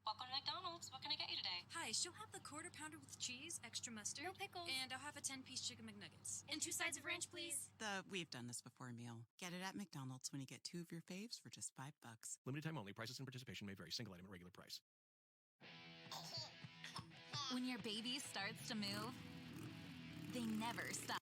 Welcome to McDonald's. What can I get you today? Hi, she'll have the quarter pounder with cheese, extra mustard. No pickles. And I'll have a 10-piece chicken McNuggets. And 2 sides of ranch, please. The we've done this before meal. Get it at McDonald's when you get 2 of your faves for just $5. Limited time only. Prices and participation may vary. Single item at regular price. When your baby starts to move, they never stop.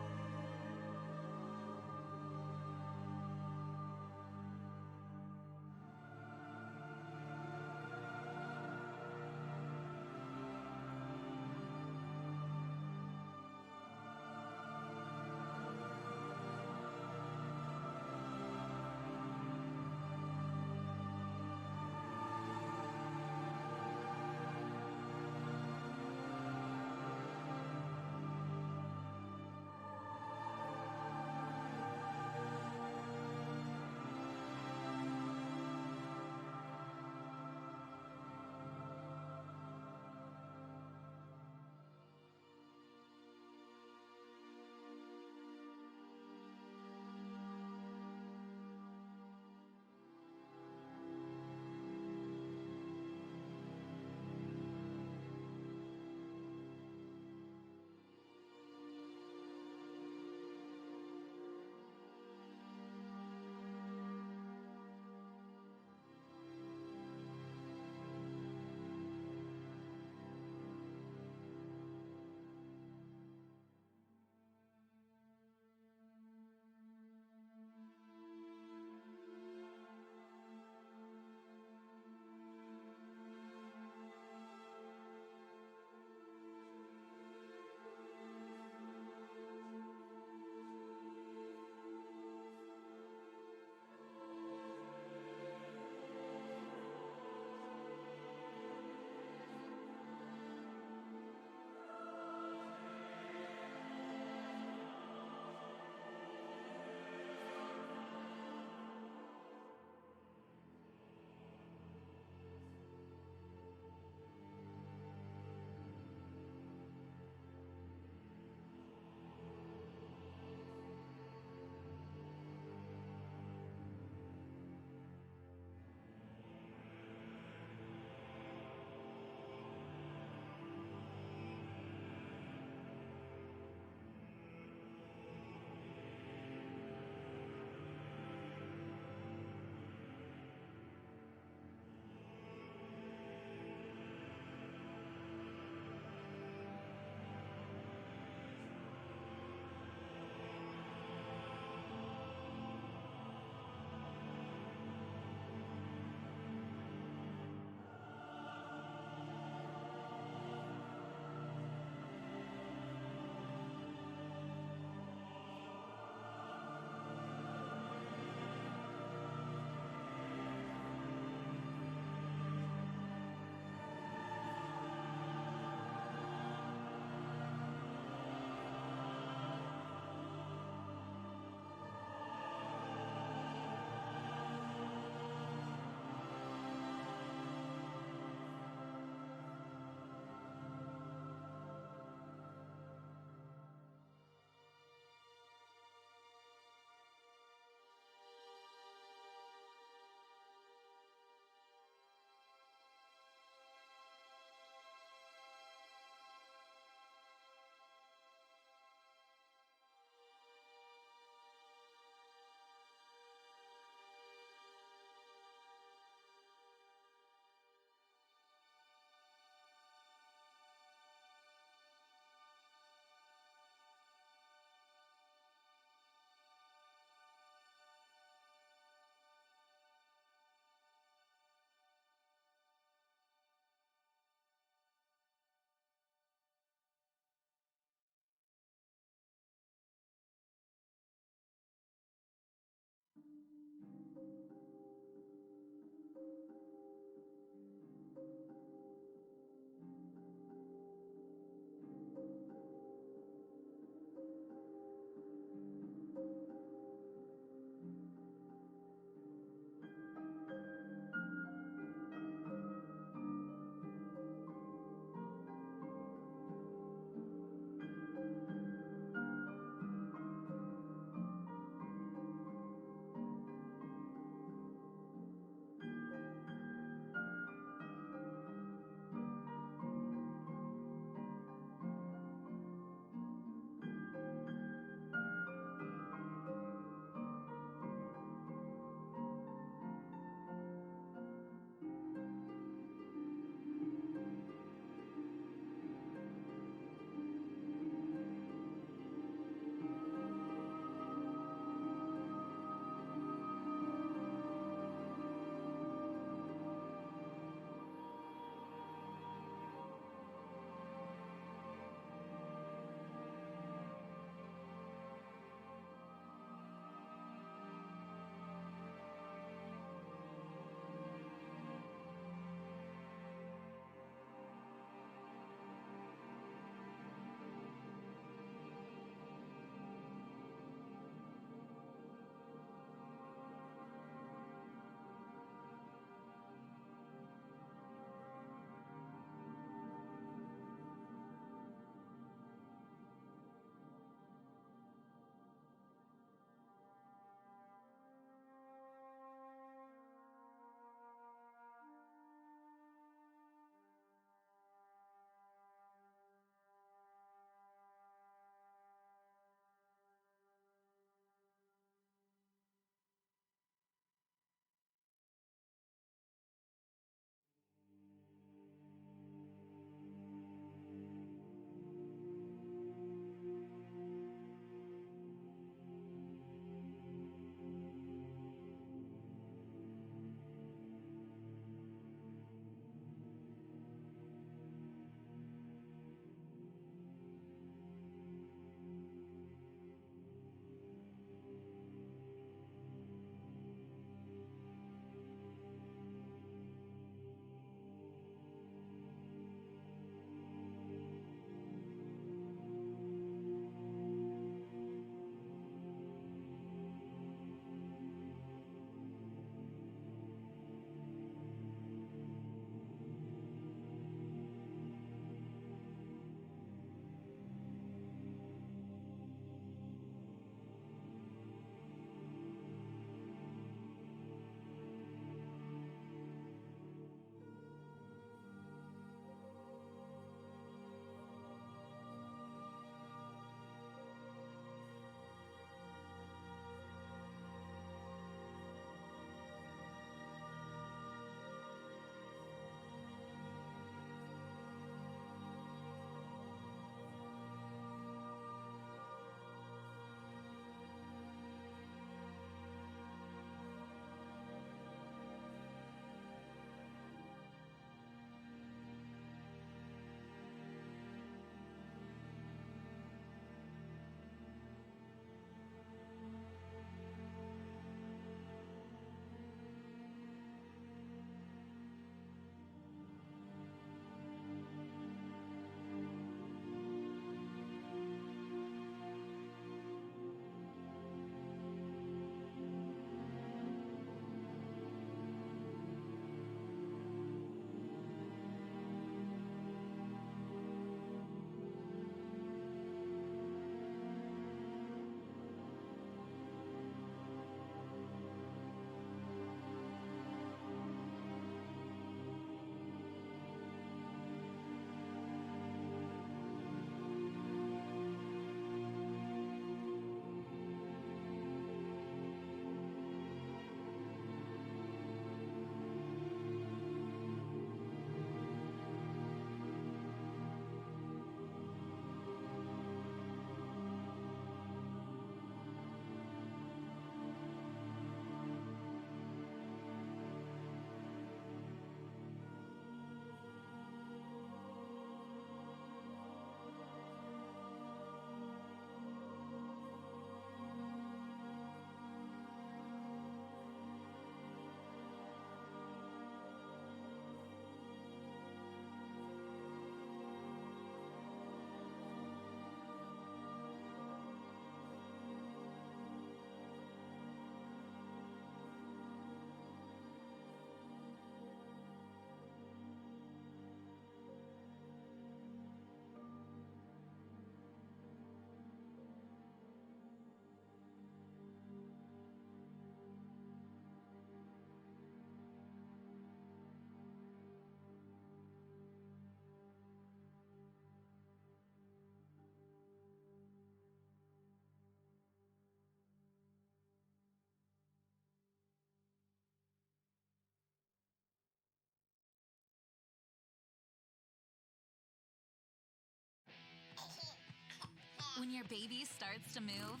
your baby starts to move,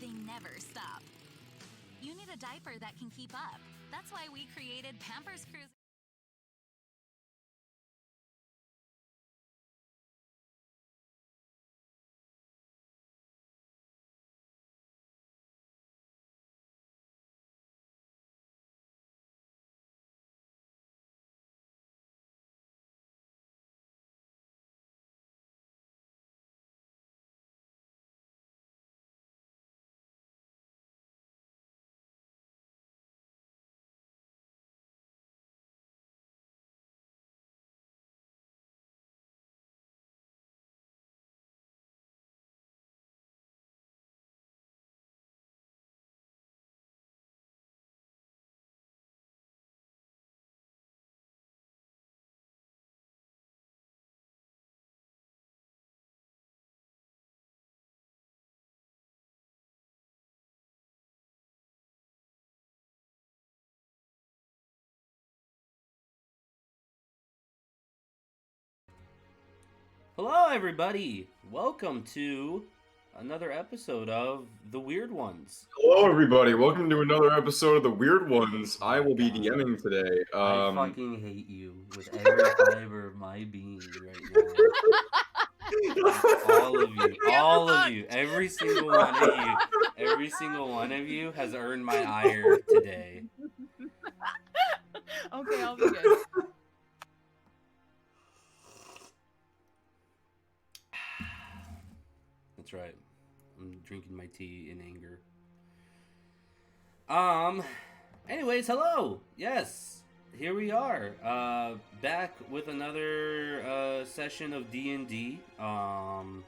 they never stop. You need a diaper that can keep up. That's why we created Pampers Cruise. Hello, everybody. Welcome to another episode of The Weird Ones. Hello, everybody. Welcome to another episode of The Weird Ones. I will be DMing today. I fucking hate you with every fiber of my being right now. All of you, every single one of you has earned my ire today. Okay, I'll be good. That's right. I'm drinking my tea in anger. Anyways, hello. Yes, here we are. Back with another session of D&D. I'm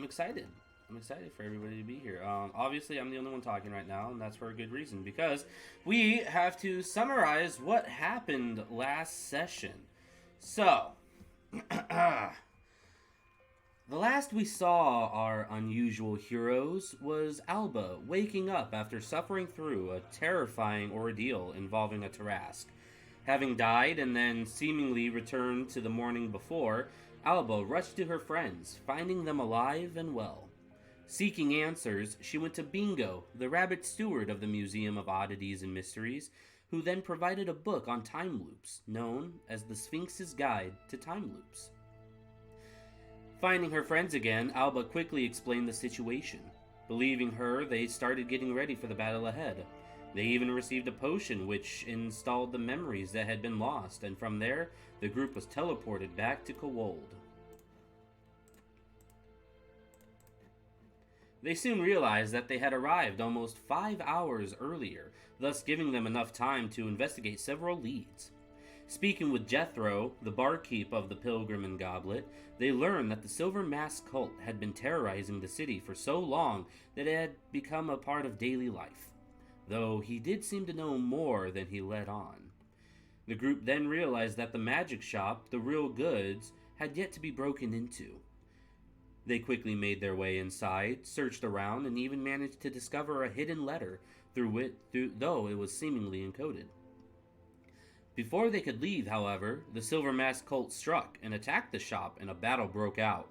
excited. I'm excited for everybody to be here. Obviously, I'm the only one talking right now, and that's for a good reason, because we have to summarize what happened last session. So, the last we saw our unusual heroes was Alba waking up after suffering through a terrifying ordeal involving a Tarrasque. Having died and then seemingly returned to the morning before, Alba rushed to her friends, finding them alive and well. Seeking answers, she went to Bingo, the rabbit steward of the Museum of Oddities and Mysteries, who then provided a book on time loops, known as the Sphinx's Guide to Time Loops. Finding her friends again, Alba quickly explained the situation. Believing her, they started getting ready for the battle ahead. They even received a potion which installed the memories that had been lost, and from there, the group was teleported back to Kowold. They soon realized that they had arrived almost 5 hours earlier, thus giving them enough time to investigate several leads. Speaking with Jethro, the barkeep of the Pilgrim and Goblet, they learned that the Silver Mask cult had been terrorizing the city for so long that it had become a part of daily life, though he did seem to know more than he let on. The group then realized that the magic shop, the Real Goods, had yet to be broken into. They quickly made their way inside, searched around, and even managed to discover a hidden letter though it was seemingly encoded. Before they could leave, however, the Silver Mask cult struck and attacked the shop, and a battle broke out.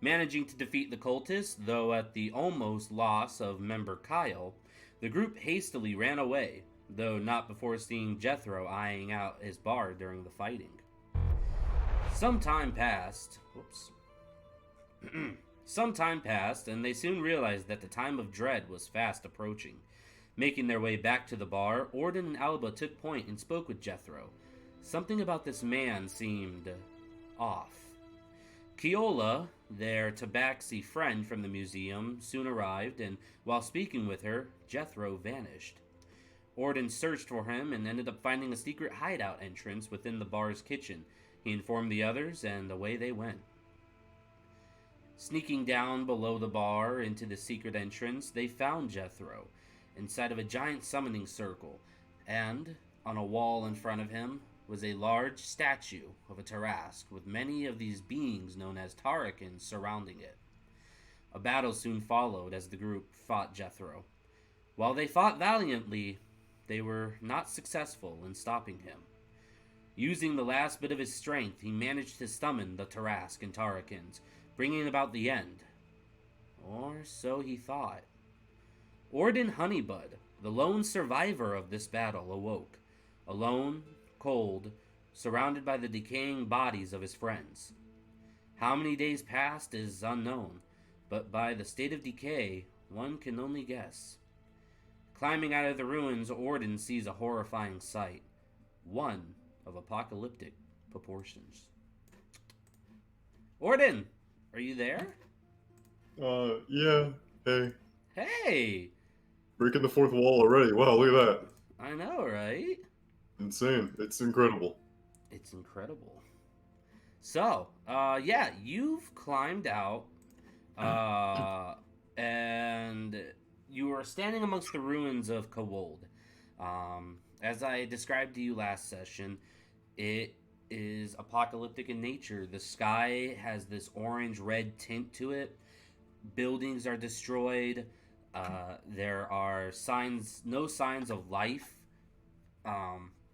Managing to defeat the cultists, though at the almost loss of member Kyle, the group hastily ran away, though not before seeing Jethro eyeing out his bar during the fighting. Some time passed, and they soon realized that the time of dread was fast approaching. Making their way back to the bar, Orden and Alba took point and spoke with Jethro. Something about this man seemed off. Keola, their tabaxi friend from the museum, soon arrived, and while speaking with her, Jethro vanished. Orden searched for him and ended up finding a secret hideout entrance within the bar's kitchen. He informed the others, and away they went. Sneaking down below the bar into the secret entrance, they found Jethro inside of a giant summoning circle, and on a wall in front of him was a large statue of a Tarrasque with many of these beings known as Tarrakans surrounding it. A battle soon followed as the group fought Jethro. While they fought valiantly, they were not successful in stopping him. Using the last bit of his strength, he managed to summon the Tarask and Tarakins, bringing about the end. Or so he thought. Orden Honeybud, the lone survivor of this battle, awoke, alone, cold, surrounded by the decaying bodies of his friends. How many days passed is unknown, but by the state of decay, one can only guess. Climbing out of the ruins, Orden sees a horrifying sight, one of apocalyptic proportions. Orden, are you there? Yeah. Hey. Hey! Breaking the fourth wall already. Wow, look at that. I know, right? Insane. It's incredible. It's incredible. So, yeah, you've climbed out, and you are standing amongst the ruins of Kawold. As I described to you last session, it is apocalyptic in nature. The sky has this orange-red tint to it. Buildings are destroyed. There are no signs of life.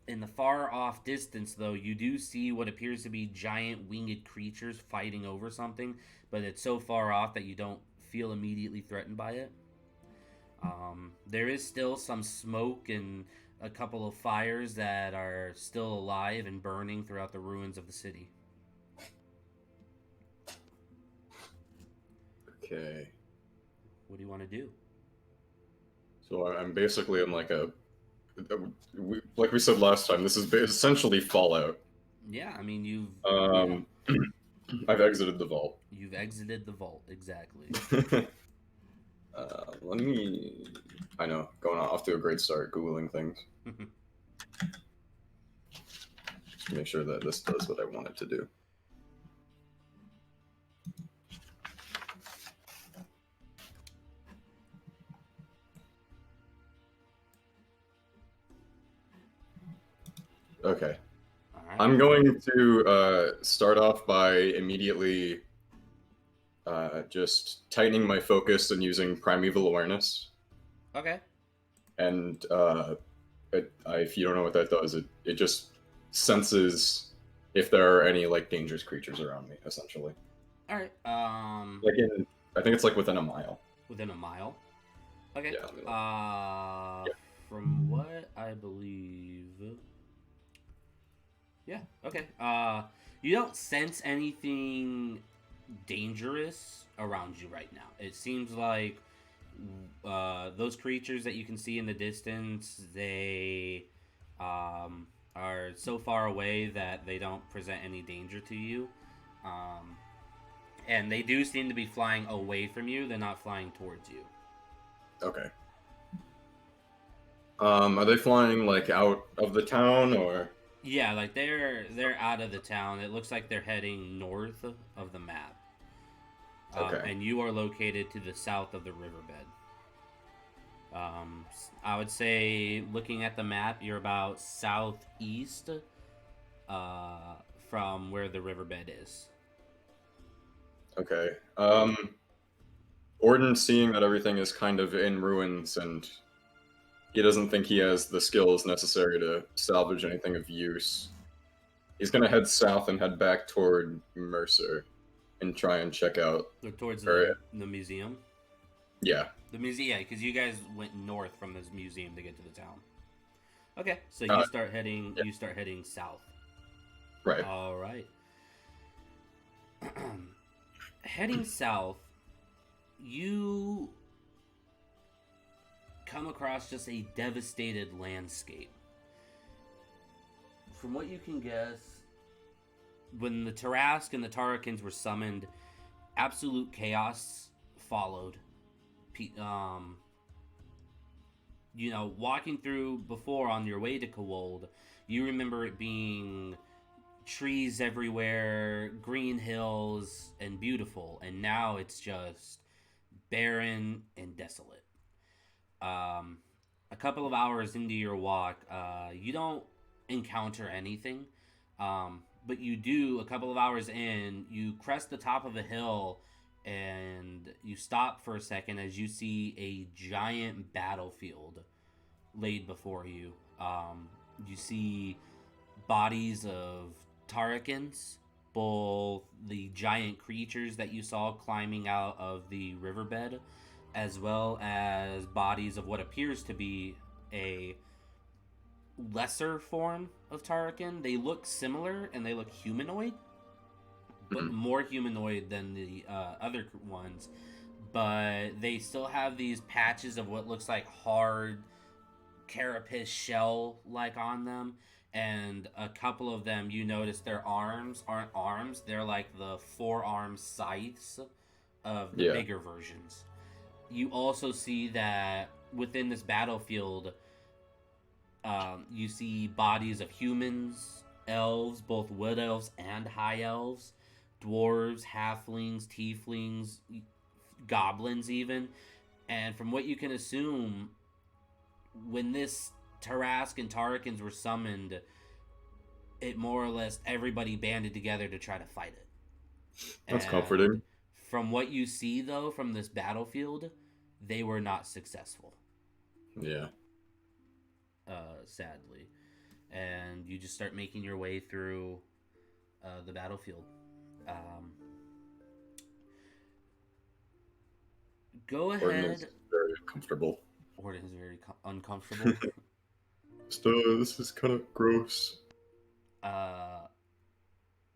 In the far-off distance, though, you do see what appears to be giant winged creatures fighting over something, but it's so far off that you don't feel immediately threatened by it. There is still some smoke and a couple of fires that are still alive and burning throughout the ruins of the city. Okay. What do you want to do? So I'm basically in like like we said last time, this is essentially Fallout. Yeah, I mean, you've... I've exited the vault. You've exited the vault, exactly. Let me... I know, going off to a great start, Googling things. Just to make sure that this does what I want it to do. Okay. Alright. I'm going to start off by immediately just tightening my focus and using primeval awareness. Okay. And if you don't know what that does, it just senses if there are any like dangerous creatures around me, essentially. Alright. Like I think it's like within a mile. Within a mile? Okay. Yeah, From what I believe... Yeah, okay. You don't sense anything dangerous around you right now. It seems like those creatures that you can see in the distance, they are so far away that they don't present any danger to you. And they do seem to be flying away from you. They're not flying towards you. Okay. Are they flying like out of the town or? Yeah, like they're out of the town. It looks like they're heading north of the map. Okay. And you are located to the south of the riverbed. I would say, looking at the map, you're about southeast from where the riverbed is. Okay. Orden, seeing that everything is kind of in ruins and he doesn't think he has the skills necessary to salvage anything of use, he's going to head south and head back toward Mercer and try and check out... Towards the museum? Yeah. The museum, yeah, because you guys went north from this museum to get to the town. Okay, so you start heading. Yeah. You start heading south. Right. All right. Heading south, you come across just a devastated landscape. From what you can guess, when the Tarask and the Tarakins were summoned, absolute chaos followed. You know, walking through before on your way to Kawold, you remember it being trees everywhere, green hills, and beautiful, and now it's just barren and desolate. A couple of hours into your walk, you don't encounter anything, but you do, a couple of hours in, you crest the top of a hill and you stop for a second as you see a giant battlefield laid before you. You see bodies of Tarikans, both the giant creatures that you saw climbing out of the riverbed, as well as bodies of what appears to be a lesser form of Tarakan. They look similar and they look humanoid, but more humanoid than the other ones. But they still have these patches of what looks like hard carapace shell like on them, and a couple of them, you notice their arms aren't arms, they're like the forearm scythes of the bigger versions. You also see that within this battlefield, you see bodies of humans, elves, both wood elves and high elves, dwarves, halflings, tieflings, goblins even. And from what you can assume, when this Tarask and Tarikans were summoned, it more or less everybody banded together to try to fight it. That's And comforting. from what you see, though, from this battlefield, they were not successful. Yeah. Sadly. And you just start making your way through the battlefield. Go ahead. Orden is very comfortable. Orden is very uncomfortable. This is kind of gross.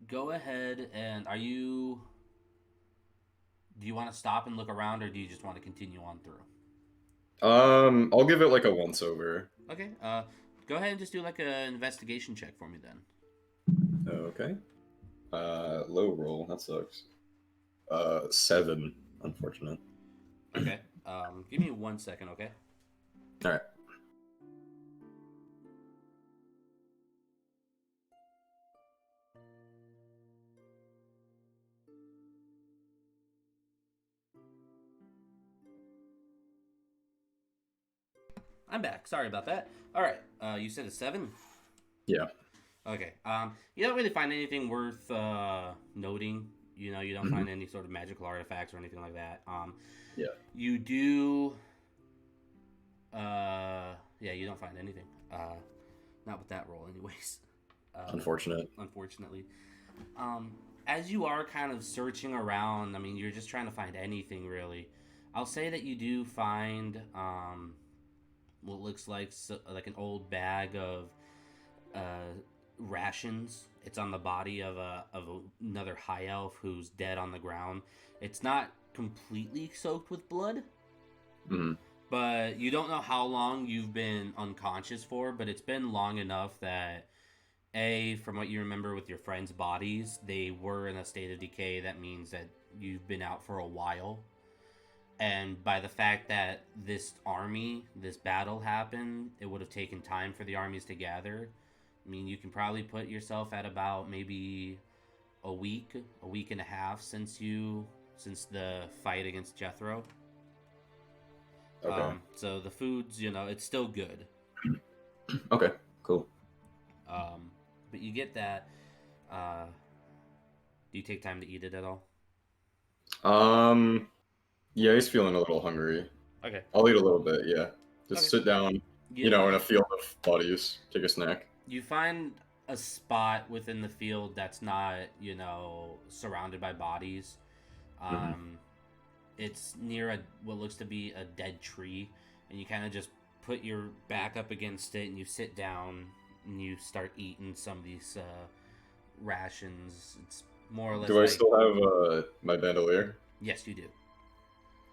Go ahead and do you want to stop and look around, or do you just want to continue on through? I'll give it like a once over. Okay. Go ahead and just do like an investigation check for me then. Okay. Low roll. That sucks. 7. Unfortunate. Okay. Give me 1 second, okay? All right. I'm back. Sorry about that. All right. You said a 7? Yeah. Okay. You don't really find anything worth noting. You know, you don't find any sort of magical artifacts or anything like that. Yeah. You do. Yeah, you don't find anything. Not with that roll, anyways. Unfortunately. As you are kind of searching around, I mean, you're just trying to find anything really. I'll say that you do find what looks like an old bag of rations. It's on the body of another high elf who's dead on the ground. It's not completely soaked with blood, but you don't know how long you've been unconscious for, but it's been long enough that from what you remember with your friends' bodies, they were in a state of decay. That means that you've been out for a while. And by the fact that this battle happened, it would have taken time for the armies to gather. I mean, you can probably put yourself at about maybe a week and a half since the fight against Jethro. Okay. So the food's, it's still good. Okay, cool. But you get that. Do you take time to eat it at all? Yeah, he's feeling a little hungry. Okay. I'll eat a little bit, yeah. Just sit down, in a field of bodies, take a snack. You find a spot within the field that's not, surrounded by bodies. It's near what looks to be a dead tree, and you kind of just put your back up against it, and you sit down, and you start eating some of these rations. It's more or less. Do I still have my bandolier? Yes, you do.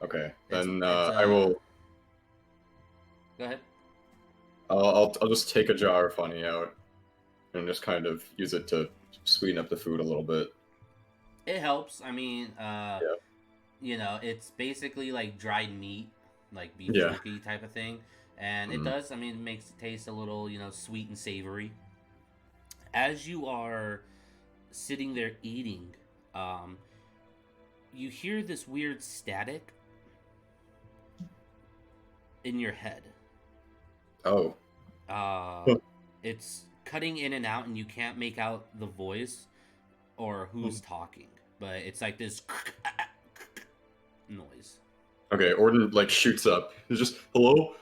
Okay, then I will. Go ahead. I'll just take a jar of honey out and just kind of use it to sweeten up the food a little bit. It helps. I mean, it's basically like dried meat, like beef jerky type of thing, and it does. I mean, it makes it taste a little, sweet and savory. As you are sitting there eating, you hear this weird static in your head. Oh. It's cutting in and out, and you can't make out the voice or who's talking, but it's like this noise. Okay, Orden shoots up. He's just, hello?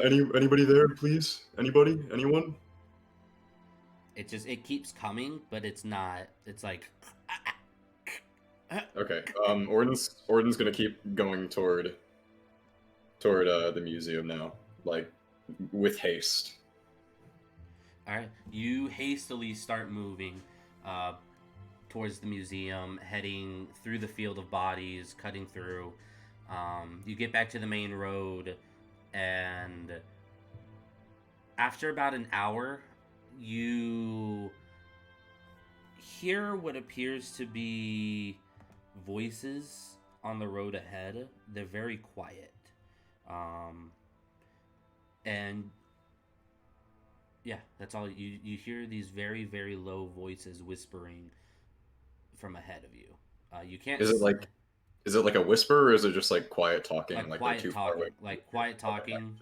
Anybody there, please? Anybody? Anyone? it keeps coming, but it's not. It's like Okay. Orden's gonna keep going toward the museum now, like with haste. all right. You hastily start moving uh, towards the museum, heading through the field of bodies, cutting through. You get back to the main road, and after about an hour, you hear what appears to be voices on the road ahead. They're very quiet. And yeah, that's all. You hear these very, very low voices whispering from ahead of you. You can't Is it like a whisper, or is it just like quiet talking, like like they're quiet too far away? talking, like quiet Okay. talking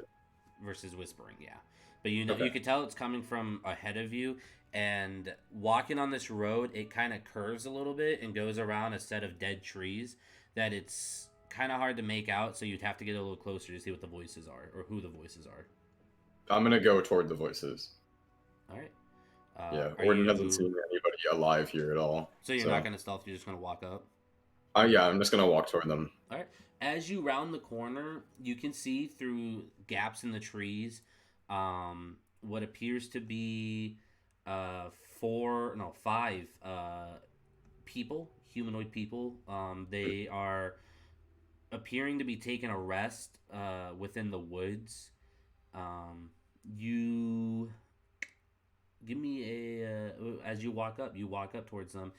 versus whispering. Yeah, but you know, Okay. you could tell it's coming from ahead of you. And walking on this road, it kind of curves a little bit and goes around a set of dead trees that it's kind of hard to make out. So you'd have to get a little closer to see what the voices are or who the voices are. I'm gonna go toward the voices. All right. Yeah, Are Orden hasn't seen you? anybody alive here at all. So you're not gonna stealth. You're just gonna walk up. Yeah, I'm just gonna walk toward them. All right. As you round the corner, you can see through gaps in the trees what appears to be five people, humanoid people. They are appearing to be taking a rest within the woods. You give me as you walk up. You walk up towards them.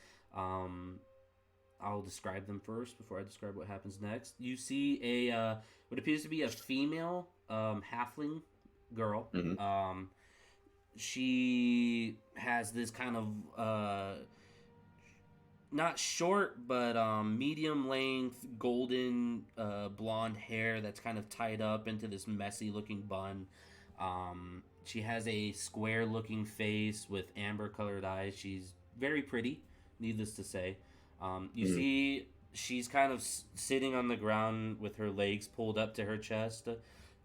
I'll describe them first before I describe what happens next. You see a what appears to be a female halfling girl. Mm-hmm. She has this kind of not short but medium length golden blonde hair that's kind of tied up into this messy looking bun. She has a square looking face with amber colored eyes. She's very pretty, needless to say. You see she's kind of sitting on the ground with her legs pulled up to her chest,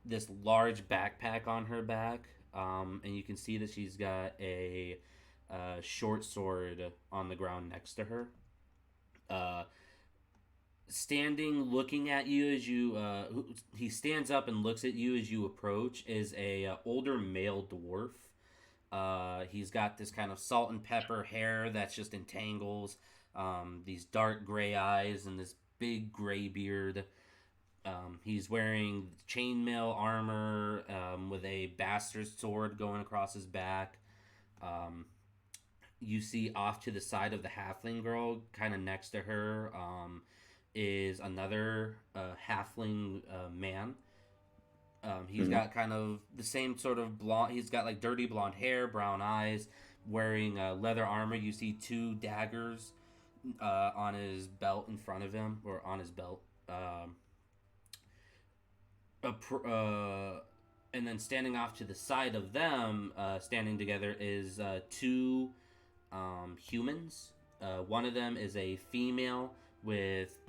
this large backpack on her back, and you can see that she's got a short sword on the ground next to her. Standing, looking at you as you, he stands up and looks at you as you approach, is a older male dwarf. He's got this kind of salt and pepper hair that's just in tangles, these dark gray eyes, and this big gray beard. He's wearing chainmail armor with a bastard sword going across his back. You see off to the side of the halfling girl, kind of next to her, is another halfling man. He's got kind of the same sort of blonde. He's got like dirty blonde hair, brown eyes, wearing leather armor. You see two daggers on his belt in front of him, or on his belt. And then standing off to the side of them, standing together, is two humans. One of them is a female with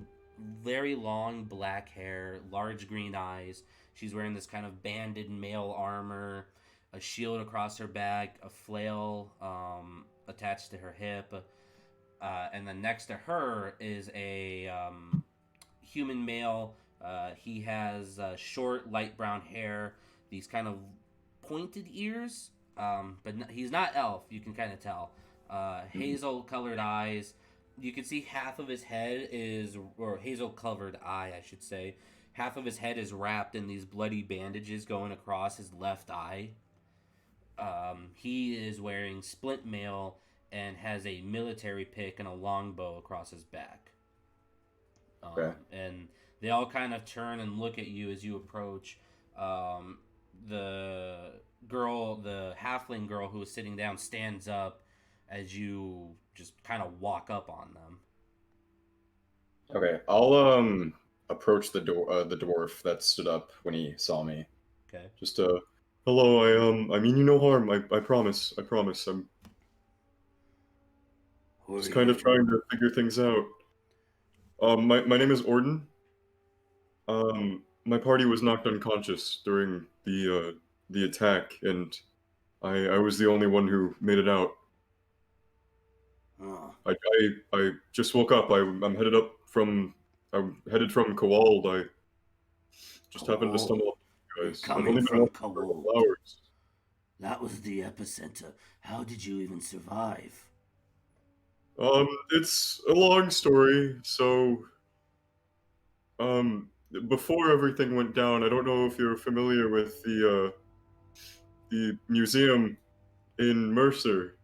very long black hair, large green eyes. She's wearing this kind of banded mail armor, a shield across her back, a flail attached to her hip. And then next to her is a human male. He has short, light brown hair, these kind of pointed ears, but he's not elf, you can kind of tell. Hazel-colored eyes. You can see half of his head is, or hazel-colored eye, I should say. Half of his head is wrapped in these bloody bandages going across his left eye. He is wearing splint mail and has a military pick and a longbow across his back. Okay. And they all kind of turn and look at you as you approach. The halfling girl who is sitting down, stands up as you just kind of walk up on them. Okay, I'll approach the dwarf that stood up when he saw me. Okay. Just hello, I mean you no harm. I promise. I'm just kind of trying to figure things out. My name is Orden. My party was knocked unconscious during the attack, and I was the only one who made it out. I just woke up. I'm headed up from. I'm headed from Kowald. I just happened to stumble Kowal. up you You're guys. I've coming only been from walking for a couple Kowal. hours. That was the epicenter. How did you even survive? It's a long story. So, um, before everything went down, I don't know if you're familiar with the museum in Mercer.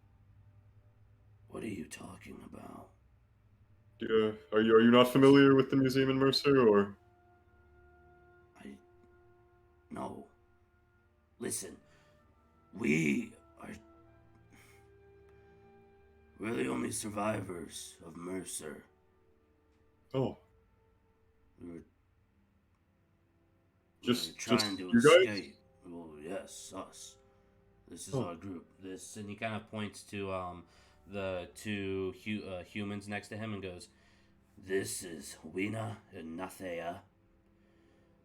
What are you talking about? Are you not familiar with the museum in Mercer, or? I. No. Listen, we are. We're the only survivors of Mercer. Oh, We were just trying to you guys? escape. Well, yes, us. This is Oh, our group. This, and he kind of points to the two humans next to him and goes, "This is Wina and Nathea.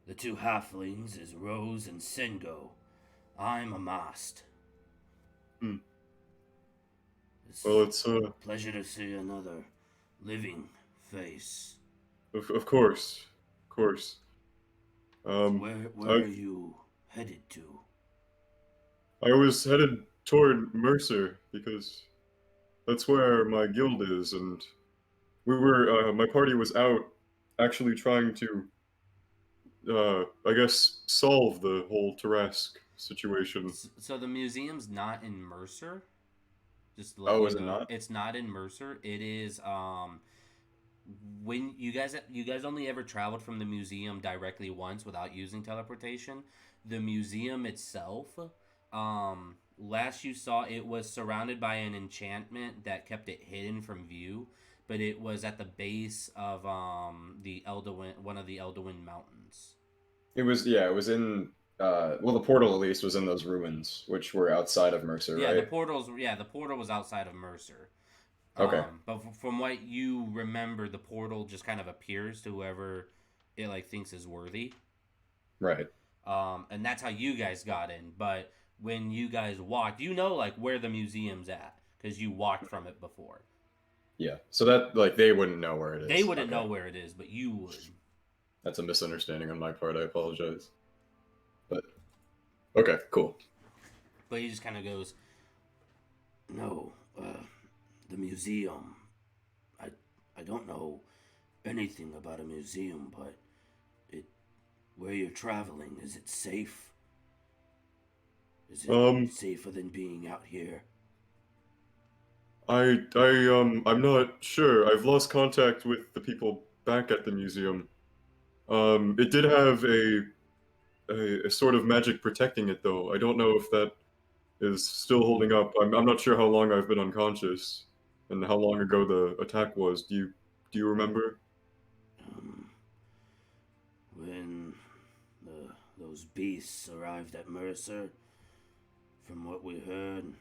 The two halflings is Rose and Sengo. I'm Amast. hmm. It's Well, it's a pleasure to see another living face. of course, of course. So Um, where I are you headed to?" I was headed toward Mercer because that's where my guild is, and my party was out actually trying to, I guess, solve the whole Tarrasque situation. So the museum's not in Mercer. Just to let Oh, you is it know, not? it's not in Mercer. It is when you guys only ever traveled from the museum directly once without using teleportation. The museum itself, last you saw, it was surrounded by an enchantment that kept it hidden from view, but it was at the base of the Elduin, one of the Elduin mountains. It was in, well, the portal at least was in those ruins, which were outside of Mercer, Yeah, the right? portals. Yeah, the portal was outside of Mercer. Okay, But from what you remember, the portal just kind of appears to whoever it like thinks is worthy. right. And that's how you guys got in. But when you guys walked, you know, like where the museum's at because you walked from it before. Yeah. So that, like, they wouldn't know where it They is. wouldn't Okay. know where it is, but you would. That's a misunderstanding on my part. I apologize. But okay, cool. But he just kind of goes, "No, the museum. I I don't know anything about a museum, but it where you're traveling, is it safe? Is it Um, safer than being out here?" I'm not sure. I've lost contact with the people back at the museum. It did have a sort of magic protecting it, though. I don't know if that is still holding up. I'm not sure how long I've been unconscious and how long ago the attack was. Do you remember? Um, when those beasts arrived at Mercer, from what we heard,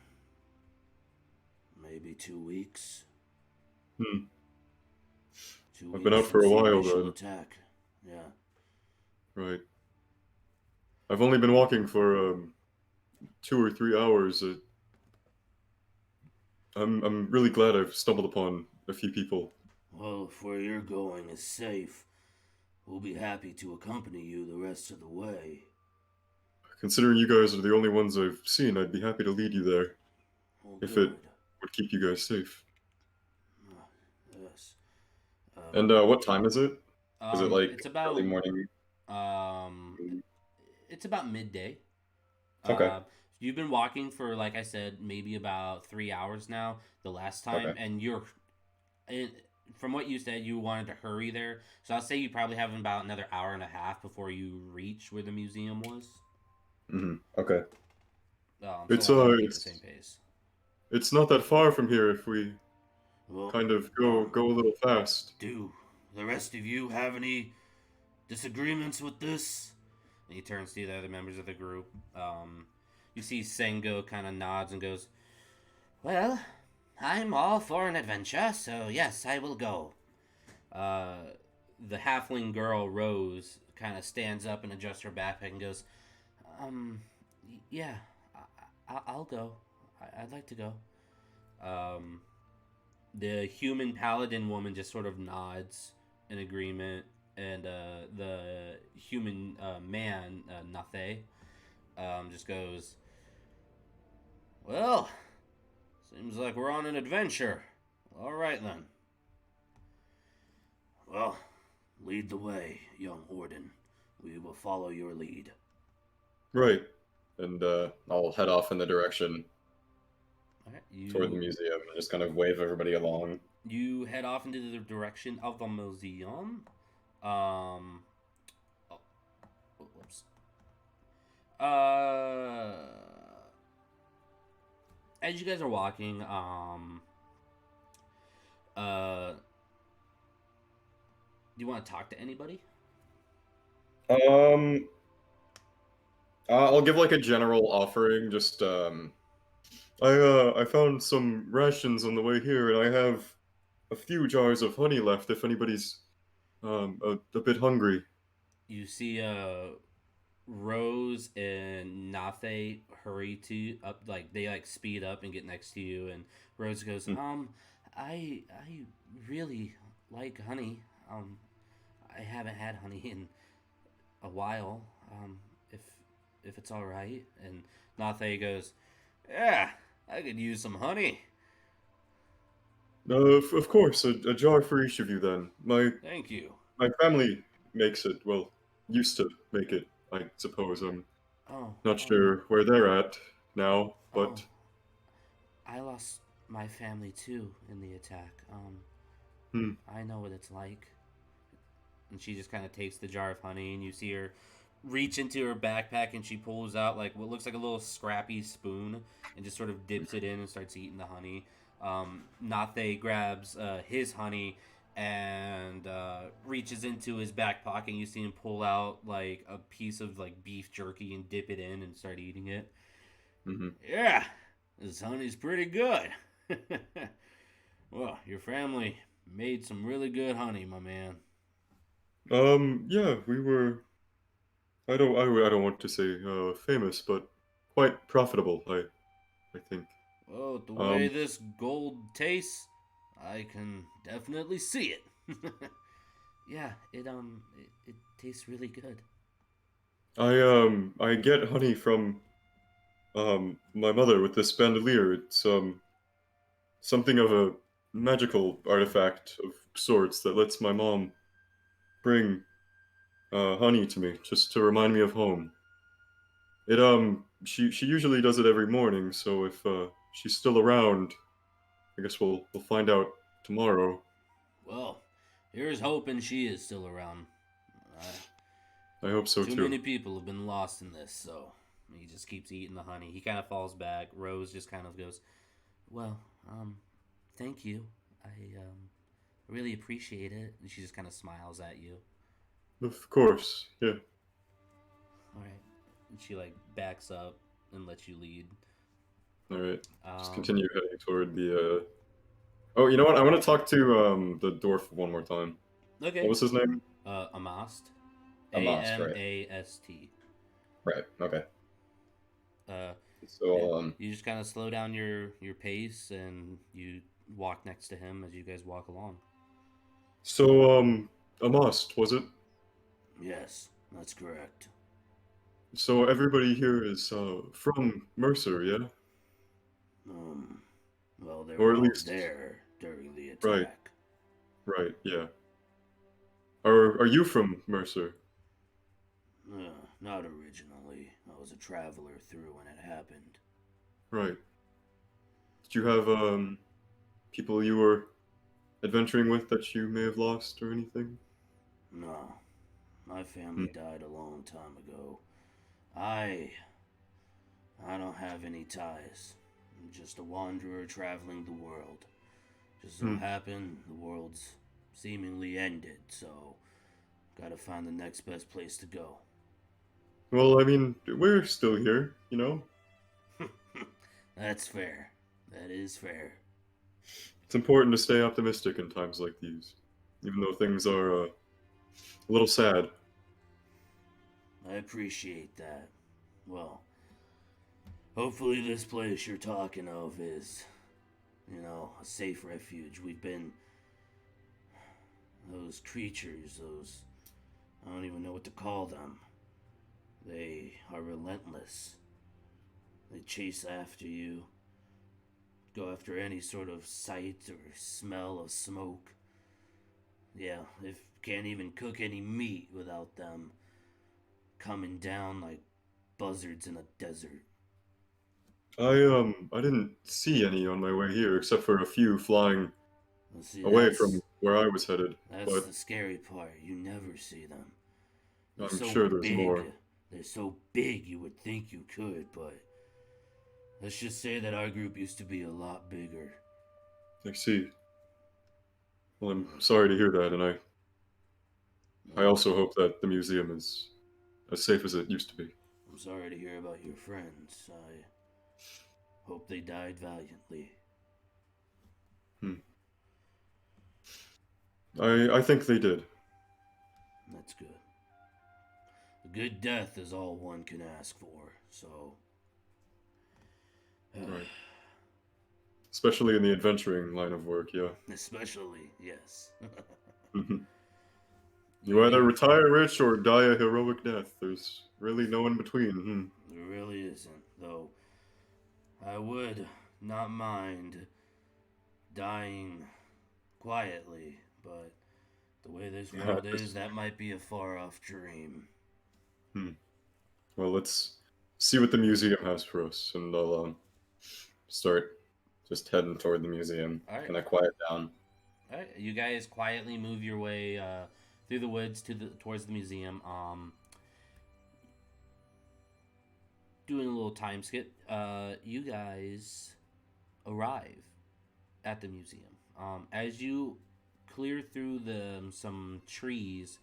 maybe 2 weeks. Hmm. 2 weeks I've been out for since a the while initial then. attack. Yeah. Right. I've only been walking for 2 or 3 hours. I'm really glad I've stumbled upon a few people. Well, if where you're going is safe, we'll be happy to accompany you the rest of the way. Considering you guys are the only ones I've seen, I'd be happy to lead you there Oh, if it good. would keep you guys safe. Ah, yes. And what time is it? Is it like It's early about morning? um, it's about midday. Okay. Uh, you've been walking for, like I said, maybe about 3 hours now. The last Okay. time, and from what you said, you wanted to hurry there. So I'll say you probably have about another hour and a half before you reach where the museum was. Okay. So It's I want to keep the same pace. it's not that far from here if we Well, kind of go a little fast. do the rest of you have any disagreements with this? And he turns to the other members of the group. You see Sengo kind of nods and goes, "Well, I'm all for an adventure, so yes, I will go." The halfling girl, Rose, kind of stands up and adjusts her backpack and goes, Yeah, I'll go. I'd like to go. Um, The human paladin woman just sort of nods in agreement, and the human man, Nathe, just goes, "Well, seems like we're on an adventure. All right then. Well, lead the way, young Orden. We will follow your lead." Right. And I'll head off in the direction All right, toward the museum and just kind of wave everybody along. you head off into the direction of the museum. Um, oh, whoops. As you guys are walking, do you want to talk to anybody? I'll give like a general offering. Just I found some rations on the way here, and I have a few jars of honey left. If anybody's a bit hungry. You see, Rose and Nathe hurry to up, like they like speed up and get next to you, and Rose goes, I really like honey. I haven't had honey in a while. If it's all right. And Nathe goes, yeah, I could use some honey. Of course, a jar for each of you then. Thank you. My family makes it. Well, used to make it, I suppose. I'm Oh, not sure where they're at now, oh, but I lost my family too in the attack. I know what it's like. And she just kind of takes the jar of honey, and you see her reach into her backpack, and she pulls out like what looks like a little scrappy spoon, and just sort of dips it in and starts eating the honey. Nathe grabs his honey and reaches into his back pocket, and you see him pull out like a piece of like beef jerky and dip it in and start eating it. Yeah, this honey's pretty good. Well, your family made some really good honey, my man. yeah, we were. I don't want to say famous, but quite profitable. I think. Well, the way Um, this gold tastes, I can definitely see it. Yeah, it tastes really good. I get honey from my mother with this bandolier. It's something of a magical artifact of sorts that lets my mom bring honey to me just to remind me of home. It she usually does it every morning, so if she's still around, I guess we'll find out tomorrow. Well, here's hoping she is still around. I hope so Too too. many people have been lost in this, so he just keeps eating the honey. He kind of falls back. Rose just kind of goes, "Well, thank you. I really appreciate it." And she just kind of smiles at you. Of course, yeah. All right. And she like backs up and lets you lead. All right. Just Um, continue heading toward the. Oh, you know what? I want to talk to the dwarf one more time. Okay. What was his name? Amast. Amast, right? Amast. Right. Okay. Uh, So yeah. You just kind of slow down your pace and you walk next to him as you guys walk along. Amast, was it? Yes, that's correct. So everybody here is from Mercer, yeah? Well, they Or were at all least there during the right, attack. right, yeah. Are you from Mercer? Not originally. I was a traveler through when it happened. Right. Did you have people you were adventuring with that you may have lost or anything? No, my family died a long time ago. I don't have any ties. I'm just a wanderer traveling the world. Just so happened the world's seemingly ended, so gotta find the next best place to go. Well, I mean, we're still here, you know? That's fair. That is fair. It's important to stay optimistic in times like these, even though things are a little sad. I appreciate that. Well, hopefully this place you're talking of is a safe refuge. We've been... Those creatures, I don't even know what to call them. They are relentless. They chase after you, go after any sort of sight or smell of smoke. Yeah, can't even cook any meat without them coming down like buzzards in a desert. I didn't see any on my way here, except for a few flying Well, see, away from where I was headed. That's But the scary part. You never see them. They're I'm so sure there's big. more. They're so big you would think you could, but let's just say that our group used to be a lot bigger. I see. Well, I'm sorry to hear that, and I also hope that the museum is as safe as it used to be. I'm sorry to hear about your friends. I hope they died valiantly. I think they did. That's good. A good death is all one can ask for, so... Right. Especially in the adventuring line of work, yeah. Especially, yes. You either retire rich or die a heroic death. There's really no in between. There really isn't, though. I would not mind dying quietly, but the way this world is, that might be a far-off dream. Well, let's see what the museum has for us, and I'll start just heading toward the museum. All right. Can I quiet down? All right, you guys quietly move your way through the woods towards the museum. Doing a little time skip. You guys arrive at the museum. As you clear through some trees,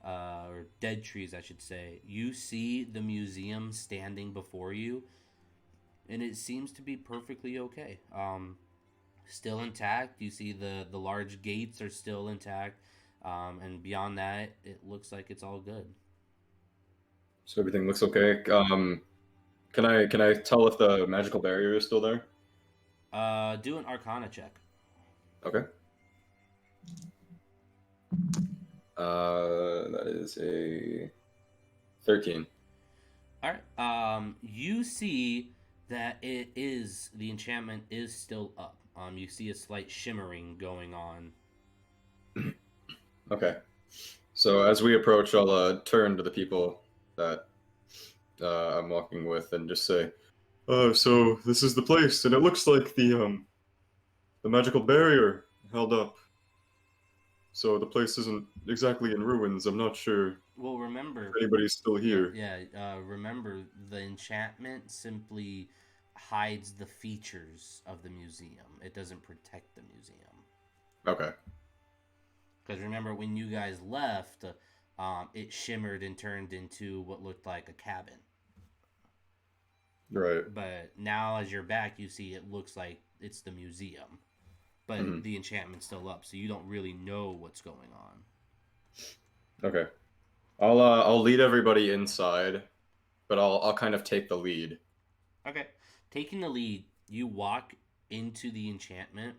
or dead trees, I should say, you see the museum standing before you, and it seems to be perfectly okay. Still intact. You see the large gates are still intact, and beyond that, it looks like it's all good. So everything looks okay. Can I tell if the magical barrier is still there? Do an Arcana check. Okay. That is a 13. All right. You see that the enchantment is still up. You see a slight shimmering going on. Okay. So as we approach, I'll turn to the people that I'm walking with and just say, so this is the place, and it looks like the magical barrier held up. So the place isn't exactly in ruins. I'm not sure. Well, remember, If anybody's still here. remember, the enchantment simply hides the features of the museum. It doesn't protect the museum. Okay. Because remember, when you guys left, it shimmered and turned into what looked like a cabin. Right. But now, as you're back, you see it looks like it's the museum. But the enchantment's still up, so you don't really know what's going on. Okay. I'll lead everybody inside, but I'll kind of take the lead. Okay. Taking the lead, you walk into the enchantment,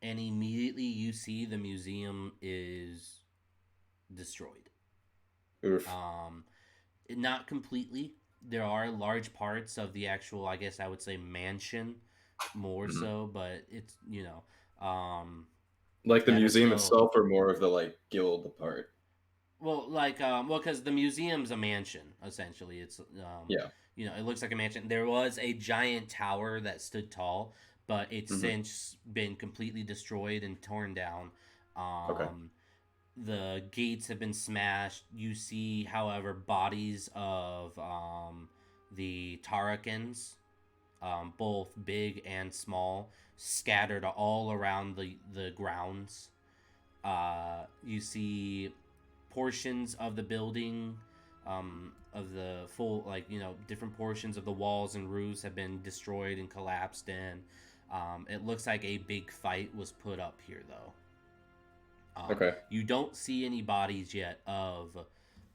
and immediately you see the museum is destroyed. Oof. Not completely. There are large parts of the actual, I guess I would say, mansion, more so, but it's, like the museum still... itself, or more of the guild part? Well, because the museum's a mansion, essentially. It's, it looks like a mansion. There was a giant tower that stood tall, but it's since been completely destroyed and torn down. Okay. The gates have been smashed. You see, however, bodies of the Tarakans, both big and small, scattered all around the grounds. You see portions of the building, of the full, different portions of the walls and roofs have been destroyed and collapsed in. It looks like a big fight was put up here, though. Okay. You don't see any bodies yet of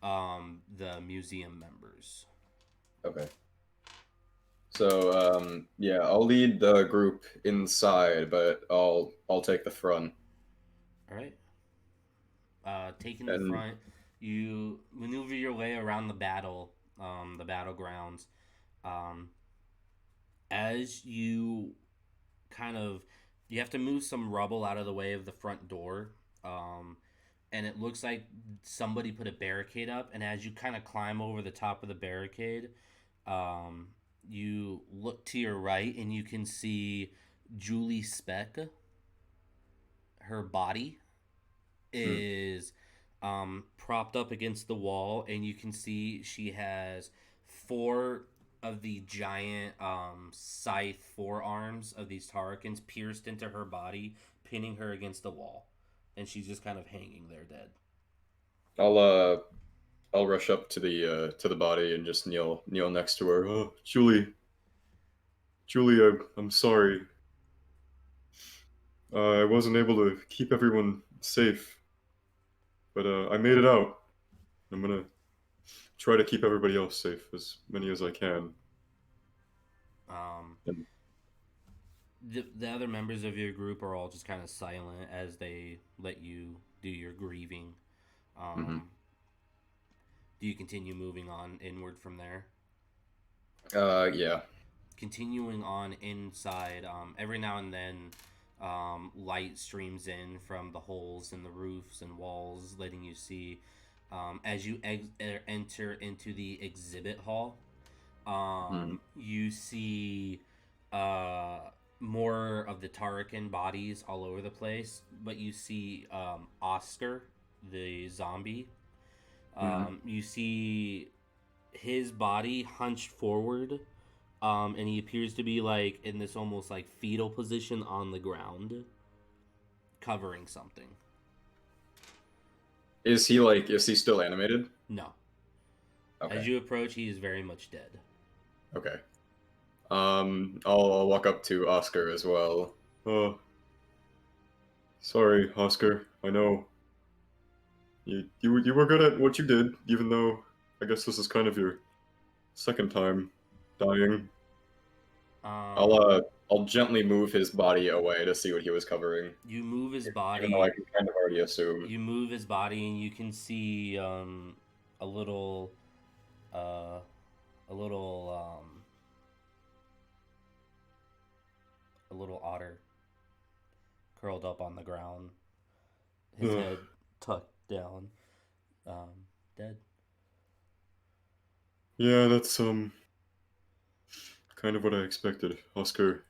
the museum members. Okay. So, yeah, I'll lead the group inside, but I'll take the front. All right. Taking the And front, you maneuver your way around the battlegrounds. Um, as you kind of, you have to move some rubble out of the way of the front door. Um, and it looks like somebody put a barricade up. And as you kind of climb over the top of the barricade, um, you look to your right and you can see Julie Speck. Her body hmm, is propped up against the wall, and you can see she has four of the giant scythe forearms of these Tarkans pierced into her body, pinning her against the wall, and she's just kind of hanging there dead. I'll uh I'll rush up to the body and just kneel next to her. Oh, Julie, I'm sorry. I wasn't able to keep everyone safe, but I made it out. I'm gonna try to keep everybody else safe, as many as I can. Um, And the other members of your group are all just kind of silent as they let you do your grieving. mhm. Um, do you continue moving on inward from there? Yeah. Continuing on inside, every now and then, light streams in from the holes in the roofs and walls, letting you see. As you enter into the exhibit hall, Mhm. you see uh, more of the Tarakan bodies all over the place, but you see Oscar, the zombie. Mhm. You see his body hunched forward, and he appears to be like in this almost like fetal position on the ground, covering something. Is he still animated? No. As Okay. you approach, he is very much dead. Okay. I'll walk up to Oscar as well. Oh, sorry, Oscar. I know you were good at what you did, even though I guess this is kind of your second time dying. I'll Um, uh I'll gently move his body away to see what he was covering, you move his even though I body. can kind of already assume. You move his body, and you can see a little, uh, a little, a little otter curled up on the ground, his Ugh. head tucked down, dead. Yeah, that's kind of what I expected, Oscar.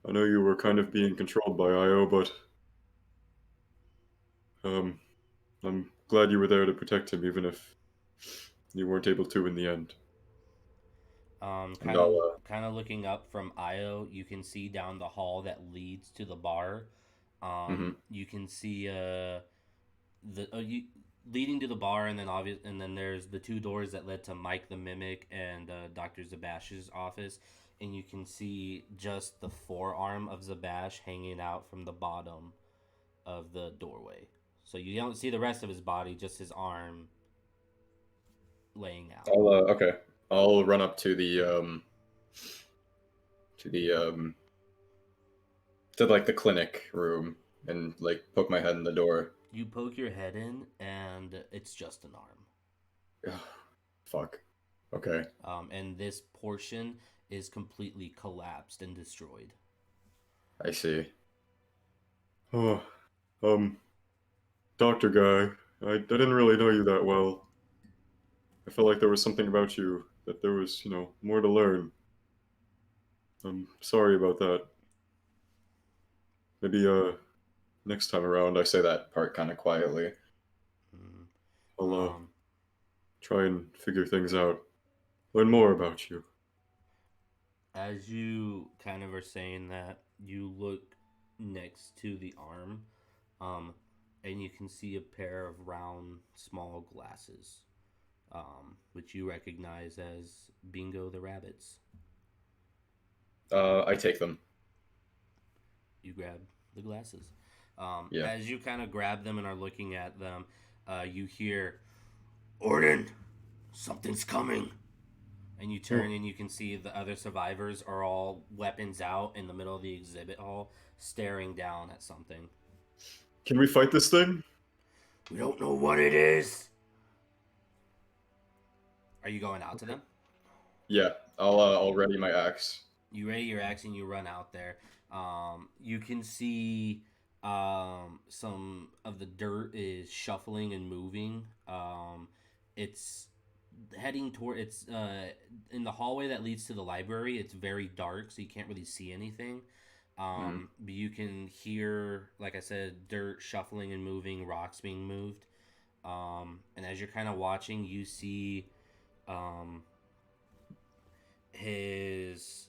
I know you were kind of being controlled by IO, but um, I'm glad you were there to protect him, even if you weren't able to in the end. And Kind of, kind of looking up from Io, you can see down the hall that leads to the bar. mhm. You can see the you leading to the bar, and then and then there's the two doors that led to Mike the Mimic and Doctor Zabash's office, and you can see just the forearm of Zabash hanging out from the bottom of the doorway. So you don't see the rest of his body, just his arm laying out. Okay. I'll run up to the to like the clinic room and like poke my head in the door. You poke your head in, and it's just an arm. Ugh, fuck. Okay. And this portion is completely collapsed and destroyed. I see. Oh, um, doctor guy, I didn't really know you that well. I felt like there was something about you that there was, more to learn. I'm sorry about that. Maybe next time around I say that part kind of quietly. Mm. I'll Um, try and figure things out. Learn more about you. as you kind of are saying that, you look next to the arm, um, and you can see a pair of round, small glasses, which you recognize as Bingo the Rabbit's. I take them. You grab the glasses. Yeah. As you kind of grab them and are looking at them, you hear, Orden, something's coming. And you turn and you can see the other survivors are all weapons out in the middle of the exhibit hall, staring down at something. Can we fight this thing? We don't know what it is. Are you going out to them? Yeah, I'll ready my axe. You ready your axe and you run out there. You can see some of the dirt is shuffling and moving. It's heading toward it's in the hallway that leads to the library. It's very dark, so you can't really see anything. But you can hear, like I said, dirt shuffling and moving, rocks being moved. And as you're kind of watching, you see his.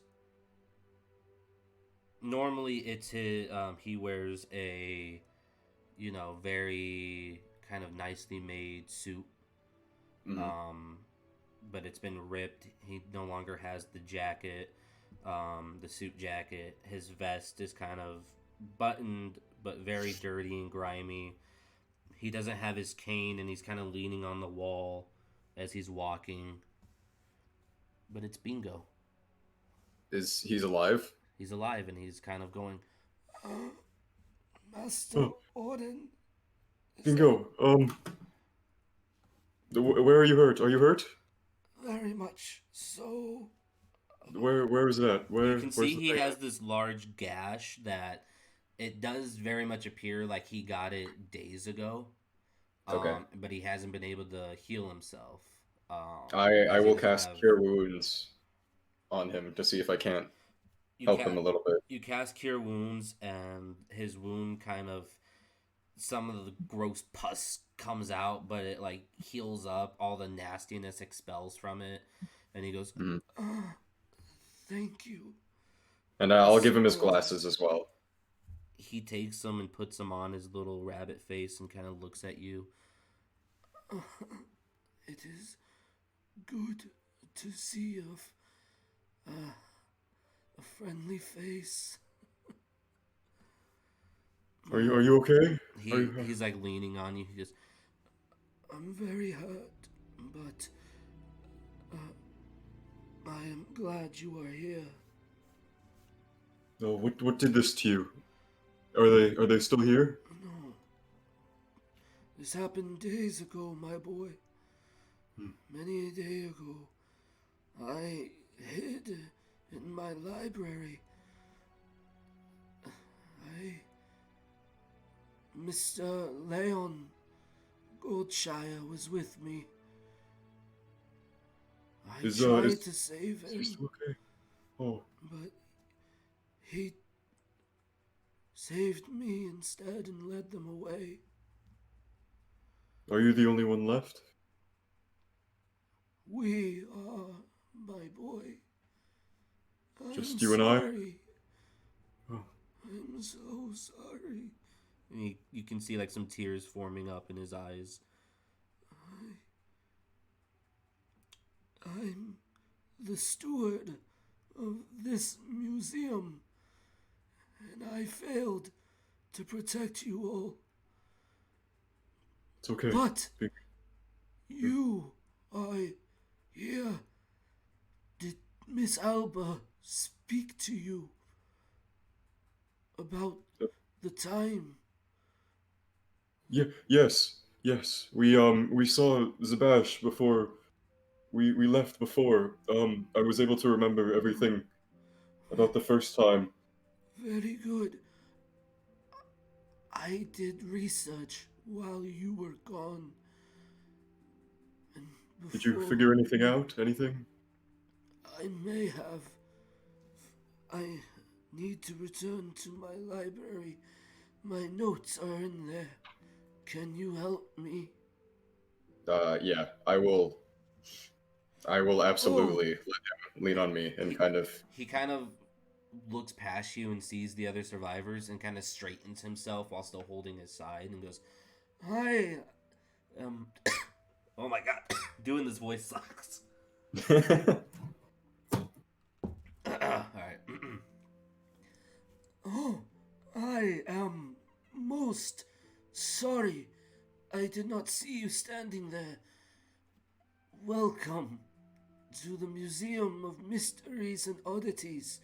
Normally, it's his. He wears a, very kind of nicely made suit. But it's been ripped. He no longer has the jacket, the suit jacket. His vest is kind of buttoned, but very dirty and grimy. He doesn't have his cane, and he's kind of leaning on the wall as he's walking. But it's Bingo. He's alive? He's alive, and he's kind of going, Master Orden. Bingo, where are you hurt? Are you hurt? Very much so. Where is that? You can see he has this large gash that it does very much appear like he got it days ago. Okay. But he hasn't been able to heal himself. I will cast Cure Wounds on him to see if I can't help him a little bit. You cast Cure Wounds, and his wound kind of, some of the gross pus comes out, but it like heals up. All the nastiness expels from it, and he goes, "Thank you." And I'll give him his glasses as well. He takes them and puts them on his little rabbit face and kind of looks at you. It is good to see a friendly face. Are you okay? He's like leaning on you. He goes, I'm very hurt, but I am glad you are here. Oh, what did this to you? Are they still here? No. This happened days ago, my boy. Many a day ago. I hid in my library. Mr. Leon Goldshire was with me. I tried to save him. Is he still okay? Oh. But he saved me instead and led them away. Are you the only one left? We are, my boy. Just you and I? Oh. I'm so sorry. And you can see like some tears forming up in his eyes. I'm the steward of this museum, and I failed to protect you all. It's okay. But you are here. Did Miss Alba speak to you about the time? Yes. We saw Zabash before we left before. I was able to remember everything about the first time. Very good. I did research while you were gone. And Did you figure anything out? Anything? I may have. I need to return to my library. My notes are in there. Can you help me? Yeah, I will absolutely let him lean on me and kind of... He kind of looks past you and sees the other survivors and kind of straightens himself while still holding his side and goes, Hi, oh my god, doing this voice sucks. Alright. Oh, I am most sorry. I did not see you standing there. Welcome. to the Museum of Mysteries and Oddities.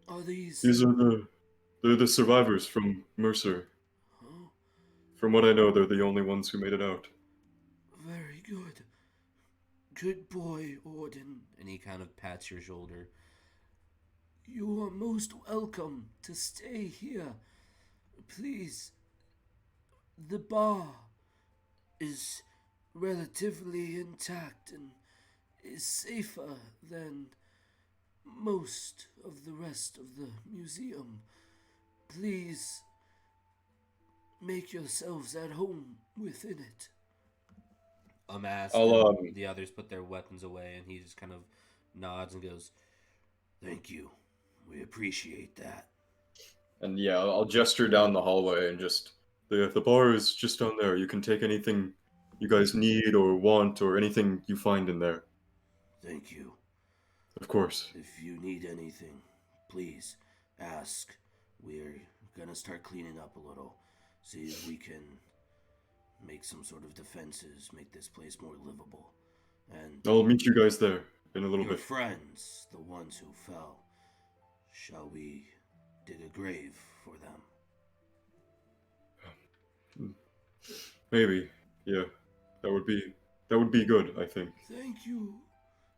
Are these... These are they're the survivors from Mercer. Oh, From what I know, they're the only ones who made it out. very good. Good boy, Orden. And he kind of pats your shoulder. You are most welcome to stay here. Please, the bar is relatively intact and is safer than most of the rest of the museum. Please make yourselves at home within it. As the others put their weapons away, and he just kind of nods and goes, "Thank you. We appreciate that." And yeah, I'll gesture down the hallway and just the bar is just down there. You can take anything you guys need or want or anything you find in there. Thank you. Of course. If you need anything, please ask. We're gonna start cleaning up a little. See if we can make some sort of defenses, make this place more livable. And I'll meet you guys there in a little your bit. friends, the ones who fell, shall we dig a grave for them? Maybe. Yeah. That would be good, I think. Thank you.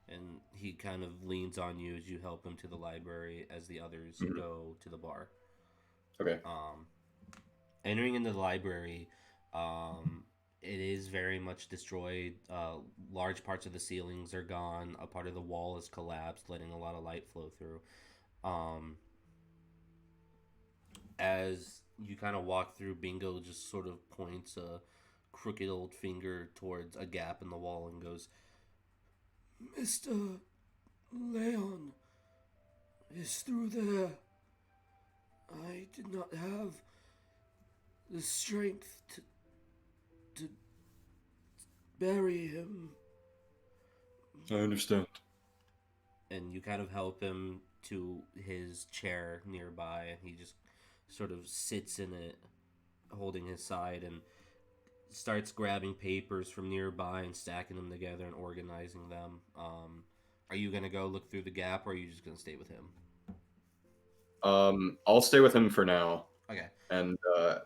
And he kind of leans on you as you help him to the library as the others go to the bar. Okay. Entering into the library, it is very much destroyed. Large parts of the ceilings are gone. A part of the wall is collapsed, letting a lot of light flow through. As you kind of walk through, Bingo just sort of points a crooked old finger towards a gap in the wall and goes, "Mr. Leon is through there. I did not have the strength to bury him." I understand. And you kind of help him to his chair nearby, and he just sort of sits in it, holding his side, and starts grabbing papers from nearby and stacking them together and organizing them. Are you going to go look through the gap, or are you just going to stay with him? I'll stay with him for now. Okay. And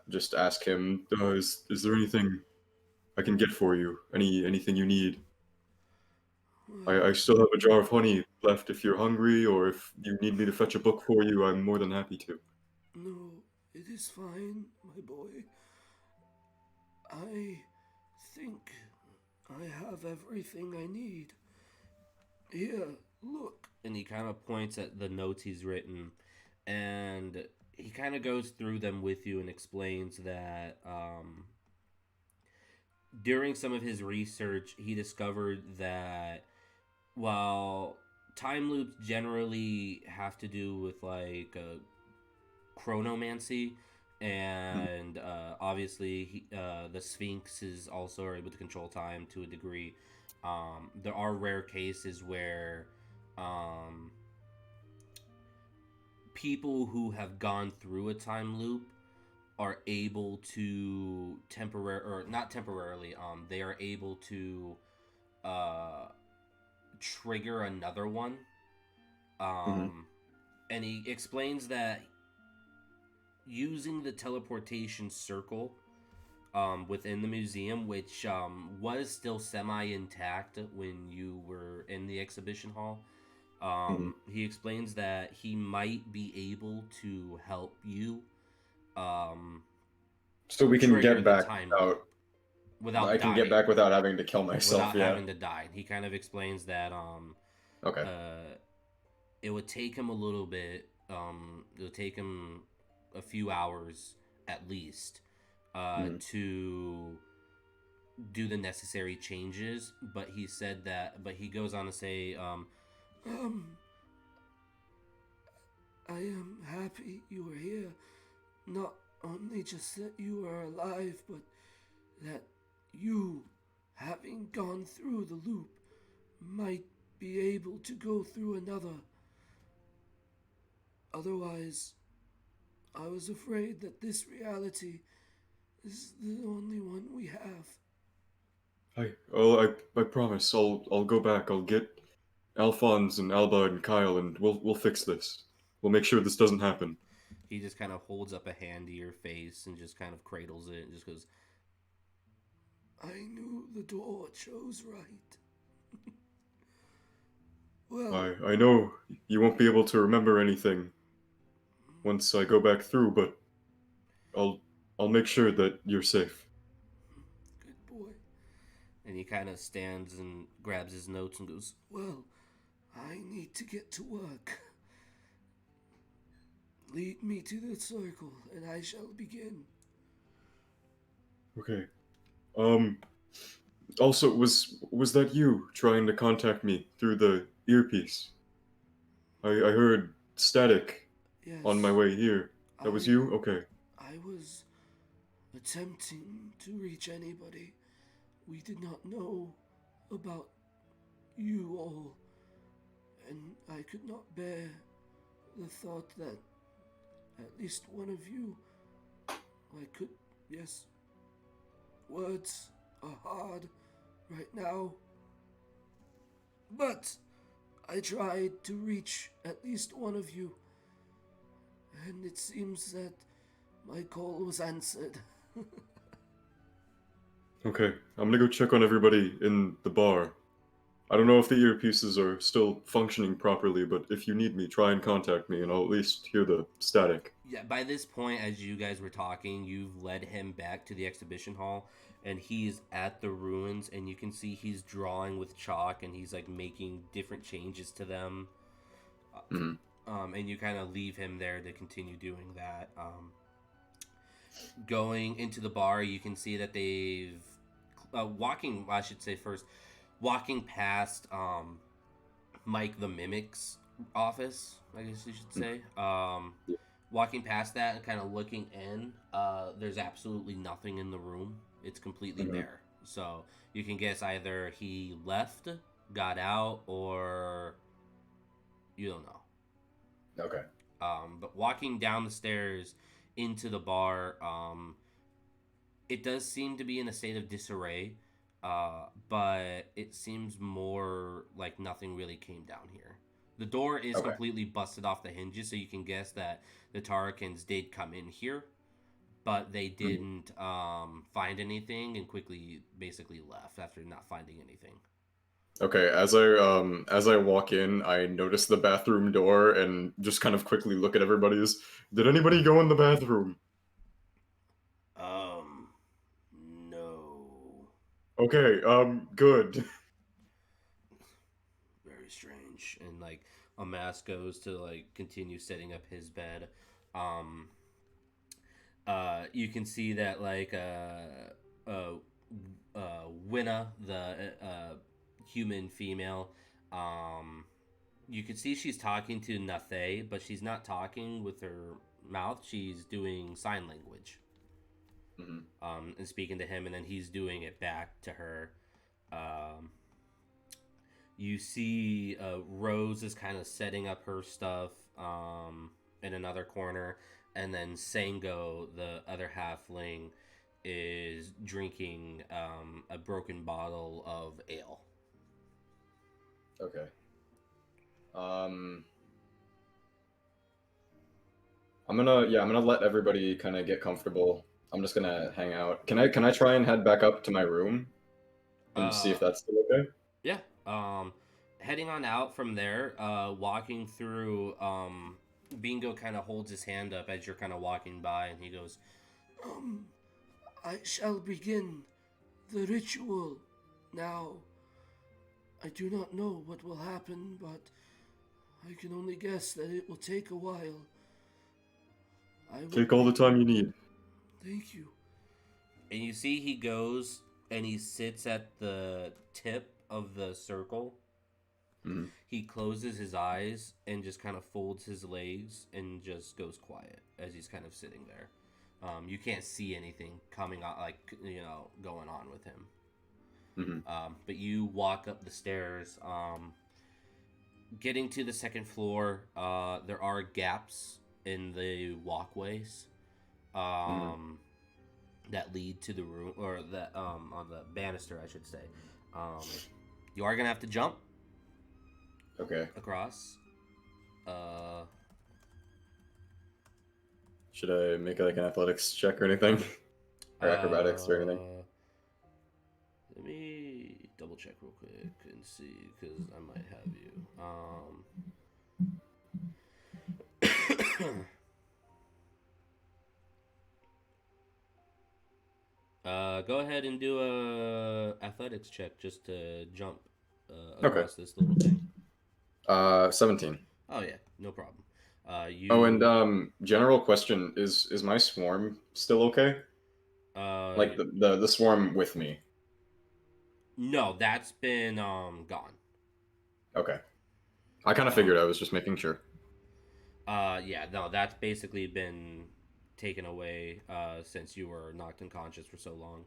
just ask him, is there anything I can get for you? Anything you need? I still have a jar of honey left if you're hungry, or if you need me to fetch a book for you, I'm more than happy to. No, it is fine, my boy. I think I have everything I need. Here, look. And he kind of points at the notes he's written, and he kind of goes through them with you and explains that during some of his research, he discovered that while time loops generally have to do with like chronomancy, and obviously the Sphinx is also able to control time to a degree, there are rare cases where people who have gone through a time loop are able to they are able to trigger another one. And he explains that using the teleportation circle within the museum, which was still semi-intact when you were in the exhibition hall, he explains that he might be able to help you so we can get back without I can get back without having to kill myself, without having to die. He kind of explains that okay. It would take him a little bit, it would take him a few hours at least to do the necessary changes, but he goes on to say I am happy you are here. Not only just that you are alive, but that you, having gone through the loop, might be able to go through another. Otherwise, I was afraid that this reality is the only one we have. I promise. I'll go back. I'll get Alphonse and Alba and Kyle, and we'll fix this. We'll make sure this doesn't happen. He just kind of holds up a hand to your face and just kind of cradles it and just goes, I knew the door chose right. Well, I know you won't be able to remember anything once I go back through, but I'll make sure that you're safe. good boy. And he kind of stands and grabs his notes and goes, well, I need to get to work. Lead me to the circle, and I shall begin. Okay. Also, was that you trying to contact me through the earpiece? I heard static Yes. on my way here. That was you? Okay. I was attempting to reach anybody. We did not know about you all, and I could not bear the thought that at least one of you, I could, yes, words are hard right now, but I tried to reach at least one of you, and it seems that my call was answered. Okay, I'm gonna go check on everybody in the bar. I don't know if the earpieces are still functioning properly, but if you need me, try and contact me, and I'll at least hear the static. Yeah, by this point, as you guys were talking, you've led him back to the exhibition hall, and he's at the ruins, and you can see he's drawing with chalk, and he's like making different changes to them. And you kind of leave him there to continue doing that. Going into the bar, you can see that they've walking past Mike the Mimic's office, I guess you should say. Walking past that and kind of looking in, there's absolutely nothing in the room. It's completely bare. So you can guess either he left, got out, or you don't know. Okay. But walking down the stairs into the bar, it does seem to be in a state of disarray, but it seems more like nothing really came down here. The door is completely busted off the hinges, so you can guess that the Tarkans did come in here, but they didn't find anything and quickly basically left after not finding anything. Okay, as I walk in, I notice the bathroom door and just kind of quickly look at everybody's. Did anybody go in the bathroom? No. Okay, good. Very strange. And like Amass goes to like continue setting up his bed. You can see that like Winna, the human female, you can see she's talking to Nathe, but she's not talking with her mouth. She's doing sign language. And speaking to him, and then he's doing it back to her. You see Rose is kind of setting up her stuff in another corner, and then Sango, the other halfling, is drinking a broken bottle of ale. Okay. I'm gonna let everybody kind of get comfortable. I'm just gonna hang out. Can I try and head back up to my room and see if that's still okay? Yeah. Heading on out from there, walking through, Bingo kind of holds his hand up as you're kind of walking by, and he goes, I shall begin the ritual now. I do not know what will happen, but I can only guess that it will take a while. Take all the time you need. Thank you. And you see he goes and he sits at the tip of the circle. He closes his eyes and just kind of folds his legs and just goes quiet as he's kind of sitting there. You can't see anything coming out, like, going on with him. But you walk up the stairs. Getting to the second floor, there are gaps in the walkways. that lead to the room, or that on the banister, I should say. You are gonna have to jump. Okay. Across. Should I make like an athletics check or anything, or acrobatics or anything? Let me double check real quick and see, because I might have you. Go ahead and do a athletics check just to jump across this little thing. 17. Oh yeah, no problem. Oh, and general question, is my swarm still okay? Like the swarm with me. No, that's been gone. Okay. I kind of figured. I was just making sure. Yeah, no, that's basically been taken away since you were knocked unconscious for so long.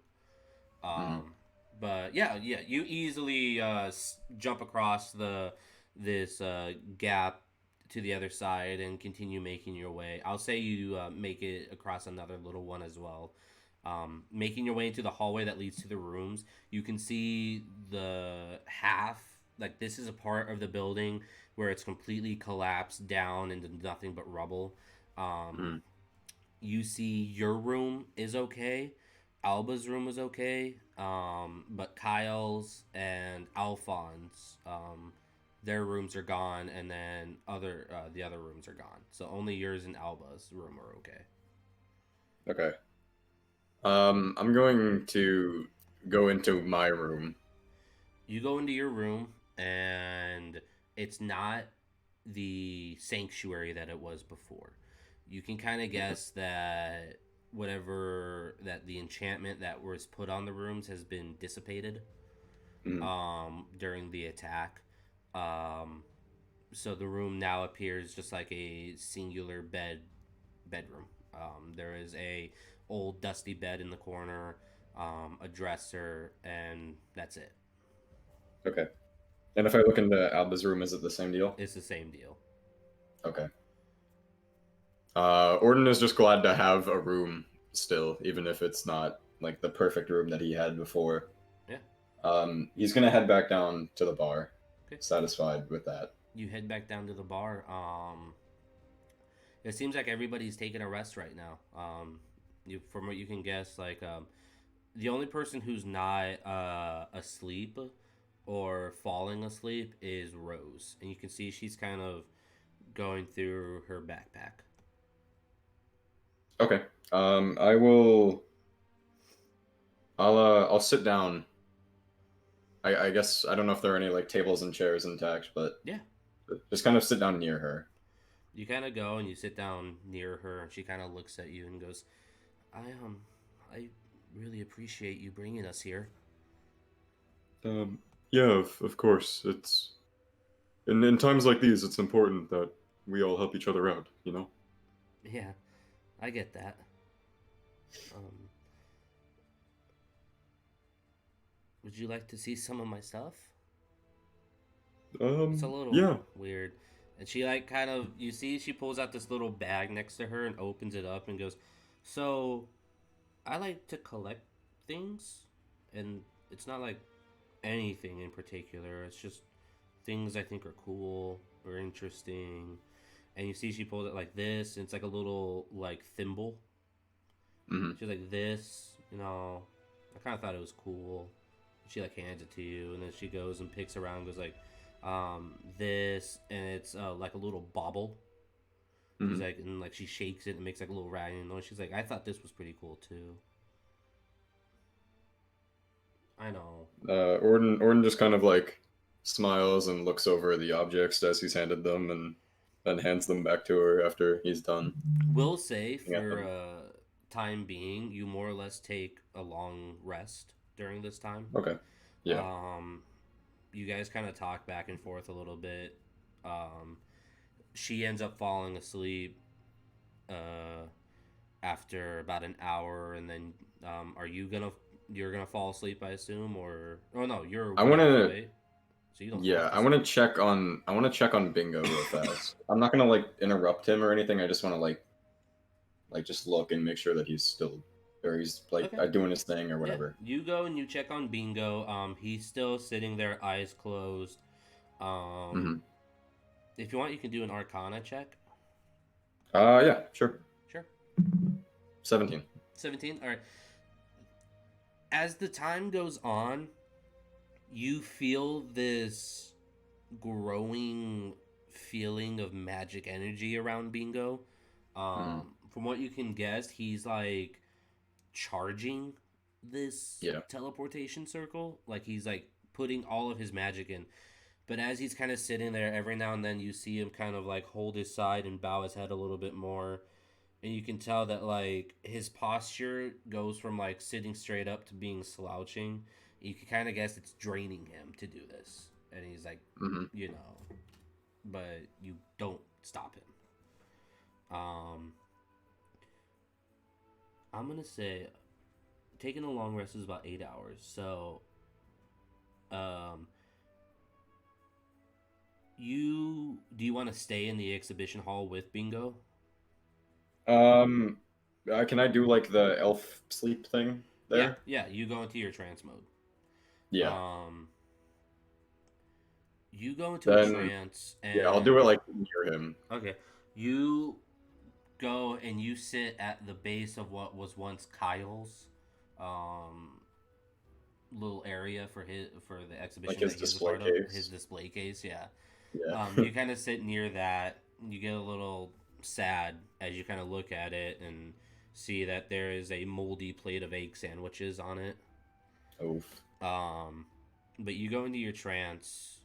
But yeah, you easily jump across this gap to the other side and continue making your way. I'll say you make it across another little one as well. Making your way into the hallway that leads to the rooms, you can see the half, like this is a part of the building where it's completely collapsed down into nothing but rubble. You see your room is okay. Alba's room is okay. But Kyle's and Alphonse, their rooms are gone, and then the other rooms are gone. So only yours and Alba's room are okay. Okay. I'm going to go into my room. You go into your room, and it's not the sanctuary that it was before. You can kind of guess that the enchantment that was put on the rooms has been dissipated during the attack. So the room now appears just like a singular bedroom. There is a old dusty bed in the corner, a dresser, and that's it. Okay. And if I look into Alba's room, is it the same deal? It's the same deal. Okay. Orden is just glad to have a room still, even if it's not like the perfect room that he had before. Yeah. He's gonna head back down to the bar. Okay. Satisfied with that. You head back down to the bar. It seems like everybody's taking a rest right now. From what you can guess, like the only person who's not asleep or falling asleep is Rose, and you can see she's kind of going through her backpack. Okay. I will. I'll sit down. I guess I don't know if there are any like tables and chairs intact, but yeah, just kind of sit down near her. You kind of go and you sit down near her, and she kind of looks at you and goes, I really appreciate you bringing us here. Yeah, of course. It's in times like these, it's important that we all help each other out, you know? Yeah, I get that. Would you like to see some of my stuff? It's a little weird. And she like kind of, you see she pulls out this little bag next to her and opens it up and goes, so I like to collect things, and it's not like anything in particular. It's just things I think are cool or interesting. And you see she pulls it like this, and it's like a little like thimble. She's like, this, I kind of thought it was cool. She like hands it to you, and then she goes and picks around and goes like, this, and it's like a little bobble. She's like, and like she shakes it and makes like a little rattling noise. She's like, I thought this was pretty cool too. I know. Orden just kind of like smiles and looks over the objects as he's handed them, and then hands them back to her after he's done. We'll say for time being, you more or less take a long rest during this time. Okay. Yeah. You guys kind of talk back and forth a little bit. She ends up falling asleep after about an hour, and then you're gonna fall asleep, I assume, or no, you're. I want to. So you don't. Yeah, I want to check on Bingo real fast. I'm not gonna like interrupt him or anything. I just want to like just look and make sure that he's still or he's like Okay. doing his thing or Yeah, whatever. you go and you check on Bingo. He's still sitting there, eyes closed. Mm-hmm. If you want, you can do an Arcana check. Yeah, sure. Sure. 17. 17. All right. As the time goes on, you feel this growing feeling of magic energy around Bingo. Mm-hmm. From what you can guess, he's like charging this Yeah. teleportation circle. Like he's like putting all of his magic in. But as he's kind of sitting there, every now and then you see him kind of like hold his side and bow his head a little bit more. And you can tell that like his posture goes from like sitting straight up to being slouching. You can kind of guess it's draining him to do this. And he's like, Mm-hmm. you know, but you don't stop him. I'm gonna say taking a long rest is about 8 hours. So, do you want to stay in the exhibition hall with Bingo? Can I do like the elf sleep thing there? Yeah. You go into your trance mode. Yeah. You go into a Then trance, and yeah, I'll do it like near him. Okay, you go and you sit at the base of what was once Kyle's little area for the exhibition, Like his that he was a display part of. case. His display case. Yeah. Yeah. You kind of sit near that. You get a little sad as you kind of look at it and see that there is a moldy plate of egg sandwiches on it. Oof. But you go into your trance,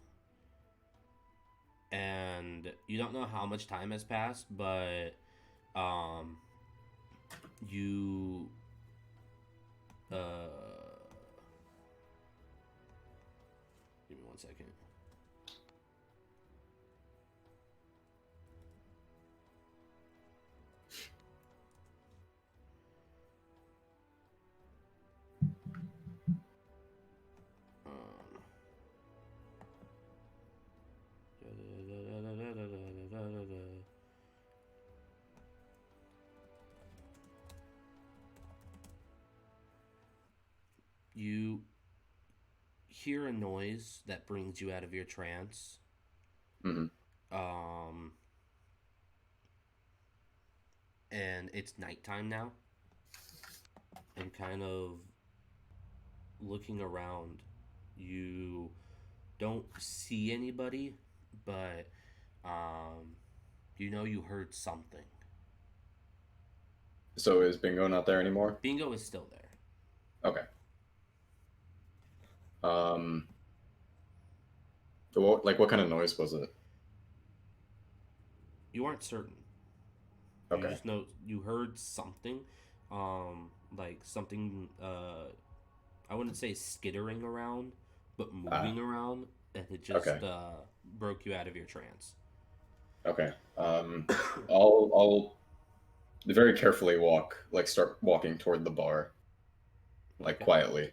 and you don't know how much time has passed, but you give me 1 second. You hear a noise that brings you out of your trance. Mm-hmm. And it's nighttime now. And kind of looking around, you don't see anybody, but you know you heard something. So is Bingo not there anymore? Bingo is still there. Okay. What kind of noise was it? You aren't certain. Okay. You just know you heard something, like something. I wouldn't say skittering around, but moving around, and it just broke you out of your trance. Okay. I'll very carefully start walking toward the bar, like quietly.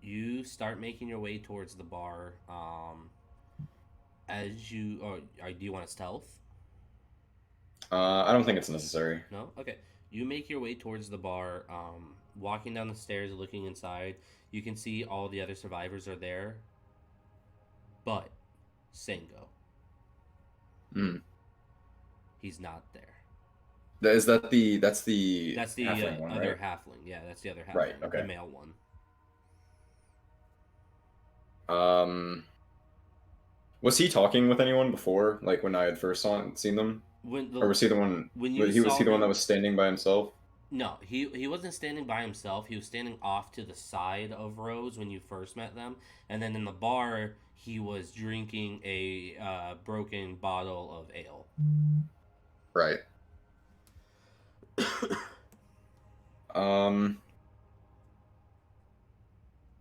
You start making your way towards the bar. As you, do you want to stealth? I don't think it's necessary. No? Okay. You make your way towards the bar, walking down the stairs, looking inside. You can see all the other survivors are there, but Sengo. He's not there. That's the halfling one, other right? halfling. Yeah, that's the other halfling. Right, okay. The male one. Was he talking with anyone before, like when I had first seen them? Or was he the one? Was he the one that was standing by himself? No, he wasn't standing by himself. He was standing off to the side of Rose when you first met them, and then in the bar he was drinking a broken bottle of ale. Right.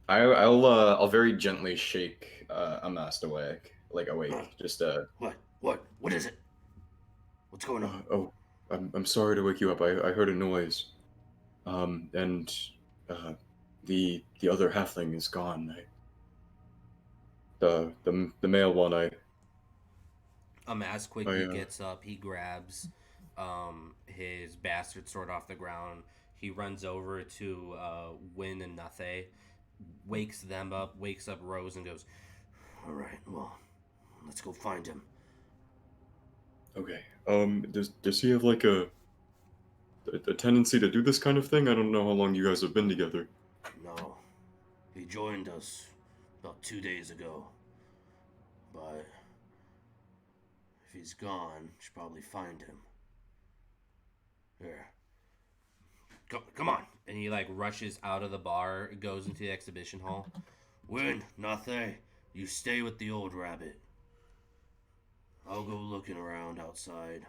I'll very gently shake Amast awake. Just What is it? What's going on? Oh, I'm sorry to wake you up. I heard a noise. And the other halfling is gone. The male one. Amaz quickly gets up. He grabs his bastard sword off the ground. He runs over to Win and Nathe, wakes them up, wakes up Rose, and goes, "All right, well, let's go find him." Okay. Does he have like a tendency to do this kind of thing? I don't know how long you guys have been together. No, he joined us about 2 days ago, but if he's gone, should probably find him. Here. Come on. And he like rushes out of the bar, goes into the exhibition hall. Win, Nathe, you stay with the old rabbit. I'll go looking around outside.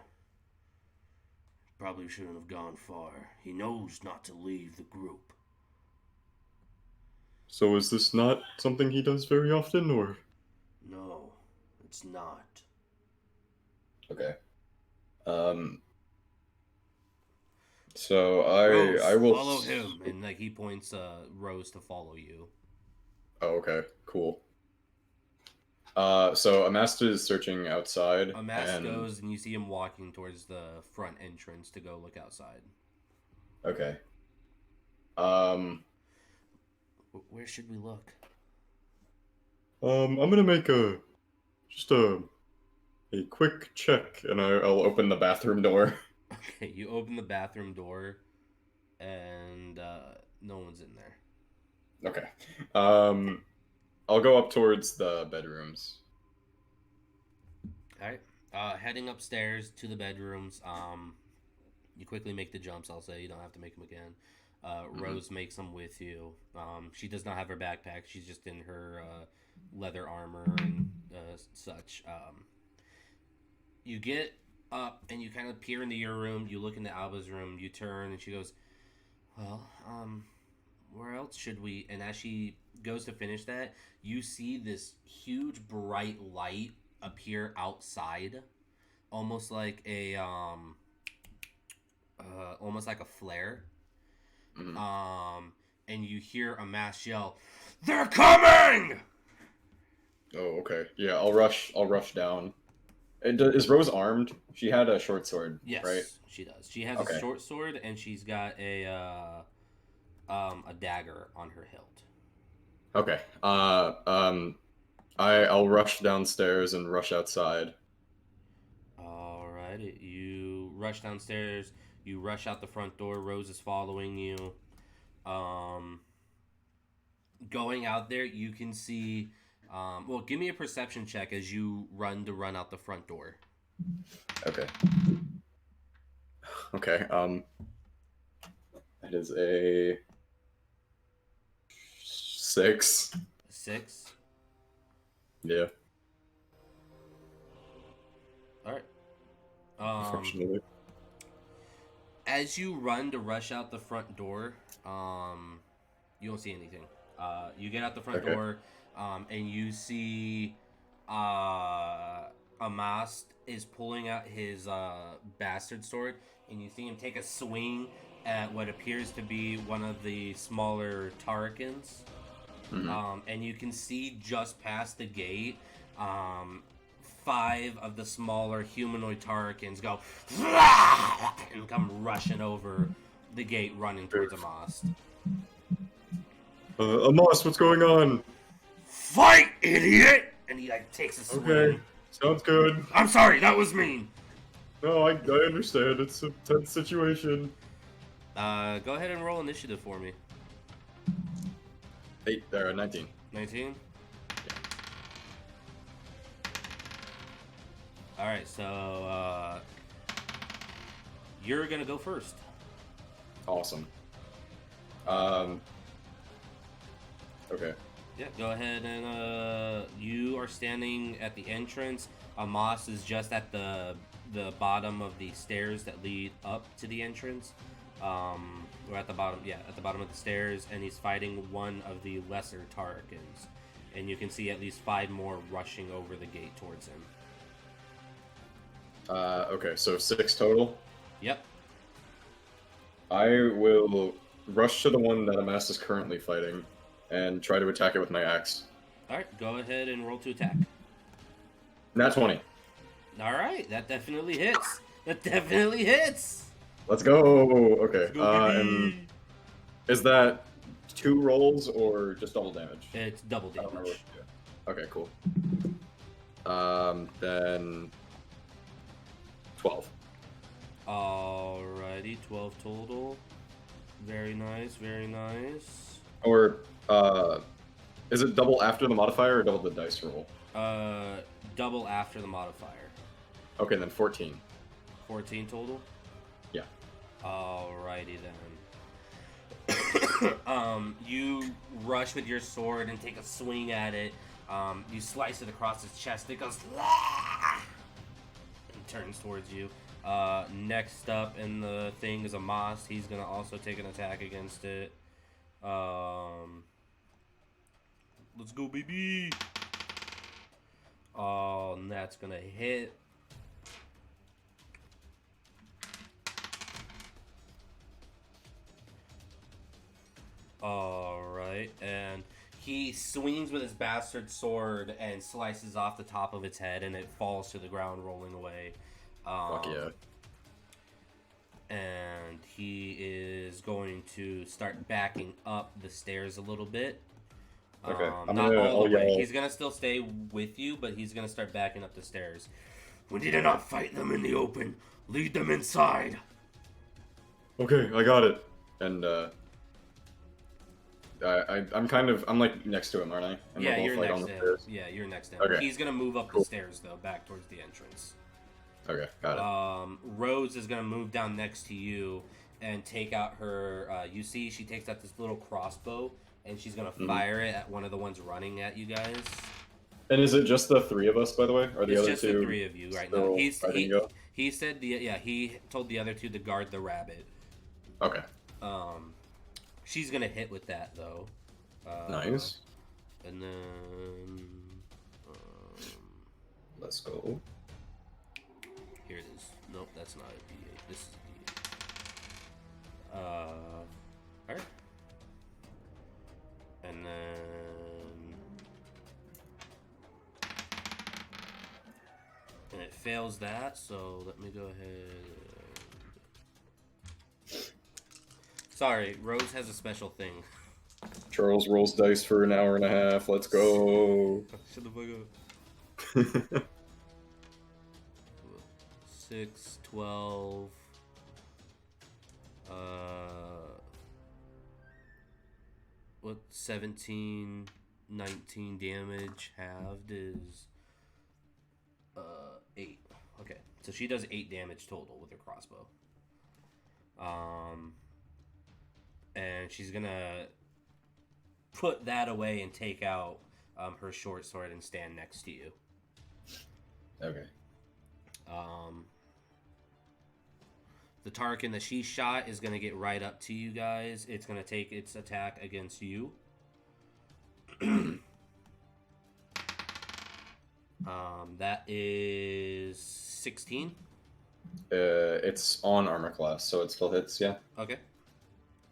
Probably shouldn't have gone far. He knows not to leave the group. So is this not something he does very often, or? No, it's not. Okay. So Rose, I will follow him, and like he points Rose to follow you. Oh, okay, cool. So Amasta is searching outside. Amast goes, and you see him walking towards the front entrance to go look outside. Okay. Where should we look? I'm gonna make a quick check, and I'll open the bathroom door. Okay, you open the bathroom door, and no one's in there. Okay. I'll go up towards the bedrooms. All right. Heading upstairs to the bedrooms. You quickly make the jumps. I'll say you don't have to make them again. Rose makes them with you. She does not have her backpack. She's just in her leather armor and such. You get up and you kind of peer into your room. You look into Alba's room. You turn and she goes, "Well, where else should we?" And as she goes to finish that, you see this huge bright light appear outside, almost like a flare. Mm-hmm. And you hear a mass yell, "They're coming!" Oh, okay. Yeah, I'll rush down. Is Rose armed? She had a short sword, yes, right? She does. She has a short sword, and she's got a dagger on her hilt. Okay. I'll rush downstairs and rush outside. Alright, you rush downstairs. You rush out the front door. Rose is following you. Going out there, you can see. Well, give me a perception check as you run out the front door. Okay. Okay. That is a 6. 6. Yeah. All right. Unfortunately. As you run to rush out the front door, you don't see anything. You get out the front door, and you see Amast is pulling out his bastard sword, and you see him take a swing at what appears to be one of the smaller Tarkans. Mm-hmm. And you can see just past the gate, 5 of the smaller humanoid Tarkans go and come rushing over the gate, running towards Amast. Amos, what's going on? Fight, idiot! And he like takes a swing. Okay, sounds good. I'm sorry, that was mean. No, I understand. It's a tense situation. Go ahead and roll initiative for me. 19. 19? Alright, so you're gonna go first. Awesome. Okay. Yeah, go ahead and you are standing at the entrance. Amos is just at the bottom of the stairs that lead up to the entrance. Or at the bottom, at the bottom of the stairs, and he's fighting one of the lesser Tarkans. And you can see at least 5 more rushing over the gate towards him. Okay, so 6 total. Yep. I will rush to the one that Amast is currently fighting and try to attack it with my axe. Alright, go ahead and roll to attack. Nat 20. Alright, that definitely hits. That definitely hits! Let's go. Okay. Let's go, baby. And is that 2 rolls or just double damage? It's double I don't remember damage. what to do. Okay, cool. Then 12. Alrighty, 12 total. Very nice, very nice. Or is it double after the modifier or double the dice roll? Double after the modifier. Okay, then 14. 14 total? Yeah. Alrighty then. You rush with your sword and take a swing at it. You slice it across its chest. It goes and turns towards you. Next up in the thing is a Moss. He's gonna also take an attack against it. Let's go, baby. Oh, and that's gonna hit. Alright, and he swings with his bastard sword and slices off the top of its head, and it falls to the ground, rolling away. Fuck yeah. And he is going to start backing up the stairs a little bit. Okay, Not all the way. He's gonna still stay with you, but he's gonna start backing up the stairs. We need to not fight them in the open. Lead them inside. Okay, I got it. And I'm like next to him, aren't I? And Yeah, we're you're both, like, next on to the him. stairs. Yeah, you're next to him. Okay. He's gonna move up the stairs though, back towards the entrance. Okay, got it. Rose is gonna move down next to you and take out her. You see, she takes out this little crossbow and she's gonna fire it at one of the ones running at you guys. And is it just the 3 of us, by the way? Or the It's other just 2? the 3 of you right now. He said he told the other 2 to guard the rabbit. Okay. She's gonna hit with that though. Nice. And then Let's go. here it is. Nope, that's not a D8. This is a D8. Alright. And then and it fails that, so let me go ahead. Sorry, Rose has a special thing. Charles rolls dice for an hour and a half. Let's go. Shut the fuck up. 6, 12. What? 17, 19 damage halved is 8. Okay, so she does 8 damage total with her crossbow. And she's gonna put that away and take out her short sword and stand next to you. Okay. The Tarkin that she shot is going to get right up to you guys. It's going to take its attack against you. That is 16. It's on armor class, so it still hits, yeah. Okay.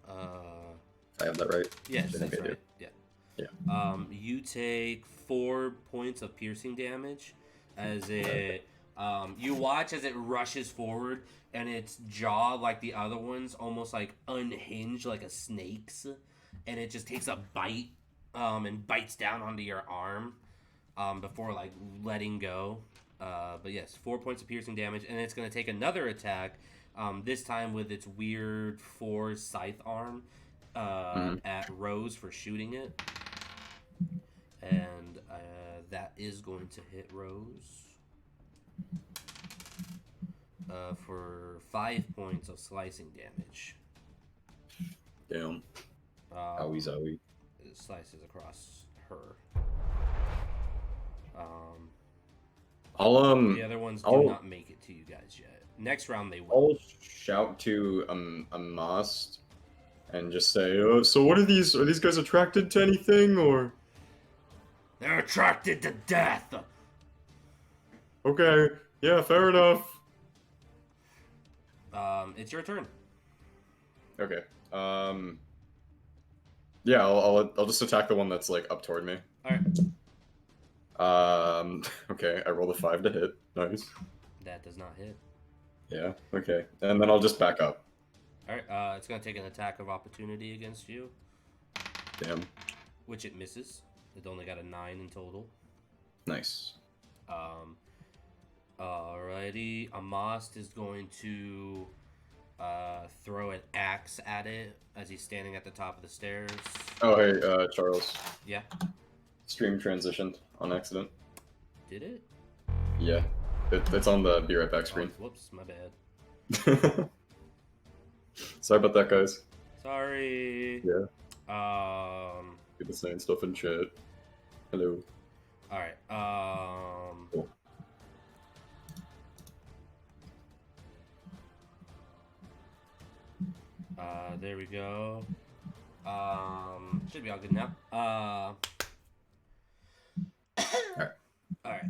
I have that right? Yes, I think that's I do. right. Yeah. Yeah. You take 4 points of piercing damage as it... you watch as it rushes forward, and its jaw, like the other ones, almost like unhinged like a snake's, and it just takes a bite and bites down onto your arm before like letting go. But yes, 4 points of piercing damage, and it's going to take another attack, this time with its weird 4 scythe arm at Rose for shooting it. And that is going to hit Rose. For 5 points of slicing damage. Damn. Owie zowie. It slices across her. The other ones do not make it to you guys yet. Next round they will. I'll shout to a Mast and just say, so what are these? Are these guys attracted to anything, or? They're attracted to death! Okay, yeah, fair enough. It's your turn. Okay. Yeah, I'll just attack the one that's like up toward me. Alright. Okay, I rolled a 5 to hit. Nice. That does not hit. Yeah, okay. And then I'll just back up. Alright, it's gonna take an attack of opportunity against you, Damn. which it misses. It only got a 9 in total. Nice. Alrighty, Amast is going to throw an axe at it as he's standing at the top of the stairs. Oh, hey, Charles. Yeah, Stream transitioned on accident. did it? Yeah. It's on the Be Right Back screen. Oh, whoops, my bad. Sorry about that, guys. Sorry. Yeah. People saying stuff in chat. Hello. Alright, Cool. There we go. Should be all good now. Alright.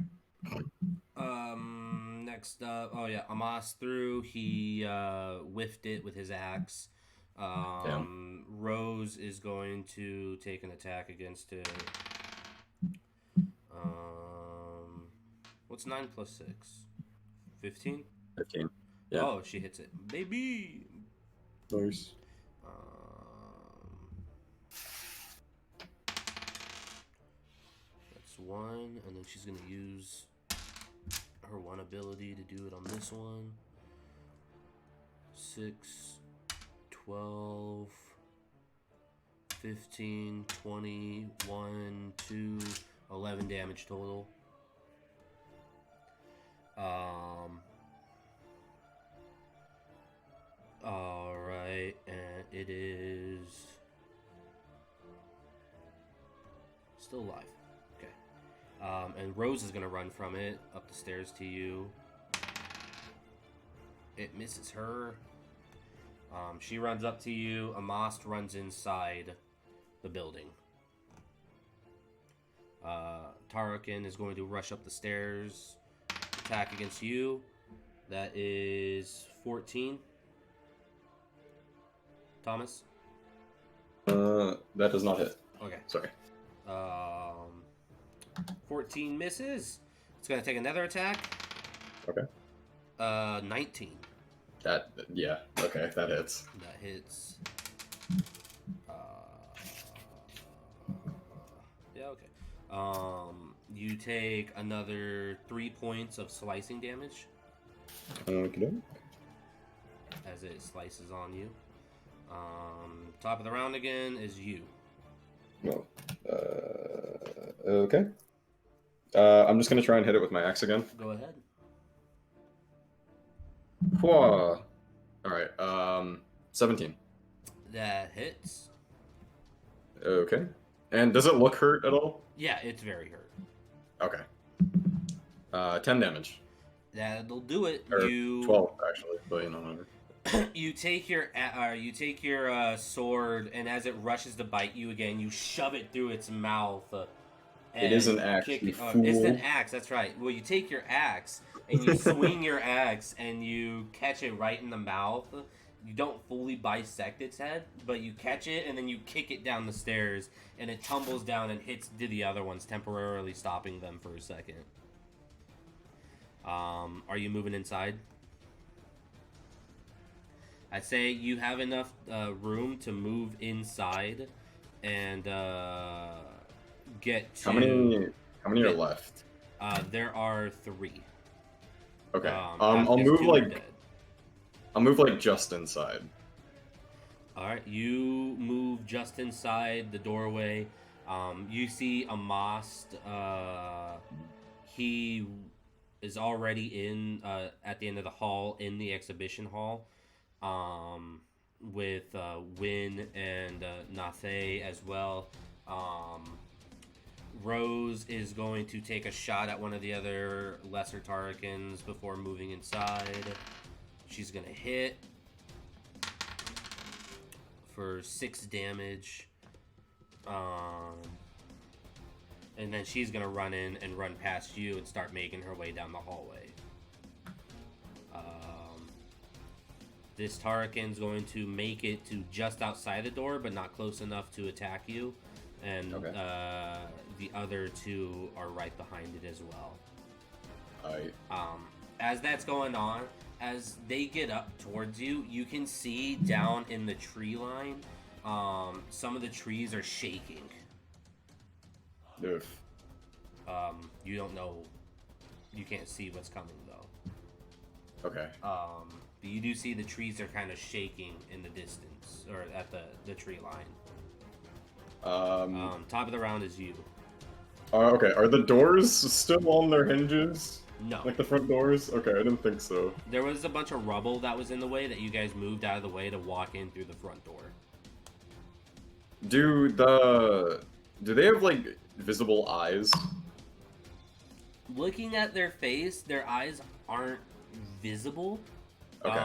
Next up, oh yeah, Amos threw. He whiffed it with his axe. Rose is going to take an attack against it. What's 9 plus 6? 15? 15. Yeah. Oh, she hits it. Baby! Nice. That's 1, and then she's going to use her 1 ability to do it on this one. 6, 12, 15, 20, 1, 2, 11 damage total. Alright, and it is still alive. Okay. And Rose is gonna run from it up the stairs to you. It misses her. She runs up to you. Amast runs inside the building. Tarakin is going to rush up the stairs, attack against you. That is 14. Thomas? That does not hit. Okay. Sorry. 14 misses. It's going to take another attack. Okay. 19. Yeah, okay, that hits. That hits. Yeah, okay. You take another 3 points of slicing damage Okay. as it slices on you. Top of the round again is you. Well, okay. I'm just gonna try and hit it with my axe again. Go ahead. Whoa. Alright, 17. That hits. Okay. And does it look hurt at all? Yeah, it's very hurt. Okay. 10 damage. That'll do it. Or You 12, actually, but you know, whatever. you take your sword, and as it rushes to bite you again, you shove it through its mouth. It is an axe, you fool. It's an axe. That's right. Well, you take your axe and you swing your axe, and you catch it right in the mouth. You don't fully bisect its head, but you catch it, and then you kick it down the stairs, and it tumbles down and hits the other ones, temporarily stopping them for a second. Are you moving inside? I'd say you have enough room to move inside and get to... How many are left? There are 3. Okay. Because I'll move 2 are dead. I'll move like just inside. Alright, you move just inside the doorway. You see Amast. He is already in at the end of the hall in the exhibition hall. With Win and Nathe as well. Rose is going to take a shot at one of the other lesser Tarkins before moving inside. She's going to hit for 6 damage. And then she's going to run in and run past you and start making her way down the hallway. This Tarkin's going to make it to just outside the door, but not close enough to attack you. And Okay. The other 2 are right behind it as well. Alright. As that's going on, as they get up towards you, you can see down in the tree line, some of the trees are shaking. Oof. You don't know, you can't see what's coming though. Okay. But you do see the trees are kind of shaking in the distance, or at the tree line. Top of the round is you. Okay, are the doors still on their hinges? No. Like the front doors? Okay, I didn't think so. There was a bunch of rubble that was in the way that you guys moved out of the way to walk in through the front door. Do they have, like, visible eyes? Looking at their face, their eyes aren't visible. Okay.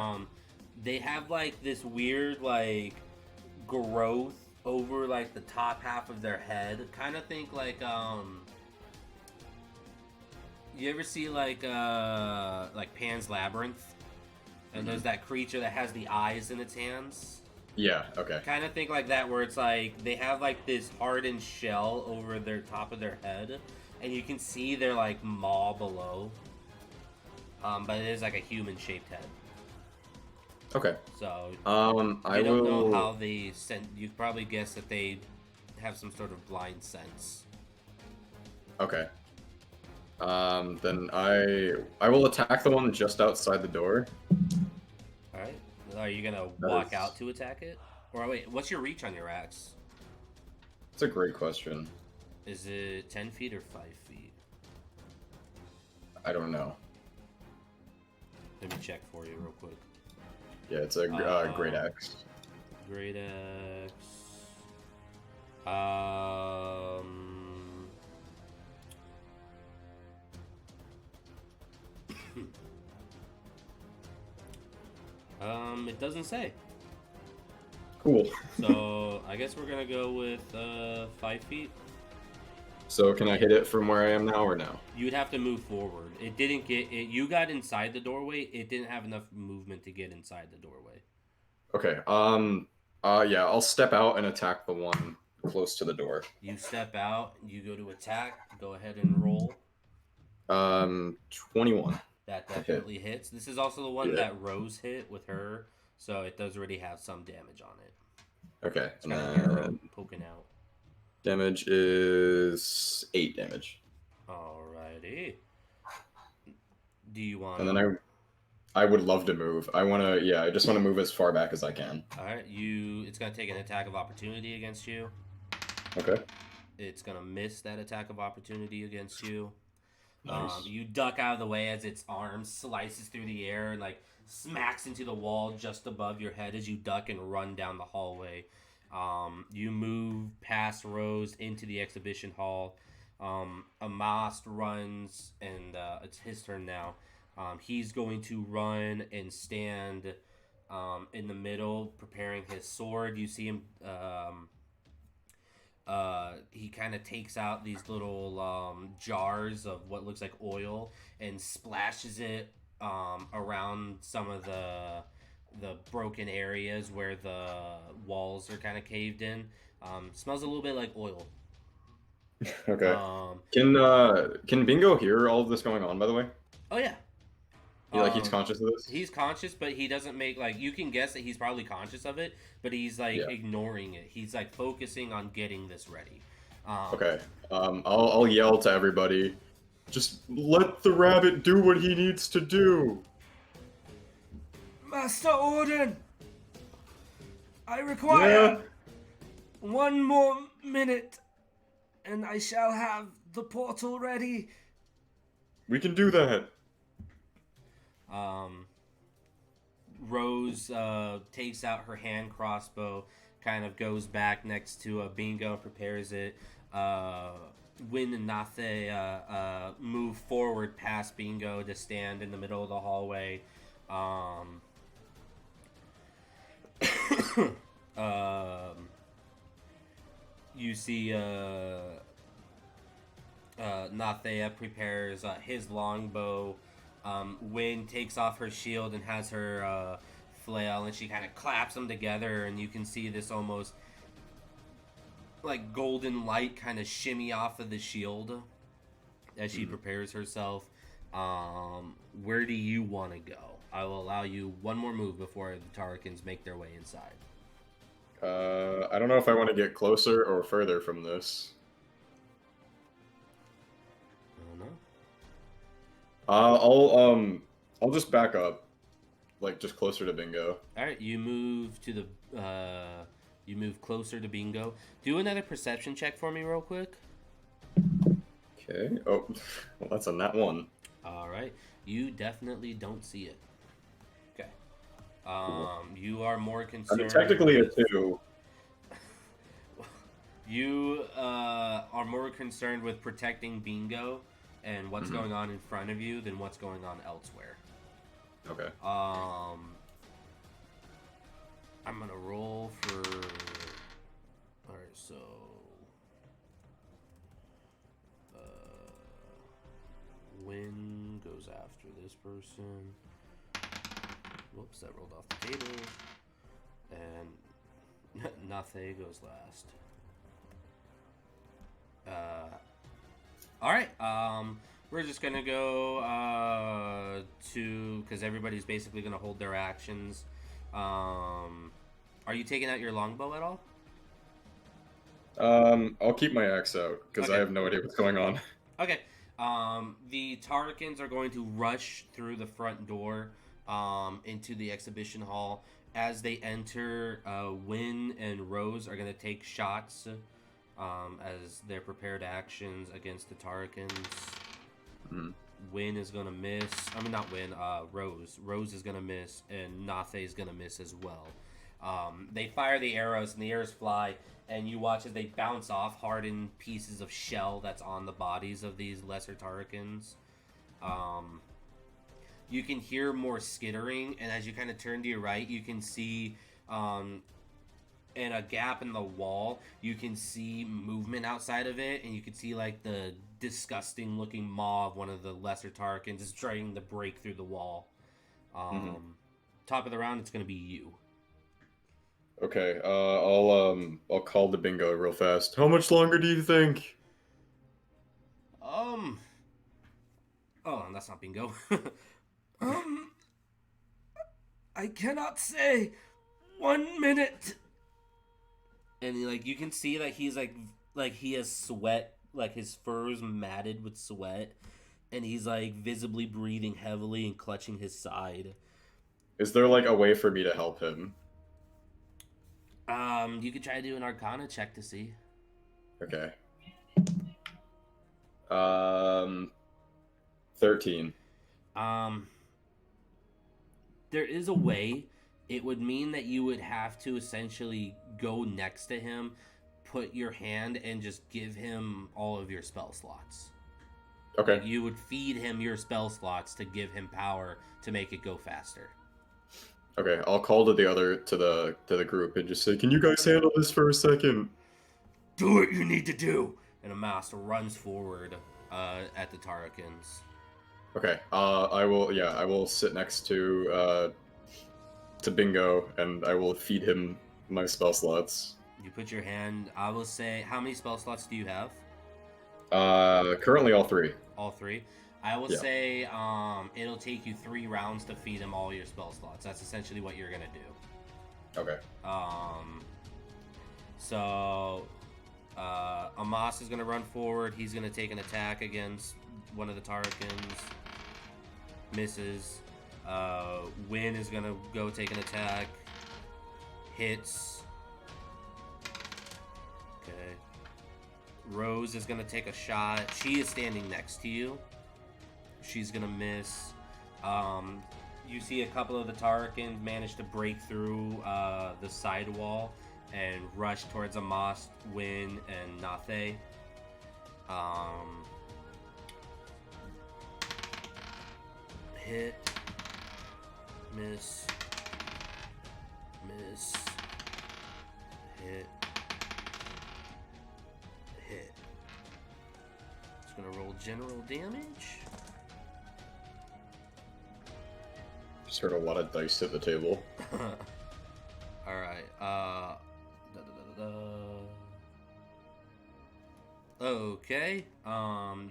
They have, like, this weird, like, growth over, like, the top half of their head. Kind of think, like, you ever see, like Pan's Labyrinth? And there's that creature that has the eyes in its hands? Yeah, okay. Kind of think like that, where it's like, they have, like, this hardened shell over their top of their head, and you can see their, like, maw below. But it is, like, a human-shaped head. Okay. So, I don't will... know how they sent. You probably guess that they have some sort of blind sense. Okay. Then I will attack the one just outside the door. Alright. Are you gonna walk out to attack it? Or wait, what's your reach on your axe? That's a great question. Is it 10 feet or 5 feet? I don't know. Let me check for you real quick. Yeah, it's a great axe. Great axe. It doesn't say. Cool. So I guess we're gonna go with 5 feet. So can I hit it from where I am now or no? You'd have to move forward. It didn't get it. You got inside the doorway. It didn't have enough movement to get inside the doorway. Okay. Yeah, I'll step out and attack the one close to the door. You step out. You go to attack. Go ahead and roll. 21. That definitely hits. This is also the one that Rose hit with her, so it does already have some damage on it. Okay. It's kind of arrow poking out. Damage is 8 damage. Alrighty. Do you want? And then I would love to move. I just want to move as far back as I can. Alright, it's gonna take an attack of opportunity against you. Okay. It's gonna miss that attack of opportunity against you. Nice. You duck out of the way as its arm slices through the air and, like, smacks into the wall just above your head as you duck and run down the hallway. You move past Rose into the exhibition hall. Amast runs, and it's his turn now. He's going to run and stand in the middle, preparing his sword. You see him. He kind of takes out these little jars of what looks like oil and splashes it around some of the broken areas where the walls are kind of caved in. Smells a little bit like oil. Okay. Can Bingo hear all of this going on, by the way? Oh yeah. He's conscious of this? He's conscious, but he doesn't make, like, you can guess that he's probably conscious of it, but he's, like, ignoring it. He's, like, focusing on getting this ready. Okay. I'll yell to everybody, just let the rabbit do what he needs to do. Master Orden, I require 1 more minute, and I shall have the portal ready. We can do that. Rose takes out her hand crossbow, kind of goes back next to Bingo, prepares it. Win and Nathe move forward past Bingo to stand in the middle of the hallway. You see Nathea prepares his longbow. Wynn takes off her shield and has her flail, and she kind of claps them together, and you can see this almost like golden light kind of shimmy off of the shield as she prepares herself. Where do you want to go? I will allow you one more move before the Tarkans make their way inside. I don't know if I want to get closer or further from this. I don't know. I'll just back up, like just closer to Bingo. All right, you move to the you move closer to Bingo. Do another perception check for me, real quick. Okay. Oh, well, that's a nat 1. All right, you definitely don't see it. Okay. You are more I concerned. mean, technically a with- 2. You are more concerned with protecting Bingo and what's going on in front of you than what's going on elsewhere. Okay. I'm gonna roll for. All right, so. Win goes after this person. Whoops, that rolled off the table. And Nathe goes last. All right. We're just gonna go to because everybody's basically gonna hold their actions. Are you taking out your longbow at all? I'll keep my axe out because I Okay. have no idea what's going on. Okay. The Tarkans are going to rush through the front door into the exhibition hall. As they enter, Win and Rose are going to take shots as their prepared actions against the Tarkans. Mhm. Win is going to miss. I mean, not Win, Rose. Rose is going to miss, and Nathe is going to miss as well. They fire the arrows, and the arrows fly, and you watch as they bounce off hardened pieces of shell that's on the bodies of these lesser Tarkans. You can hear more skittering, and as you kind of turn to your right, you can see in a gap in the wall, you can see movement outside of it, and you can see like the disgusting looking maw of one of the lesser Tarkans is trying to break through the wall. Top of the round, it's going to be you. Okay. I'll call the Bingo real fast. How much longer do you think? Oh, that's not Bingo. I cannot say. 1 minute. And like you can see that he's like he has sweat, like his fur is matted with sweat, and he's like visibly breathing heavily and clutching his side. Is there like a way for me to help him? You could try to do an Arcana check to see. Okay. 13. There is a way. It would mean that you would have to essentially go next to him, put your hand, and just give him all of your spell slots. Okay. Like you would feed him your spell slots to give him power to make it go faster. Okay. I'll call to the group and just say, "Can you guys handle this for a second?" Do what you need to do. And Amas runs forward at the Tarkans. Okay. I will sit next to Bingo and I will feed him my spell slots. You put your hand. I will say, how many spell slots do you have? Currently all 3. All 3. I will Yeah. say it'll take you 3 rounds to feed him all your spell slots. That's essentially what you're gonna do. Okay. So Amas is gonna run forward. He's gonna take an attack against one of the Tarkans. Misses. Win is gonna go take an attack. Hits. Okay. Rose is gonna take a shot. She is standing next to you. She's gonna miss. You see a couple of the Tarkans manage to break through the side wall and rush towards Amas, Win, and Nathe. Hit. Miss. Miss. Hit. Hit. Just gonna roll general damage. Just heard a lot of dice hit the table. Alright, Okay,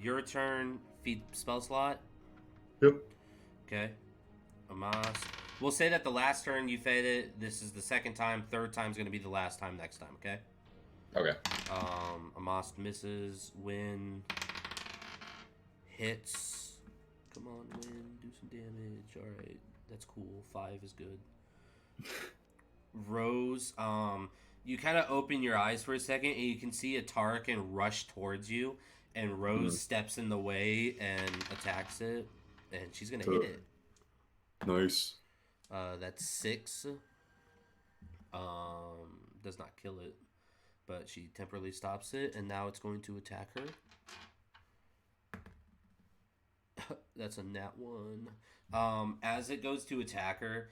your turn, feed spell slot. Yep. Okay. Amos. We'll say that the last turn you fed it. This is the second time. Third time's going to be the last time next time, okay? Okay. Amos misses. Win. Hits. Come on, Win. Do some damage. Alright. That's cool. 5 is good. Rose, you kind of open your eyes for a second and you can see a Tarkin rush towards you, and Rose steps in the way and attacks it, and she's gonna hit it. Nice. That's 6. Does not kill it, but she temporarily stops it, and now it's going to attack her. That's a nat 1. As it goes to attack her,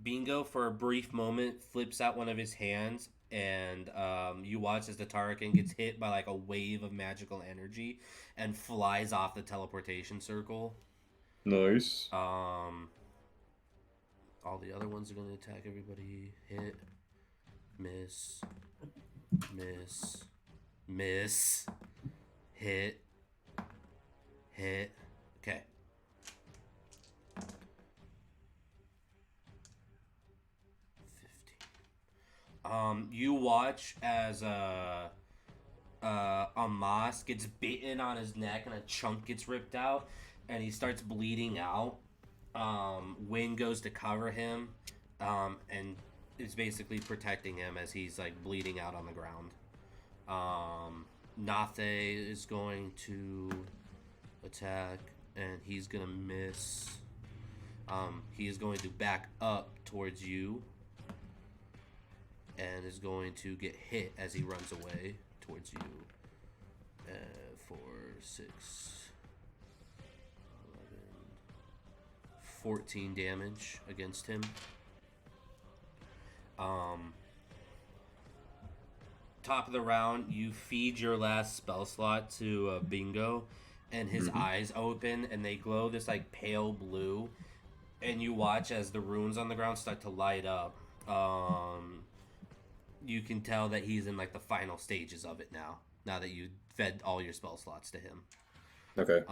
Bingo, for a brief moment, flips out one of his hands, and you watch as the Tarkin gets hit by like a wave of magical energy and flies off the teleportation circle. Nice. All the other ones are going to attack everybody. Hit. Miss. Miss. Miss. Hit. Hit. Okay. You watch as Amos gets bitten on his neck and a chunk gets ripped out, and he starts bleeding out. Wynn goes to cover him, and is basically protecting him as he's like bleeding out on the ground. Nathe is going to attack, and he's gonna miss. He is going to back up towards you, and is going to get hit as he runs away towards you. 4, 6, 11, 14 damage against him. Top of the round, you feed your last spell slot to Bingo, and his eyes open, and they glow this like pale blue, and you watch as the runes on the ground start to light up. You can tell that he's in like the final stages of it now that you fed all your spell slots to him. Okay.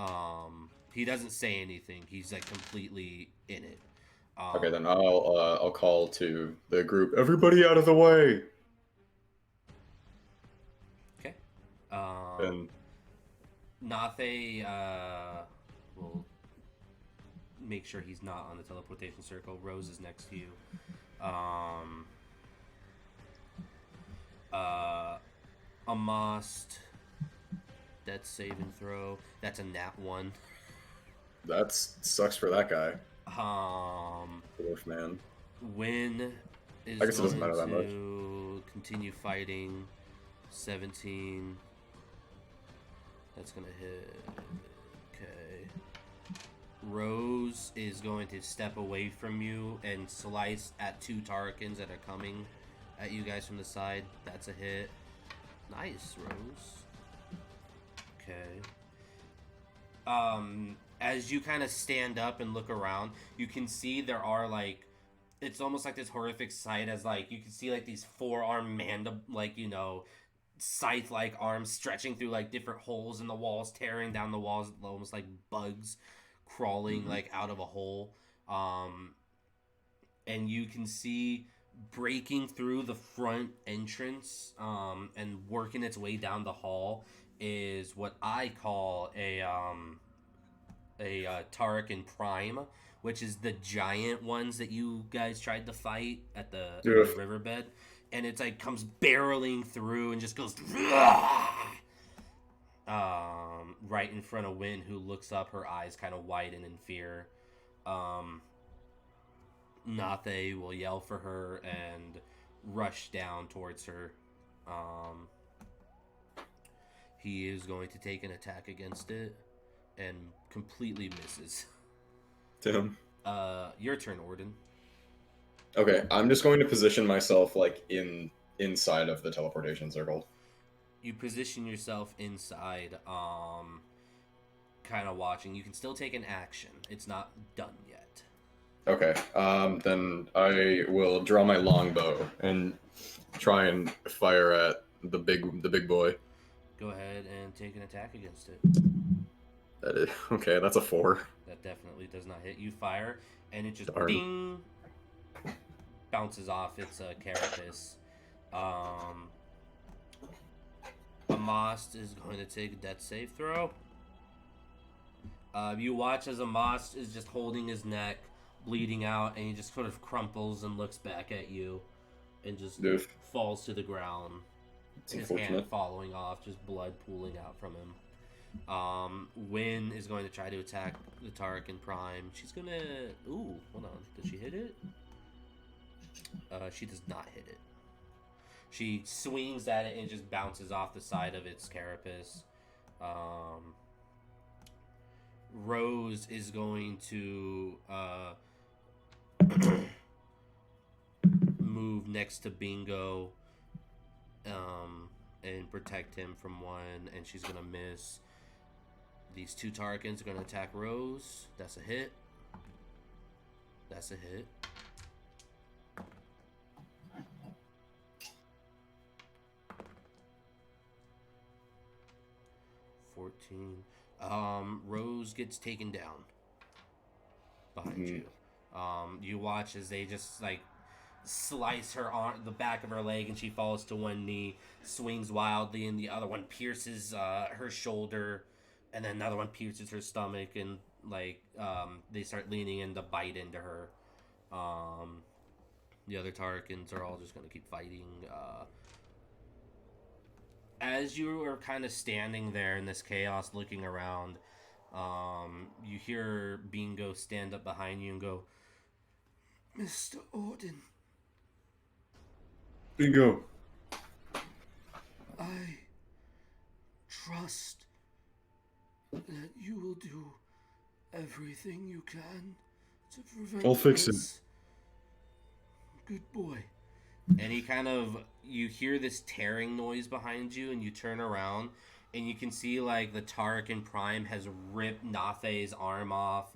He doesn't say anything. He's like completely in it. Okay, then I'll call to the group. Everybody out of the way. Okay. And Nathe will make sure he's not on the teleportation circle. Rose is next to you. Amos, death saving throw. That's a nat 1. that sucks for that guy. Dwarf man. Win is I guess it going doesn't matter that much. to continue fighting. 17. That's gonna hit. Okay. Rose is going to step away from you and slice at 2 Tarkins that are coming at you guys from the side. That's a hit. Nice, Rose. Okay. As you kind of stand up and look around, you can see there are like, it's almost like this horrific sight as like you can see like these four-arm scythe-like arms stretching through like different holes in the walls, tearing down the walls, almost like bugs crawling like out of a hole. And you can see breaking through the front entrance and working its way down the hall is what I call a Tarican Prime, which is the giant ones that you guys tried to fight at the riverbed, and it's like comes barreling through and just goes right in front of Wynn, who looks up, her eyes kind of widen in fear. Nathe will yell for her and rush down towards her. He is going to take an attack against it and completely misses. Damn. Your turn, Orden. Okay, I'm just going to position myself like inside of the teleportation circle. You position yourself inside, kind of watching. You can still take an action. It's not done yet. Okay, then I will draw my longbow and try and fire at the big boy. Go ahead and take an attack against it. Okay, that's a 4. That definitely does not hit. You fire, and it just Darn. ding bounces off its carapace. Amos is going to take a death save throw. You watch as Amos is just holding his neck, bleeding out, and he just sort of crumples and looks back at you, and just Oof. falls to the ground. It's His hand unfortunate. falling off, just blood pooling out from him. Wynn is going to try to attack the Tarkin Prime. She's gonna... Ooh, hold on. Does she hit it? She does not hit it. She swings at it and it just bounces off the side of its carapace. Rose is going to move next to Bingo and protect him from one, and she's gonna miss. These two Tarkins are gonna attack Rose. That's a hit. That's a hit. Rose gets taken down behind you. You watch as they just like slice her arm, the back of her leg, and she falls to one knee, swings wildly, and the other one pierces her shoulder, and then another one pierces her stomach, and like they start leaning in to bite into her. The other Tarkins are all just gonna keep fighting. As you are kind of standing there in this chaos looking around, you hear Bingo stand up behind you and go, "Mr. Orden, Bingo. I trust that you will do everything you can to prevent I'll fix it. this. Good boy." And he kind of, you hear this tearing noise behind you, and you turn around, and you can see like the Tarkin Prime has ripped Nafe's arm off.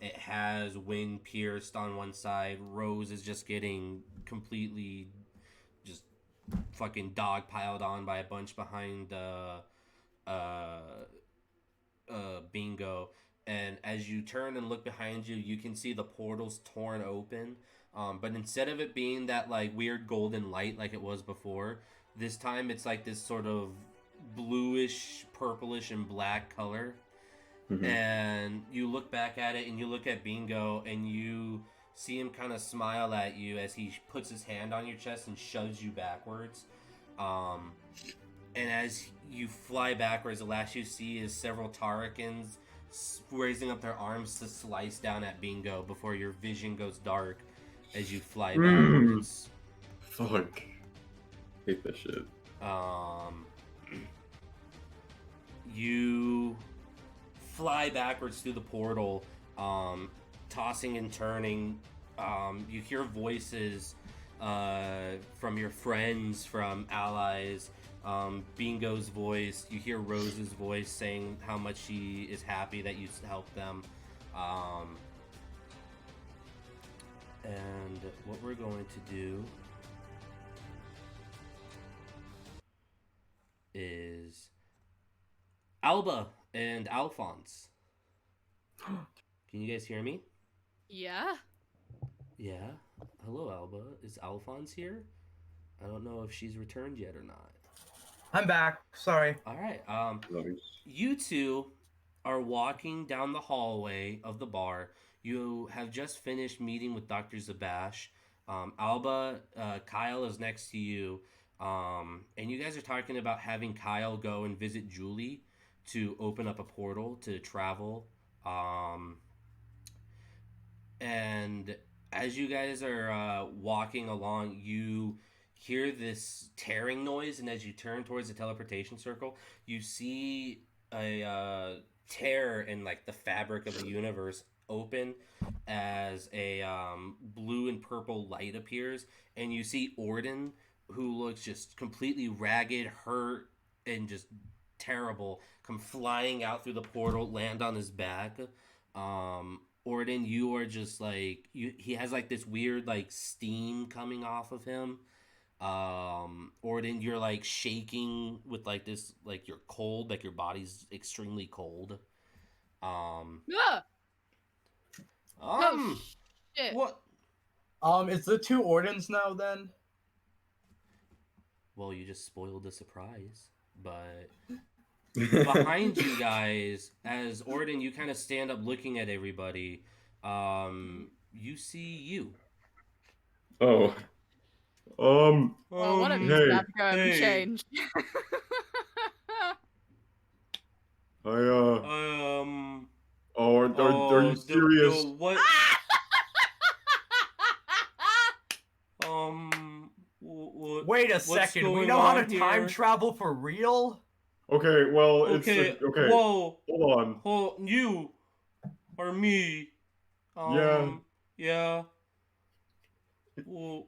It has Wynn pierced on one side. Rose is just getting completely just fucking dog piled on by a bunch behind Bingo. And as you turn and look behind you, you can see the portals torn open. But instead of it being that like weird golden light like it was before, this time it's like this sort of bluish, purplish, and black color. Mm-hmm. And you look back at it, and you look at Bingo, and you see him kind of smile at you as he puts his hand on your chest and shoves you backwards. And as you fly backwards, the last you see is several Tarkins raising up their arms to slice down at Bingo before your vision goes dark as you fly backwards. Fuck. Hate that shit. You fly backwards through the portal, tossing and turning. You hear voices from your friends, from allies. Bingo's voice. You hear Rose's voice saying how much she is happy that you helped them. And what we're going to do is Alba and Alphonse. Can you guys hear me? Yeah. Yeah. Hello, Alba. Is Alphonse here? I don't know if she's returned yet or not. I'm back. Sorry. All right. Nice. You two are walking down the hallway of the bar. You have just finished meeting with Dr. Zabash. Alba, Kyle is next to you. And you guys are talking about having Kyle go and visit Julie to open up a portal to travel. And as you guys are walking along, you hear this tearing noise, and as you turn towards the teleportation circle, you see a tear in like the fabric of the universe open as a blue and purple light appears, and you see Orden, who looks just completely ragged, hurt, and just terrible, come flying out through the portal, land on his back. Orden, you are just like, he has like this weird like steam coming off of him. Orden, you're like shaking with like this, like you're cold, like your body's extremely cold. Ah! Um, Shit. what? It's the two Ordens now then? Well, you just spoiled the surprise. But behind you guys, as Orden, you kind of stand up looking at everybody. You see you. Oh. Well, one of you's Hey, gonna have to go and hey. change. Um, are you serious? what? What? Wait a What's second, we going know how to on time here? travel for real? Okay, well, Okay, okay. whoa, Hold on. you or me? Yeah. Yeah. Well,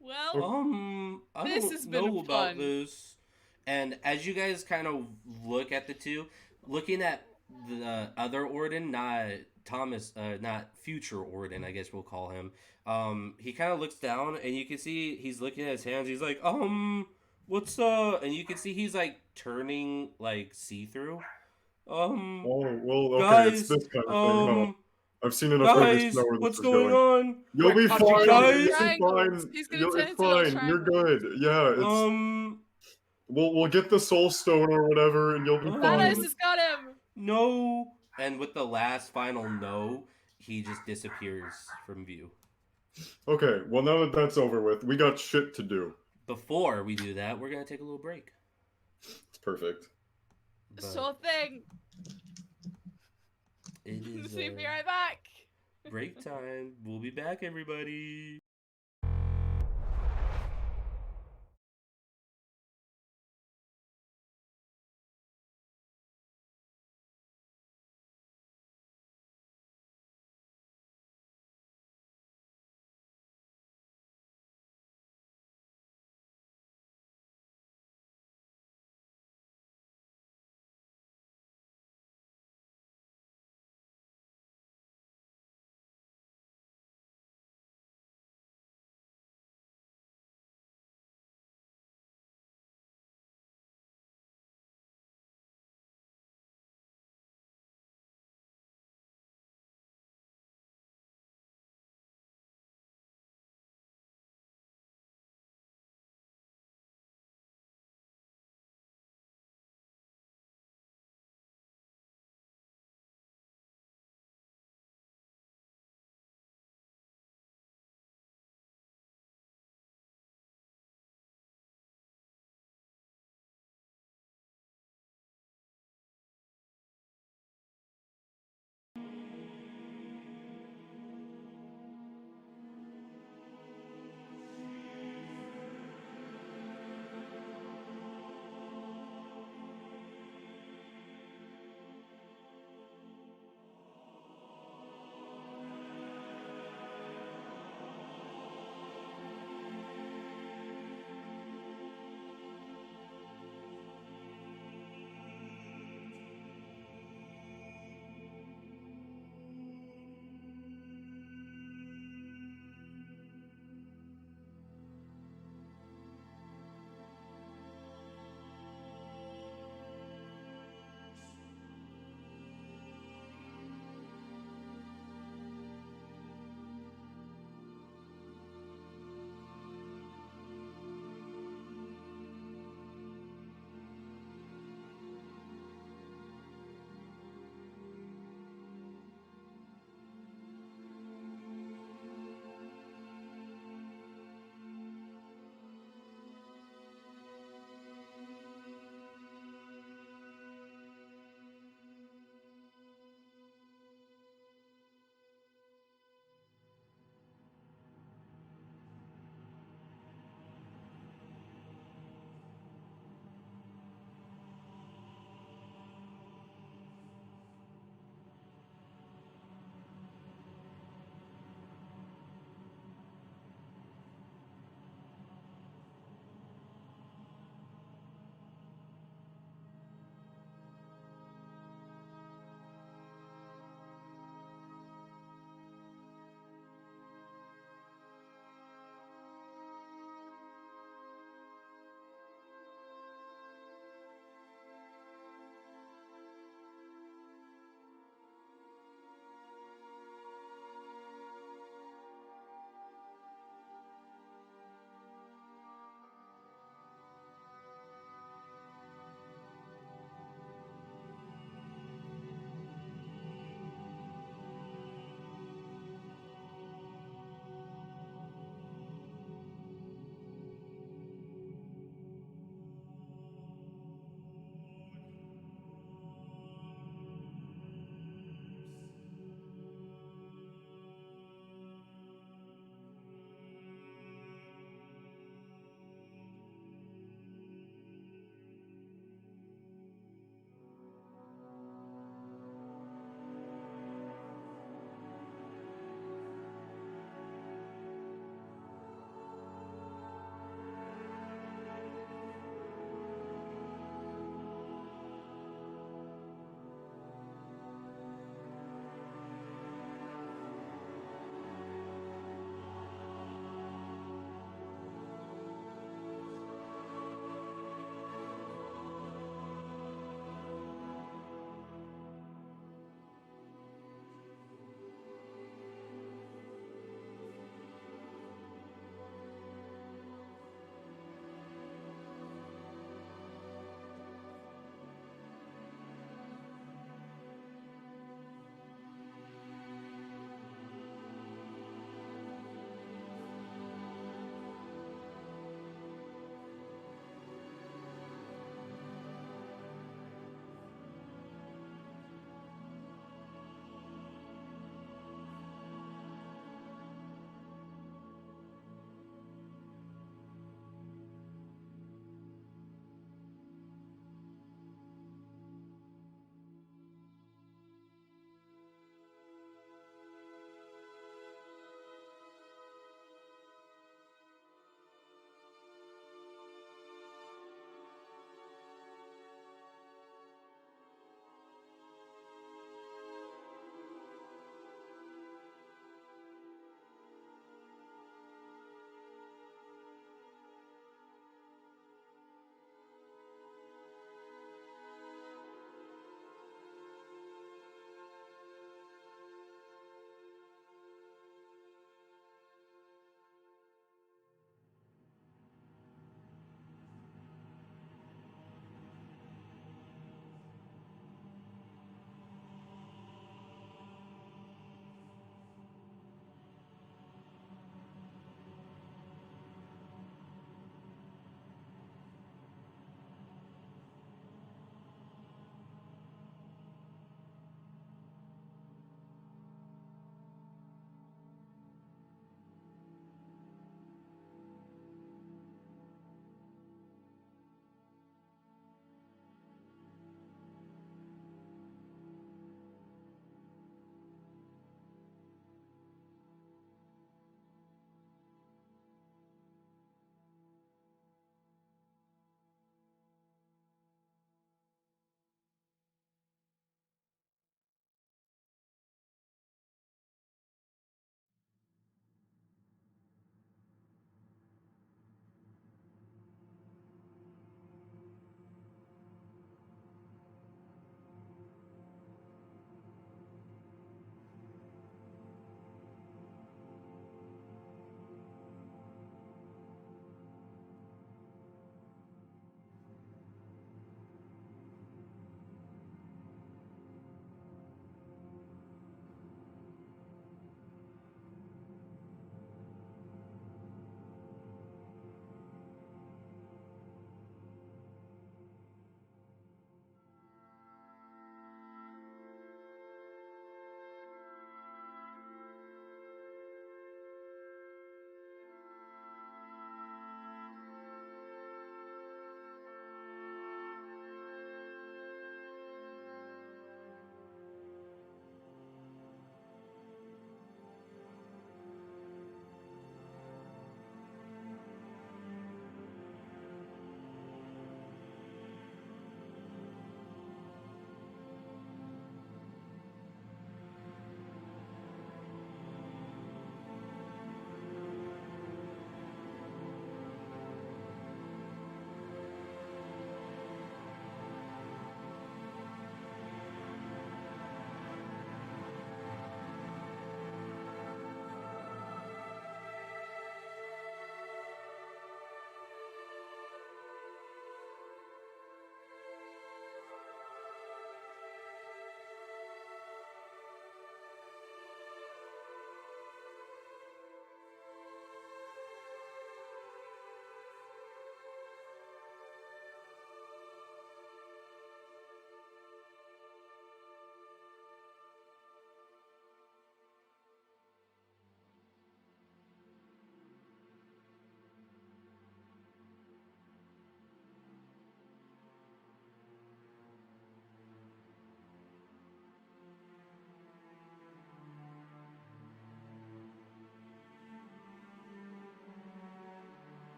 Well, I this don't has been know about fun. this. And as you guys kind of look at the two, looking at the other Orden, not Thomas, not future Orden, I guess we'll call him. He kind of looks down, and you can see he's looking at his hands. He's like, what's And you can see he's like turning like see through. Oh, well, okay, it's Guys, this kind of thing, huh? I've seen enough movies to know guys, where this what's is going going. on? You'll be Quick, fine. guys. You'll be fine. He's gonna turn It's into little fine. You're triangles. good. Yeah, it's. We'll get the soul stone or whatever, and you'll be Thanos fine. has got him. No. And with the last final no, he just disappears from view. Okay, well now that that's over with, we got shit to do. Before we do that, we're gonna take a little break. It's perfect. But Sure thing. it is See me right back. break time. We'll be back, everybody.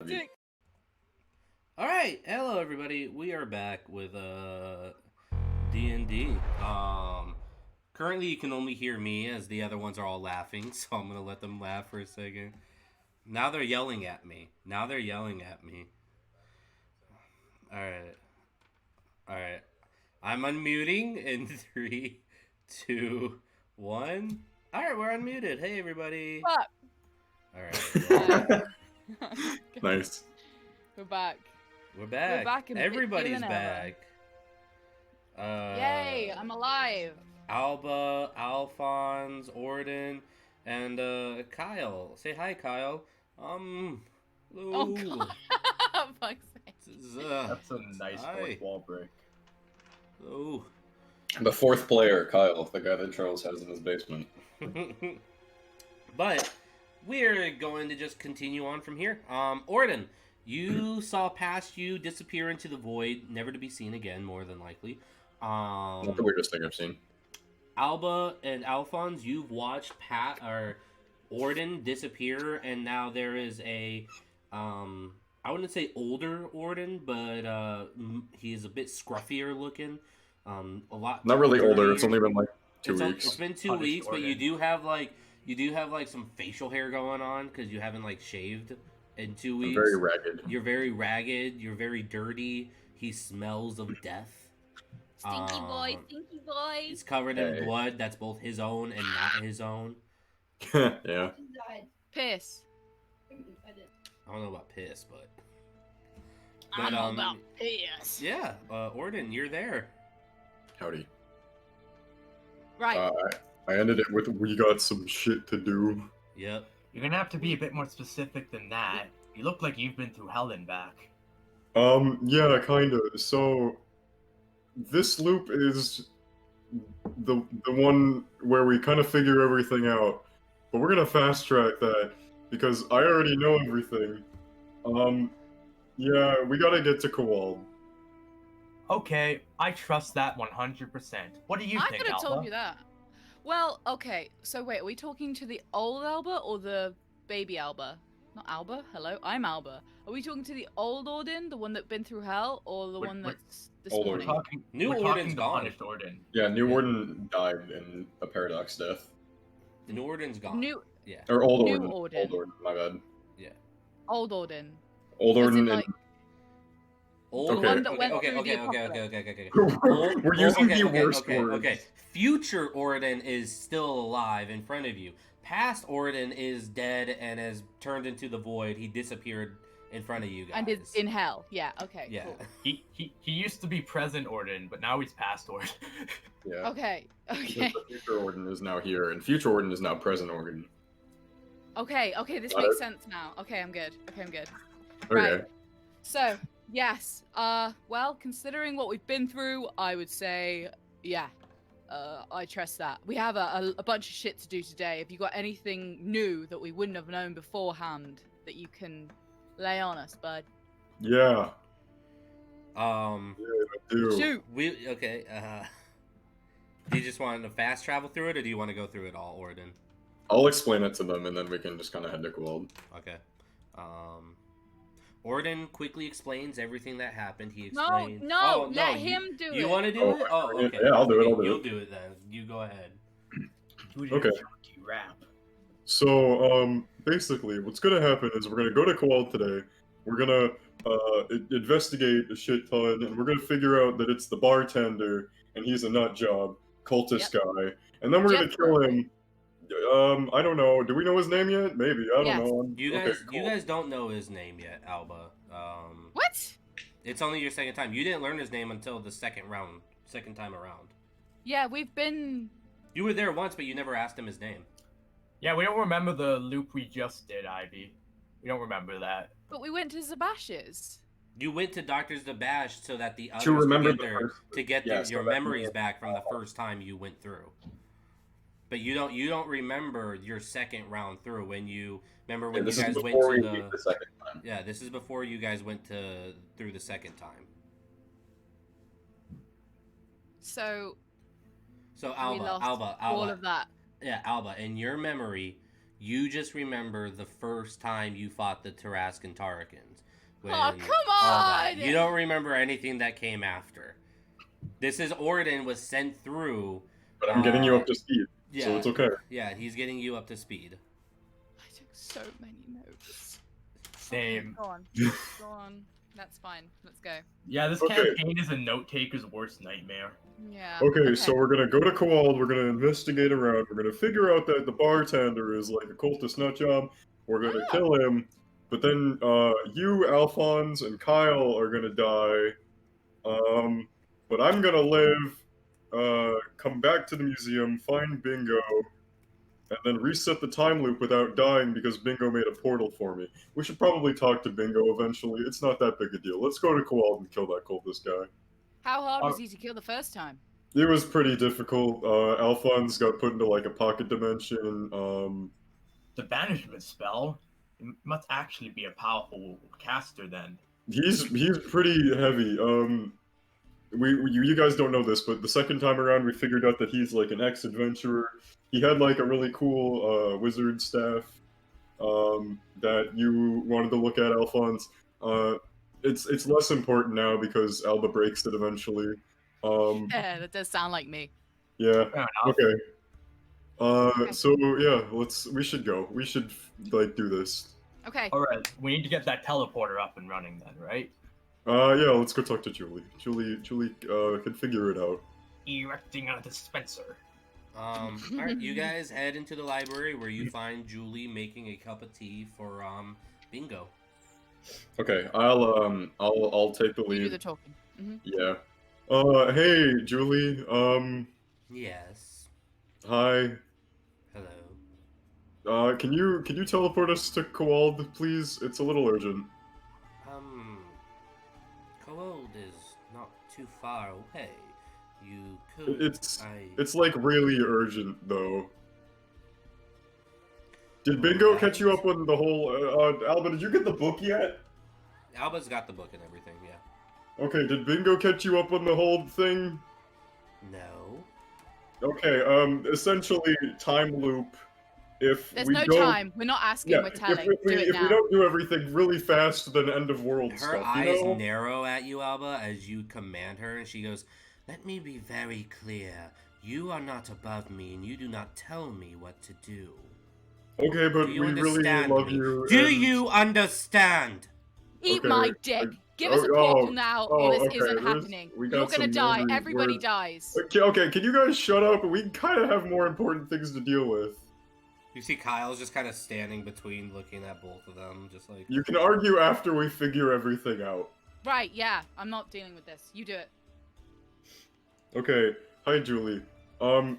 you. All right, hello everybody. We are back with D&D. Currently you can only hear me as the other ones are all laughing, so I'm gonna let them laugh for a second. Now they're yelling at me. All right. I'm unmuting in 3, 2, 1. All right, we're unmuted. Hey everybody. Fuck. All right. Nice. We're back. We're back. We're back and Everybody's bigger than ever. back. Yay! I'm alive. Alba, Alphonse, Orden, and Kyle. Say hi, Kyle. Hello. Oh god. Fuck's sake. That's a nice hi. fourth wall break. Hello. The fourth player, Kyle, the guy that Charles has in his basement. But we're going to just continue on from here. Orden, you saw past you disappear into the void, never to be seen again, more than likely. Not the weirdest thing I've seen. Alba and Alphonse, you've watched Orden disappear, and now there is a, I wouldn't say older Orden, but he's a bit scruffier looking. A lot. Not really older. dirtier. It's only been like 2 weeks. It's been 2 Punished weeks, but Orden. you do have like some facial hair going on because you haven't like shaved in 2 weeks. I'm very ragged. You're very ragged. You're very dirty. He smells of death. Stinky boy, stinky boy. He's covered in blood that's both his own and not his own. Yeah. Piss. I don't know about piss, but I'm all about piss. yeah, Orden, you're there. Howdy. Right. I ended it with "we got some shit to do." Yep. You're gonna have to be a bit more specific than that. You look like you've been through hell and back. Yeah, kinda. So, this loop is the one where we kind of figure everything out, but we're gonna fast track that because I already know everything. Yeah, we gotta get to Kowald. Okay, I trust that 100%. What do you I think, could have Alba? told you that. Well, okay. So wait, are we talking to the old Alba or the baby Alba? Not Alba. Hello, I'm Alba. Are we talking to the old Orden, the one that's been through hell, or the We're- one that's this Old We're morning? talking, New we're Orden's talking the gone. punished Orden. Yeah, New Yeah. Warden died in a paradox death. The New Orden's gone. New Yeah. Or Old New Orden. Orden. Old Orden, my bad. old Orden. Old As in, Orden like, Old The one that went okay, through the okay. and... We're using the worst words. Okay. Future Orden is still alive in front of you. Past Orden is dead and has turned into the void. He disappeared in front of you guys. And it's in hell. Yeah. Okay. Yeah. Cool. He used to be present Orden, but now he's past Orden. Yeah. Okay. Because Okay. the future Orden is now here, and future Orden is now present Orden. Okay. Okay. This Got makes it? sense now. Okay, I'm good. Okay. Right. So, yes. Well, considering what we've been through, I would say, yeah. I trust that. We have a bunch of shit to do today. Have you got anything new that we wouldn't have known beforehand that you can lay on us, bud? Yeah, Um, I do. Shoot. okay. Do you just want to fast travel through it, or do you want to go through it all, Orden? I'll explain it to them, and then we can just kind of head to Kowald. Okay. Orden quickly explains everything that happened. He No, explains. no, Oh, let you- him do it. You want to do Oh, it? Oh, yeah, okay. yeah, I'll do it, I'll do You'll it. do it then. You go ahead. Dude, Okay. you rap. So, basically, what's gonna happen is we're gonna go to Kowald today. We're gonna investigate a shit ton, and we're gonna figure out that it's the bartender, and he's a nut job, cultist guy, and then we're gonna Jethro. kill him. I don't know. Do we know his name yet? Maybe. I don't Yes. know. You Okay, guys, cool. you guys don't know his name yet, Alba. What? It's only your second time. You didn't learn his name until the second time around. Yeah, we've been. You were there once, but you never asked him his name. Yeah, we don't remember the loop we just did, Ivy. We don't remember that. But we went to Zabash's. You went to Dr. Zabash so that the others remember could the get, first- to get yeah, so your that- memories back from the first time you went through. But you don't remember your second round through when you remember when you this is guys went before to we beat the second time. Yeah, this is before you guys went through the second time. So So we lost Alba, all of that. yeah, Alba, in your memory, You just remember the first time you fought the Tarascan Tarkans. Oh, come all that. on! You don't remember anything that came after. This is Orden was sent through. But I'm getting you up to speed, Yeah, so it's okay. Yeah, he's getting you up to speed. I took so many notes. Same. Go on. Go on. That's fine. Let's go. Yeah, this Okay. campaign is a note taker's worst nightmare. Yeah. Okay, so we're gonna go to Kowald, we're gonna investigate around, we're gonna figure out that the bartender is like a cultist nutjob, we're gonna kill him, but then you, Alphonse, and Kyle are gonna die, but I'm gonna live, come back to the museum, find Bingo, and then reset the time loop without dying because Bingo made a portal for me. We should probably talk to Bingo eventually, it's not that big a deal. Let's go to Kowald and kill that cultist guy. How hard was he to kill the first time? It was pretty difficult. Alphonse got put into like a pocket dimension. The banishment spell must actually be a powerful caster then. He's pretty heavy. You guys don't know this, but the second time around we figured out that he's like an ex-adventurer. He had like a really cool wizard staff that you wanted to look at, Alphonse. It's less important now because Alba breaks it eventually. Yeah, that does sound like me. Yeah. Fair enough. Okay. So yeah, we should go. We should like do this. Okay. Alright, we need to get that teleporter up and running then, right? Yeah, let's go talk to Julie. Julie can figure it out. Erecting a dispenser. Alright, you guys head into the library where you find Julie making a cup of tea for Bingo. Okay, I'll take the You do lead. the talking. Mm-hmm. Yeah. Hey, Julie. Yes. Hi. Hello. Can you teleport us to Kowald, please? It's a little urgent. Kowald is not too far away. You could. It's like really urgent though. Did Bingo catch you up on the whole? Alba, did you get the book yet? Alba's got the book and everything. Yeah. Okay. Did Bingo catch you up on the whole thing? No. Okay. Essentially, time loop. If There's we no don't, time. We're not asking. We're telling. If we now. don't do everything really fast, then end of world Her stuff. eyes You know? narrow at you, Alba, as you command her, and she goes, "Let me be very clear. You are not above me, and you do not tell me what to do." Okay, but Do we you really understand love me? you. Do and- you understand? Eat Okay, my dick. Give us a portal now, or this isn't happening. we You're got gonna some die. angry Everybody words. dies. Okay, can you guys shut up? We kind of have more important things to deal with. You see Kyle's just kind of standing between, looking at both of them, just like... You can argue after we figure everything out. Right? Yeah. I'm not dealing with this. You do it. Okay. Hi, Julie.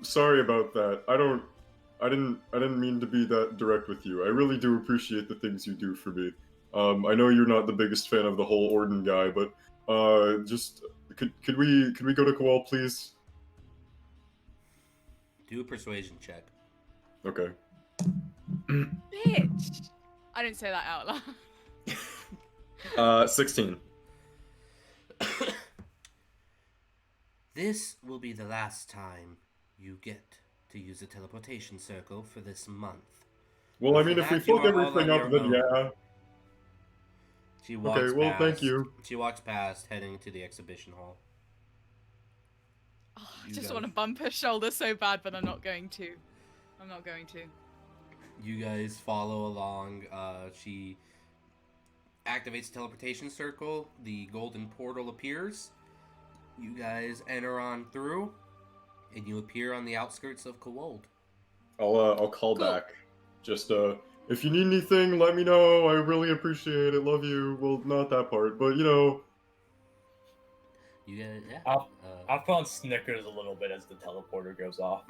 Sorry about that. I didn't mean to be that direct with you. I really do appreciate the things you do for me. I know you're not the biggest fan of the whole Orden guy, but just could we go to Kowal, please? Do a persuasion check. Okay. Bitch. I didn't say that out loud. 16. This will be the last time you get to use a teleportation circle for this month. Well, I mean, After if we that, you fuck are all everything on up, your then own. yeah. She walks Okay, well, past, thank you. She walks past, heading to the exhibition hall. Oh, I You just guys- want to bump her shoulder so bad, but I'm not going to. You guys follow along. She activates the teleportation circle. The golden portal appears. You guys enter on through, and you appear on the outskirts of Kowald. I'll call Cool. back. Just if you need anything, let me know. I really appreciate it. Love you. Well, not that part, but you know. You guys, yeah. Alphonse snickers a little bit as the teleporter goes off.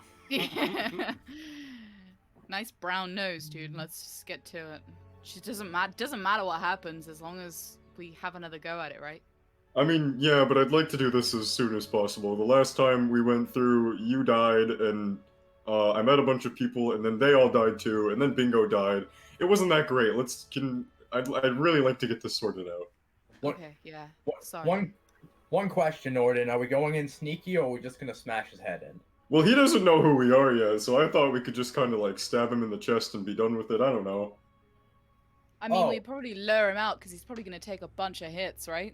Nice brown nose, dude. Let's just get to it. She doesn't matter what happens as long as we have another go at it, right? I mean, yeah, but I'd like to do this as soon as possible. The last time we went through, you died, and I met a bunch of people, and then they all died too, and then Bingo died. It wasn't that great. I'd really like to get this sorted out. What- Okay, yeah. What, Sorry. one question, Orden. Are we going in sneaky, or are we just gonna smash his head in? Well, he doesn't know who we are yet, so I thought we could just kind of like stab him in the chest and be done with it. I don't know. I mean, Oh. we probably lure him out because he's probably going to take a bunch of hits, right?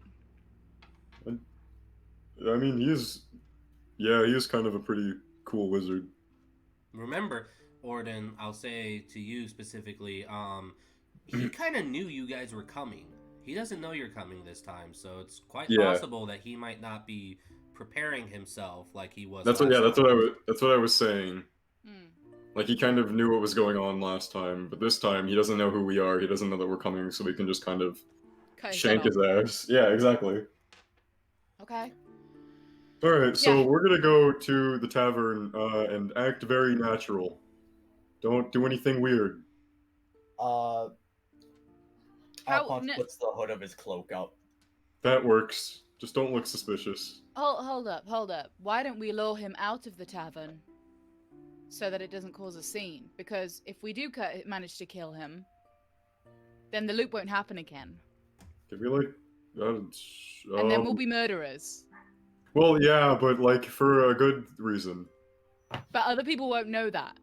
I mean, he is kind of a pretty cool wizard. Remember, Orden, I'll say to you specifically, he kind of knew you guys were coming. He doesn't know you're coming this time, so it's quite possible that he might not be preparing himself like he was. That's what I was saying. Hmm. Like he kind of knew what was going on last time, but this time he doesn't know who we are. He doesn't know that we're coming, so we can just kind of shank his ass. Yeah, exactly. Okay. All right, so Yeah. we're gonna go to the tavern and act very natural. Don't do anything weird. Alphonse puts the hood of his cloak up. That works. Just don't look suspicious. Hold up. Why don't we lure him out of the tavern so that it doesn't cause a scene? Because if we do manage to kill him, then the loop won't happen again. Can we like? And then we'll be murderers. Well, yeah, but like for a good reason. But other people won't know that.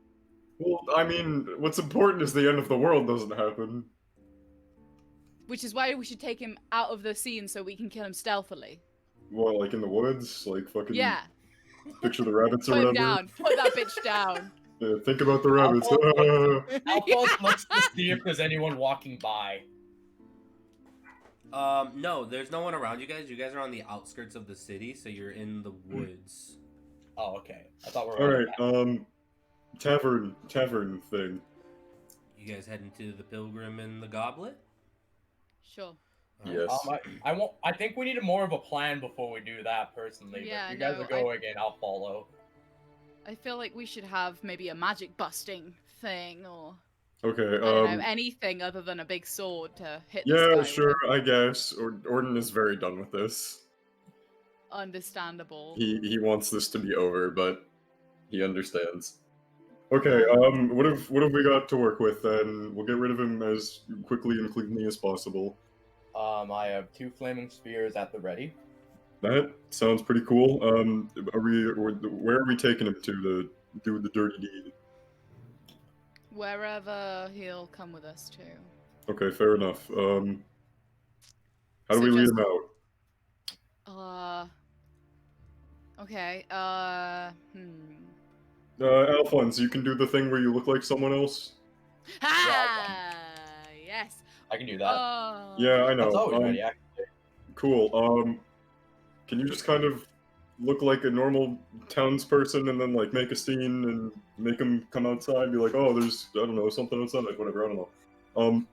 Well, I mean, what's important is the end of the world doesn't happen. Which is why we should take him out of the scene so we can kill him stealthily. What, like in the woods? Like fucking Yeah. Picture the rabbits or Put him whatever? down. Put that bitch down. Yeah, think about the rabbits. Alphonse looks to see if there's anyone walking by. No, there's no one around you guys. You guys are on the outskirts of the city, so you're in the woods. Oh, okay. I thought we were. Alright, tavern thing. You guys heading to the Pilgrim and the Goblet? Sure. Yes. I won't. I think we need more of a plan before we do that. Personally, Yeah, but you guys no, are going and I'll follow. I feel like we should have maybe a magic busting thing or Okay, I don't know, anything other than a big sword to hit this yeah, guy sure, with. I guess. Orden is very done with this. Understandable. He wants this to be over, but he understands. Okay, what have we got to work with then? We'll get rid of him as quickly and cleanly as possible. I have 2 flaming spears at the ready. That sounds pretty cool. Where are we taking him to do the dirty deed? Wherever he'll come with us to. Okay, fair enough. How do So we lead just- him out? Okay, Alphonse, you can do the thing where you look like someone else? Ha! Yes. I can do that. Yeah, I know. That's always ready, actually. Cool. Can you just kind of look like a normal townsperson and then like make a scene and make them come outside? Be like, oh, there's I don't know something outside, like whatever. I don't know.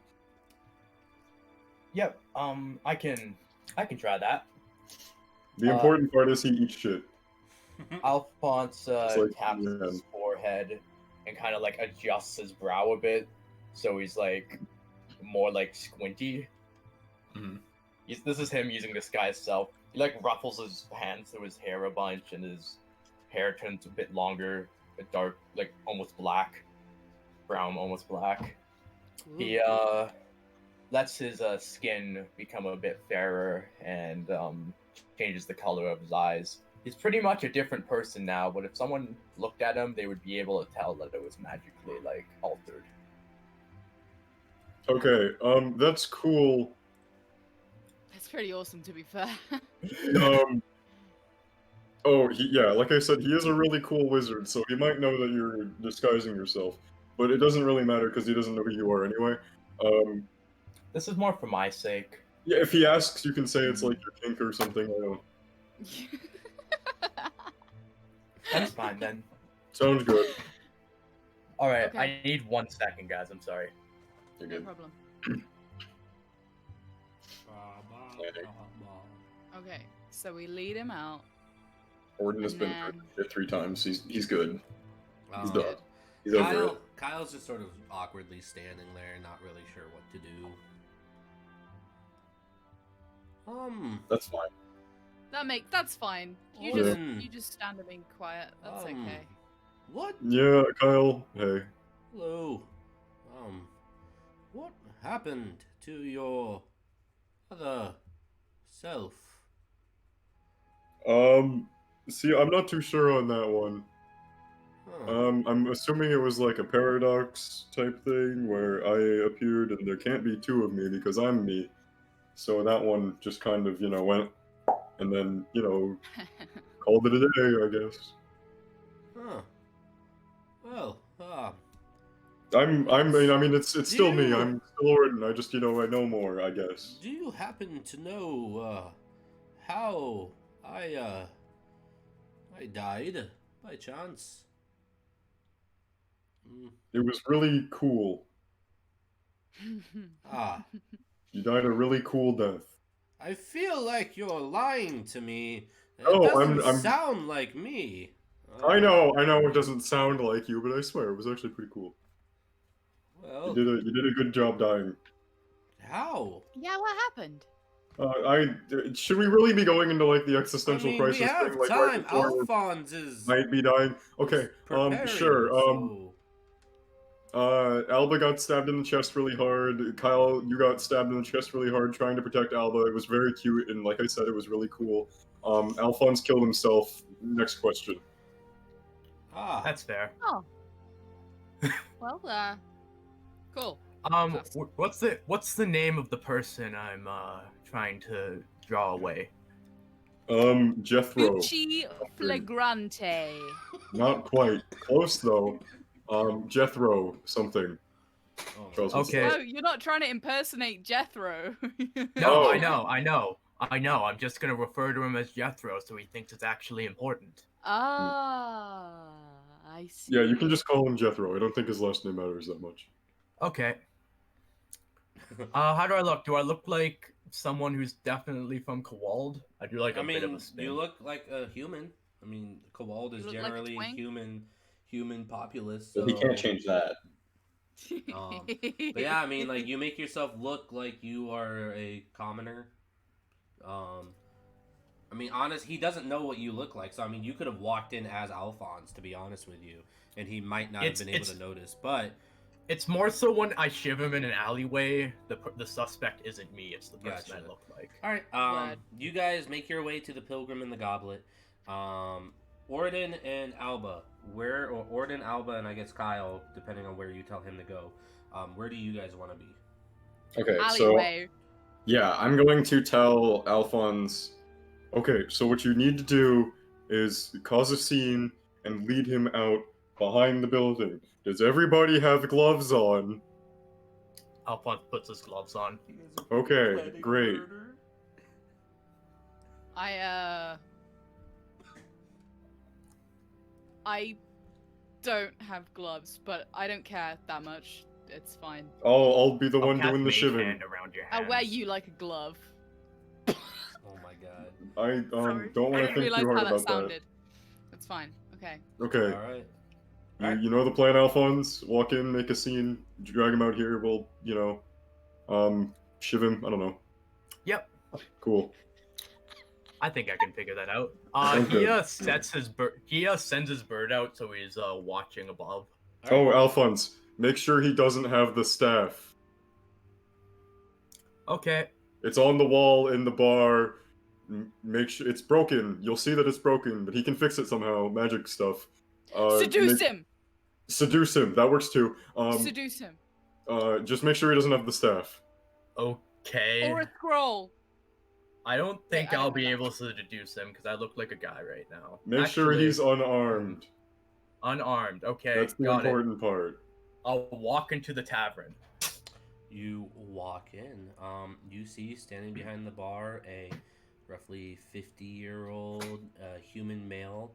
Yep. I can try that. The important part is he eats shit. Alphonse like, taps yeah. his forehead and kind of like adjusts his brow a bit, so he's like more like squinty. Mhm. This is him using disguise self. He like ruffles his hands through his hair a bunch, and his hair turns a bit longer, a dark, like almost black, brown, almost black. He lets his skin become a bit fairer and changes the color of his eyes. He's pretty much a different person now, but if someone looked at him, they would be able to tell that it was magically like altered. Okay, that's cool. That's pretty awesome, to be fair. Like I said, he is a really cool wizard, so he might know that you're disguising yourself. But it doesn't really matter because he doesn't know who you are anyway. This is more for my sake. Yeah, if he asks, you can say it's like your kink or something. I don't. That's fine then. Sounds good. Alright, Okay. I need 1 second, guys. I'm sorry. You're No good. problem. Okay, so we lead him out. Orden has And been then- through shit 3 times. He's good. He's Um, done. He's over it. Kyle's just sort of awkwardly standing there, not really sure what to do. That's fine. That's fine. You Orden. just stand and be quiet. That's Um, okay. What? Yeah, Kyle. Hey. Hello. What happened to your other self? See, I'm not too sure on that one. Huh. I'm assuming it was like a paradox type thing where I appeared and there can't be two of me because I'm me. So that one just kind of, went and then, called it a day, I guess. Huh. Well, It's do still me. you I'm still Orden. I just, I know more, I guess. do you happen to know how I died by chance? Mm. It was really cool. Ah, You died a really cool death. I feel like you're lying to me. It Oh, doesn't I'm sound like me. I know it doesn't sound like you, but I swear it was actually pretty cool. Well, You did a good job dying. how? Yeah, what happened? Should we really be going into like the I existential mean, we crisis have thing, like right time. before we Alphonse is might be dying? Okay, preparing, sure. so... Alba got stabbed in the chest really hard. Kyle, you got stabbed in the chest really hard trying to protect Alba. It was very cute, and like I said, it was really cool. Alphonse killed himself. Next question. That's fair. Oh. Well, cool. What's the name of the person I'm trying to draw away? Jethro. Gucci Flagrante. Not quite. Close though. Jethro something. Oh, Okay. Oh, you're not trying to impersonate Jethro. No, Oh. I know. I'm just gonna refer to him as Jethro, so he thinks it's actually important. Ah, I see. Yeah, you can just call him Jethro. I don't think his last name matters that much. Okay. How do I look? Do I look like someone who's definitely from Kowald? I do like a bit of a spin. you look like a human. I mean, Kowald is You look like a generally twang. human populace. So He can't change that. But yeah, I mean, like you make yourself look like you are a commoner. I mean, honest, he doesn't know what you look like. So I mean, you could have walked in as Alphonse, to be honest with you, and he might not have been able to notice. But it's more so when I shiv him in an alleyway, the suspect isn't me. It's the person Gotcha. I look like. all right, you guys make your way to the Pilgrim and the Goblet. Orden and Alba, or Orden, Alba, and I guess Kyle, depending on where you tell him to go. Where do you guys want to be? Okay, Alleyway. so yeah, I'm going to tell Alphonse. Okay, so what you need to do is cause a scene and lead him out behind the building. Does everybody have gloves on? Alphonse puts his gloves on. Okay, great. I don't have gloves, but I don't care that much. It's fine. I'll be the I'll one cast doing the Mage shivving. Hand around your I'll hands. wear you like a glove. Oh my god. I Sorry. don't I want to didn't think realize too hard how that about sounded. That's fine. Okay. that. Okay. All right. You know the plan, Alphonse? Walk in, make a scene, drag him out here, we'll, shiv him, I don't know. Yep. Cool. I think I can figure that out. Sounds He good. sends his bird out, so he's watching above. Oh, Alphonse, make sure he doesn't have the staff. Okay. It's on the wall in the bar. Make sure it's broken. You'll see that it's broken, but he can fix it somehow. Magic stuff. Seduce him. Seduce him. That works too. Seduce him. Just make sure he doesn't have the staff. Okay. Or a scroll. I don't think Wait, I I'll don't be know. able to deduce him because I look like a guy right now. Make sure Actually, he's unarmed. unarmed. Okay, That's the got it. important part. I'll walk into the tavern. You walk in. You see standing behind the bar a roughly 50-year-old human male,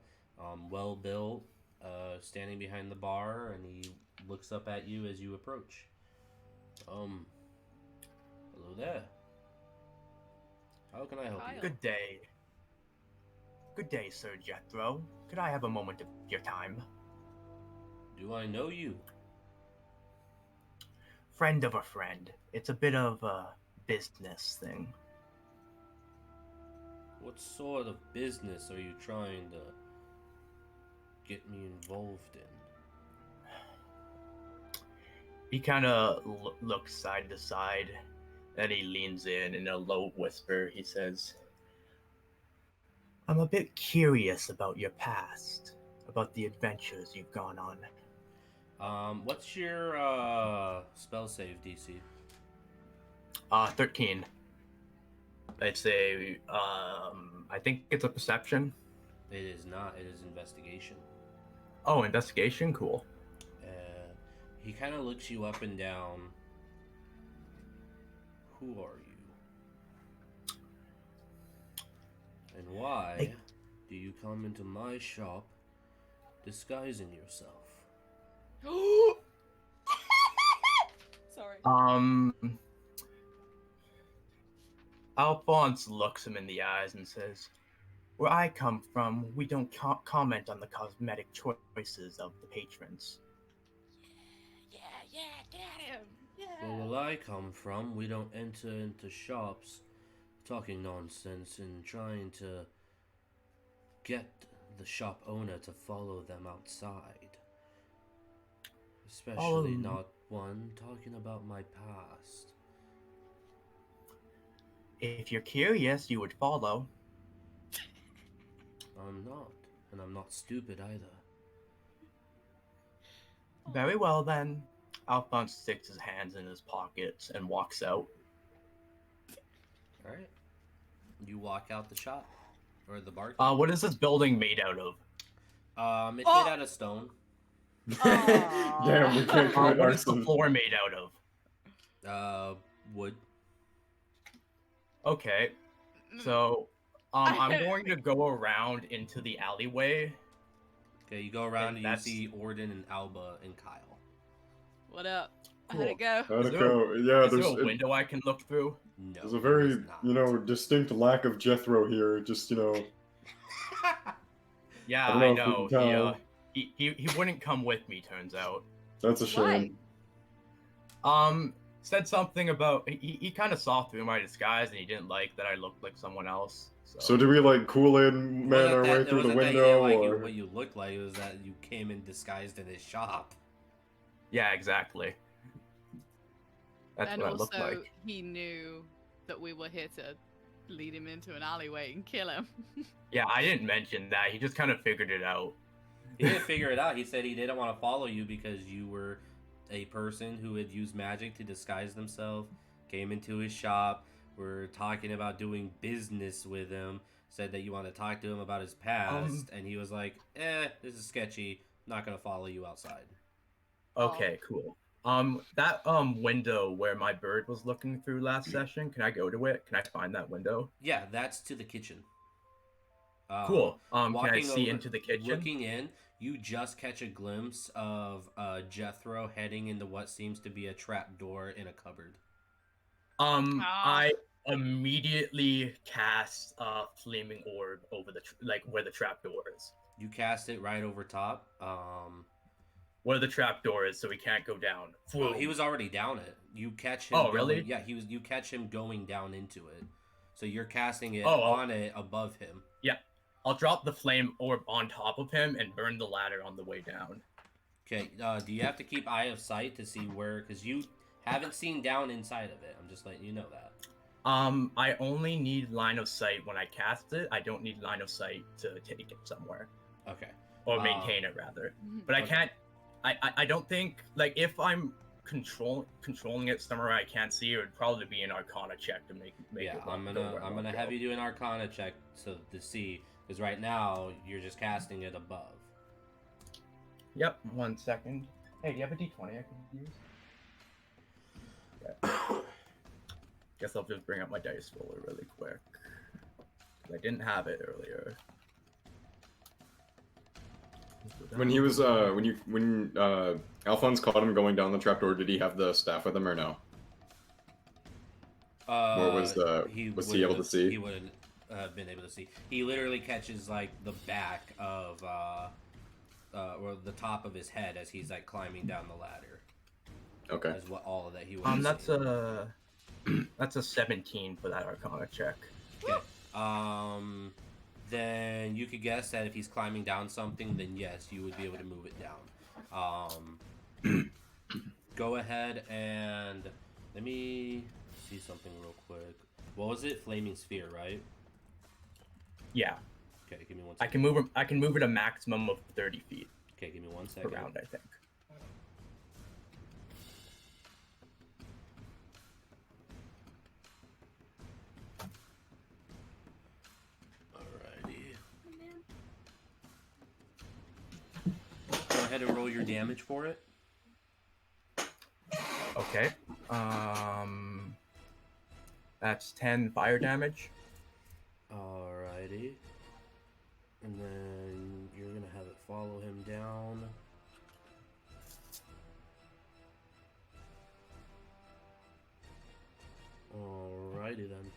well built, standing behind the bar, and he looks up at you as you approach. Hello there. How can I help you? Good day. Good day, Sir Jethro. Could I have a moment of your time? Do I know you? Friend of a friend. It's a bit of a business thing. What sort of business are you trying to get me involved in? He kind of looks side to side, then he leans in a low whisper. He says, I'm a bit curious about your past, about the adventures you've gone on. What's your spell save DC? 13. It's a, I think it's a perception. It is not. It is investigation. Oh, investigation? Cool. He kind of looks you up and down. Who are you? And why do you come into my shop disguising yourself? Sorry. Alphonse looks him in the eyes and says, "Where I come from, we don't comment on the cosmetic choices of the patrons." Yeah, get him. Yeah. Well, where I come from, we don't enter into shops talking nonsense and trying to get the shop owner to follow them outside. Especially not one talking about my past. If you're curious, you would follow. I'm not, and I'm not stupid either. Very well then. Alphonse sticks his hands in his pockets and walks out. Alright. You walk out the shop. Or the bar. What is this building made out of? It's made out of stone. Damn, we can't commit What is the arson. floor made out of? Wood. Okay. So, I'm going to go around into the alleyway. Okay, you go around and you that's- see Orden and Alba and Kyle. What up? Cool. How'd it go? How'd Is it there go? Yeah, Is there there's a window I can look through? No. there's a it very, is not. distinct lack of Jethro here. Just, Yeah, I don't I know know. if you can tell. He wouldn't come with me, turns out. that's a shame. Said something about he kind of saw through my disguise and he didn't like that I looked like someone else. So do we like Kool-Aid man our way It through the wasn't that you window, didn't like or what you looked like. It was that you came in disguised in his shop. Yeah, exactly. That's And what I look also, like. he knew that we were here to lead him into an alleyway and kill him. Yeah, I didn't mention that. He just kind of figured it out. He didn't figure it out. He said he didn't want to follow you because you were a person who had used magic to disguise themselves, came into his shop, were talking about doing business with him, said that you want to talk to him about his past, and he was like, this is sketchy, not going to follow you outside. Okay, cool. That window where my bird was looking through last session, can I go to it? Can I find that window? Yeah, that's to the kitchen. Cool. Can I walking see over- into the kitchen? Looking in, you just catch a glimpse of Jethro heading into what seems to be a trap door in a cupboard. I immediately cast a flaming orb over the where the trap door is. You cast it right over top. Where the trap door is, so he can't go down. Well, he was already down it. You catch him. Oh, really? Yeah, he was. You catch him going down into it. So you're casting it Oh, on it above him. Yeah, I'll drop the flame orb on top of him and burn the ladder on the way down. Okay. Do you have to keep eye of sight to see where? Because you haven't seen down inside of it. I'm just letting you know that. I only need line of sight when I cast it. I don't need line of sight to take it somewhere. Okay. Or maintain it rather. But I okay. can't. I don't think if I'm controlling it somewhere I can't see, it would probably be an Arcana check to make Yeah, it. I'm gonna have you do an Arcana check to see, because right now you're just casting it above. Yep. 1 second. Hey, do you have a D20 I can use? Yeah. Guess I'll just bring up my dice roller really quick. I didn't have it earlier. when he was when Alphonse caught him going down the trapdoor, did he have the staff with him or no? Or was he able to see? He would have been able to see. He literally catches like the back of or the top of his head as he's like climbing down the ladder. Okay. As what all of that he would. That's a 17 for that Arcana check. Okay. Then you could guess that if he's climbing down something, then yes, you would be able to move it down. Go ahead and let me see something real quick. What was it? Flaming sphere, right? Yeah. Okay, give me 1 I second. can move it a maximum of 30 feet Okay, give me 1 per second. round, I think. Alrighty. Go ahead and roll your damage for it. Okay. That's 10 fire damage. Alrighty. And then you're gonna have it follow him down. Alrighty then.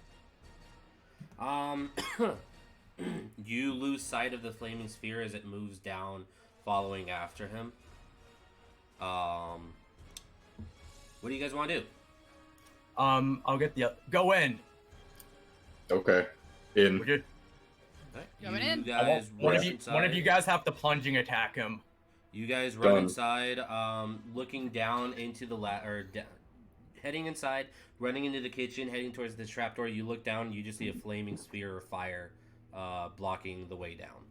You lose sight of the flaming sphere as it moves down, following after him. What do you guys want to do? I'll get the go in. Okay. In. Would you- Going You in. guys One rush of you, inside. one of you guys have to plunging attack him. You guys run Done. inside, looking down into the heading inside, running into the kitchen, heading towards the trapdoor. You look down, you just see a flaming sphere of fire, blocking the way down.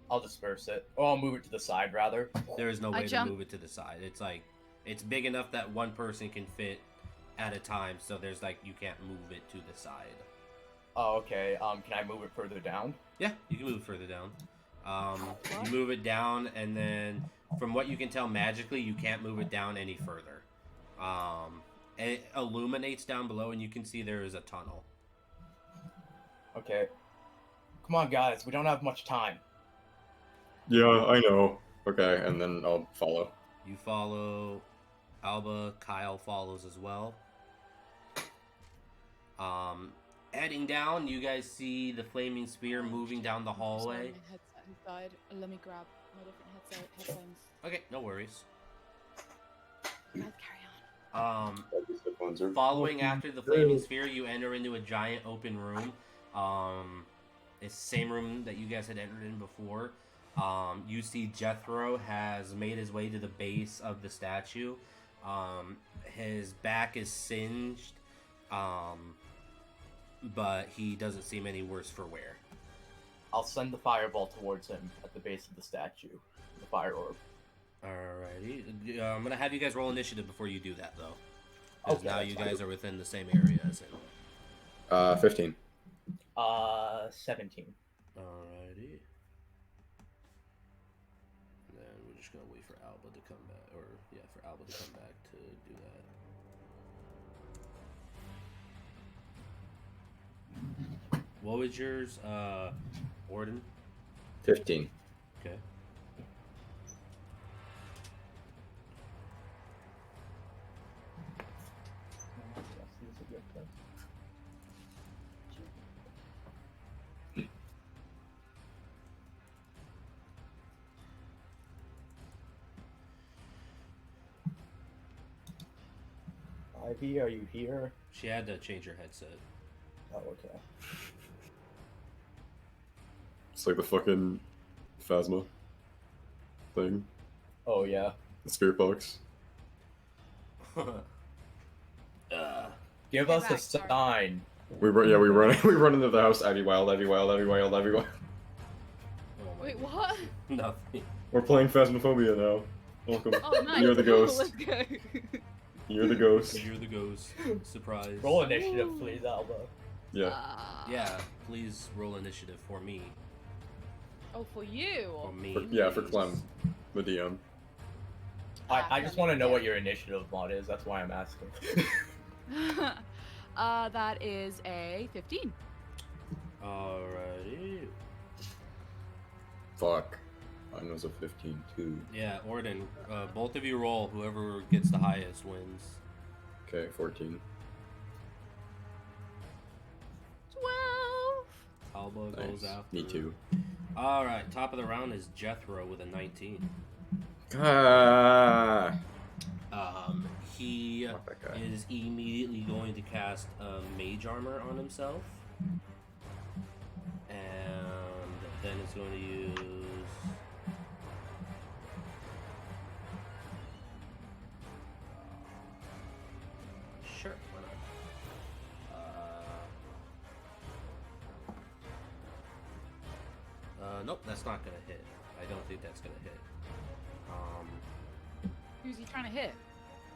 I'll disperse it. Or I'll move it to the side, rather. There is no I way to jump- move it to the side. It's like, it's big enough that one person can fit at a time, so there's like, you can't move it to the side. Oh, okay. Can I move it further down? Yeah, you can move it further down. You move it down, and then from what you can tell magically, you can't move it down any further. It illuminates down below, and you can see there is a tunnel. Okay. Come on, guys. We don't have much time. Yeah, I know. Okay, and then I'll follow. You follow Alba, Kyle follows as well. Heading down, you guys see the flaming spear moving down the hallway. Sorry, my headset has died. Let me grab my different headphones. Okay, no worries. Guys, carry on. Following after the flaming sphere, you enter into a giant open room. It's the same room that you guys had entered in before. You see Jethro has made his way to the base of the statue. His back is singed, but he doesn't seem any worse for wear. I'll send the fireball towards him at the base of the statue. The fire orb. Alrighty. I'm going to have you guys roll initiative before you do that, though. Because Okay, now that's you fine. guys are within the same area as him. 15. 17. Alrighty. And then we're just gonna wait for Alba to come back, or yeah, for Alba to come back to do that. What was yours, Orden? 15. Okay. Ivy, are you here? She had to change her headset. Oh, okay. It's like the fucking Phasma thing. Oh, yeah. The spirit box. Give Get us back, a sorry. sign. We run we run into the house. Ivy Wild, Ivy Wild, Ivy Wild, Ivy Wild. Oh my Wait, God. what? Nothing. We're playing Phasmophobia now. Welcome. Oh, nice. You're the ghost. Let's go. You're the ghost. You're the ghost. Surprise. Roll initiative, please, Alba. Yeah. Yeah, please roll initiative for me. Oh, for you? For me. For Clem, the DM. I just want to know what your initiative mod is. That's why I'm asking. That is a 15. Alrighty. Fuck. Mine was a 15 too. Yeah, Orden, both of you roll. Whoever gets the highest wins. Okay, 14. 12. Alba goes Nice. after. Me too. Alright, top of the round is Jethro with a 19. Ah. He Fuck that guy. is immediately going to cast mage armor on himself. And then it's going to use... Sure, why not? Nope, that's not gonna hit. I don't think that's gonna hit. Who's he trying to hit?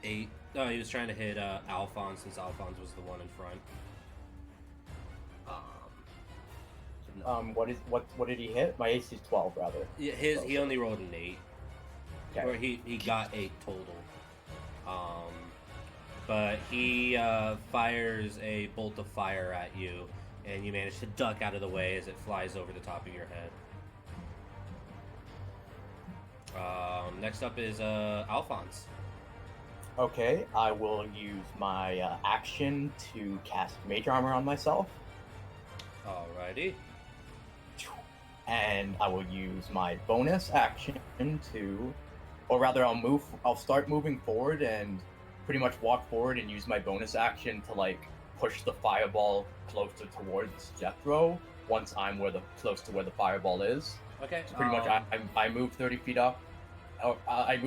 8. No, he was trying to hit Alphonse, since Alphonse was the one in front. What did he hit? My AC is 12 rather. Yeah, he only rolled an 8. Okay. Or he got 8 total. But he fires a bolt of fire at you, and you manage to duck out of the way as it flies over the top of your head. Next up is Alphonse. Okay, I will use my action to cast Mage Armor on myself. Alrighty. And I will use my bonus action to, or rather I'll start moving forward and pretty much walk forward and use my bonus action to like push the fireball closer towards Jethro once I'm close to where the fireball is. Okay. So pretty much I move 30 feet up. I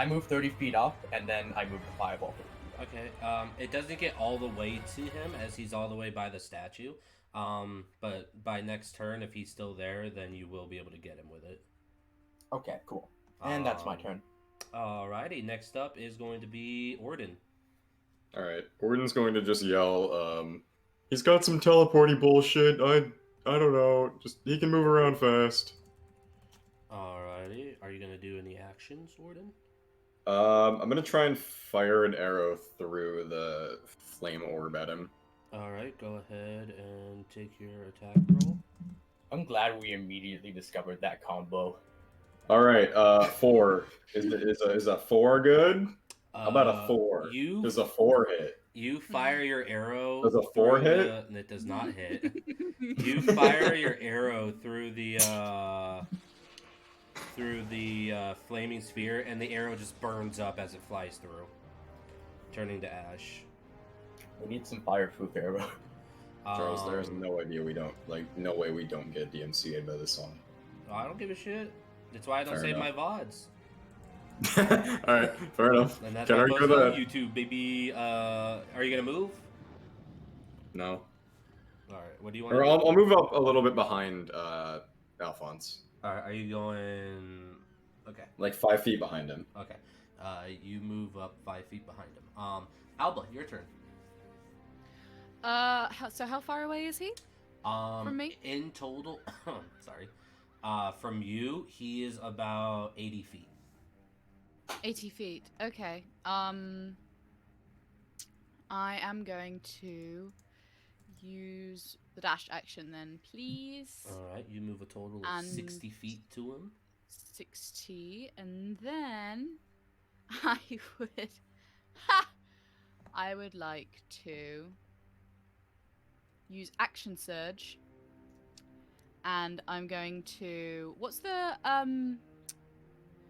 move 30 feet up and then I move the fireball 30 feet up. Okay. It doesn't get all the way to him as he's all the way by the statue. But by next turn, if he's still there, then you will be able to get him with it. Okay, cool. And that's my turn. Alrighty, next up is going to be Orden. Alright, Orden's going to just yell, he's got some teleporty bullshit, I don't know, just, he can move around fast. Alrighty, are you going to do any actions, Orden? I'm gonna try and fire an arrow through the flame orb at him. Alright, go ahead and take your attack roll. I'm glad we immediately discovered that combo. Alright, 4. Is a 4 good? How about a 4? Does a 4 hit? You fire your arrow. Does a 4 hit? It does not hit. You fire your arrow through the flaming sphere, and the arrow just burns up as it flies through, turning to ash. We need some fireproof arrow. Charles, there's no way we don't get DMCA'd by this song. I don't give a shit. That's why I don't save my VODs. Alright, fair enough. And that's Can why I I go post on that? YouTube, baby. Are you gonna move? No. Alright, what do you want Or to do? I'll move up a little bit behind Alphonse. Alright, are you going... Okay. Like 5 feet behind him. Okay. You move up 5 feet behind him. Alba, your turn. So how far away is he? From me? In total, sorry. From you, he is about 80 feet. 80 feet. Okay. I am going to use the dash action then, please. Alright, you move a total of 60 feet to him. 60, and then I would like to use action surge, and I'm going to, what's the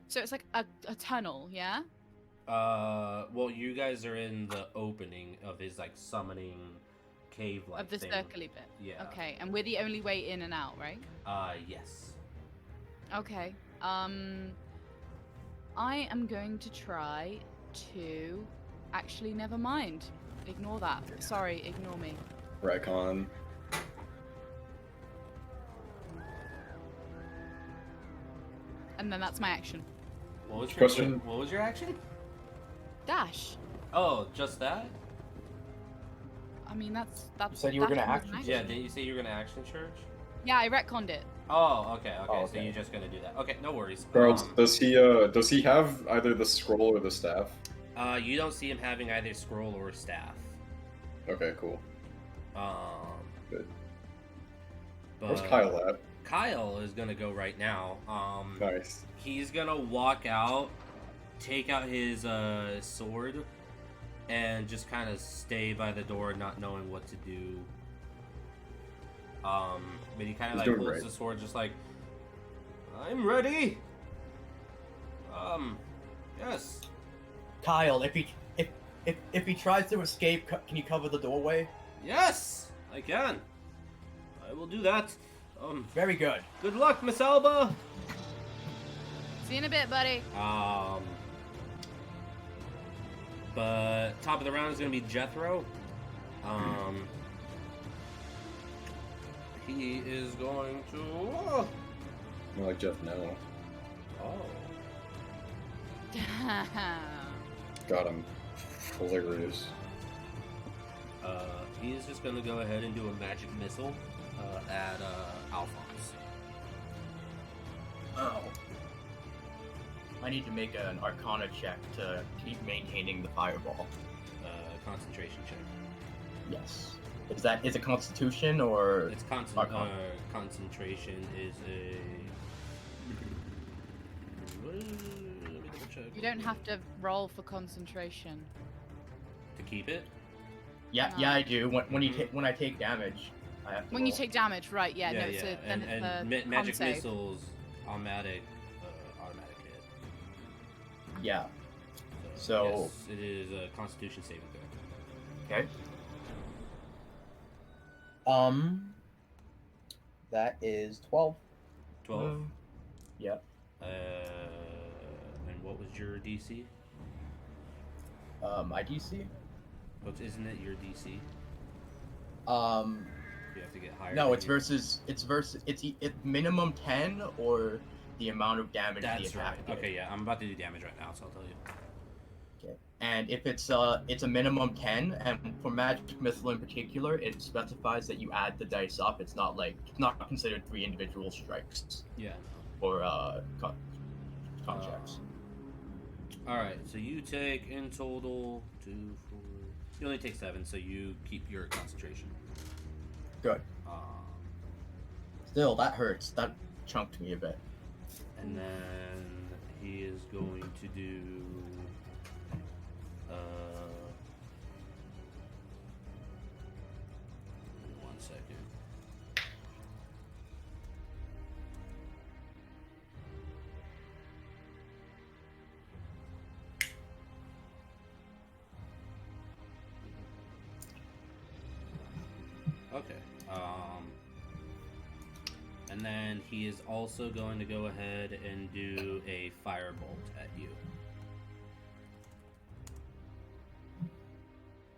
so it's like a tunnel, yeah? Well, you guys are in the opening of his like summoning cave like Of the thing. circly bit. Yeah. Okay, and we're the only way in and out, right? Yes. Okay. I am going to try to actually never mind. Ignore that. Sorry, ignore me. Retcon. And then that's my action. What was your Question? What was your action? Dash. Oh, just that? I mean, that's. You said you were gonna that's an action. Yeah, didn't you say you were gonna action church? Yeah, I retconned it. Oh, okay. Oh, So okay. you're just gonna do that. Okay, no worries. Charles, does he have either the scroll or the staff? You don't see him having either scroll or staff. Okay, cool. Good. Where's But Kyle at? Kyle is gonna go right now. Nice. He's gonna walk out, take out his sword, and just kind of stay by the door, not knowing what to do. But he kind of He's like doing pulls great. the sword, just like, I'm ready. Yes. Kyle, if he tries to escape, can you cover the doorway? Yes, I can. I will do that. Very good. Good luck, Miss Alba. See you in a bit, buddy. But top of the round is gonna be Jethro. He is going to More like Jeff no. Oh. God, I'm hilarious. He is just gonna go ahead and do a magic missile at Alphonse. Oh. I need to make an Arcana check to keep maintaining the fireball. Concentration check. Yes. Is it Constitution or? It's concentration is a. Let me double check. You don't have to roll for concentration. To keep it. Yeah, No. yeah, I do. When I take damage, I have to When you roll. take damage, right? Yeah, no. yeah. So then it's the magic con save. missiles automatic hit. Yeah. So- yes, it is a Constitution saving throw. Okay. That is 12. 12. Yeah. And what was your DC? My DC? Isn't it your DC? You have to get higher. No, than it's your- it's minimum 10 or the amount of damage the That's attack right. did. Okay, yeah, I'm about to do damage right now, so I'll tell you. Okay. And if it's a minimum 10, and for magic missile in particular, it specifies that you add the dice up. It's not considered 3 individual strikes Yeah. or con checks. All right, so you take in total 2, 4. You only take 7, so you keep your concentration. Good. Um, Still, that hurts. That chunked me a bit. and then he is going to do. Give me 1 second. Okay. And then he is also going to go ahead and do a firebolt at you.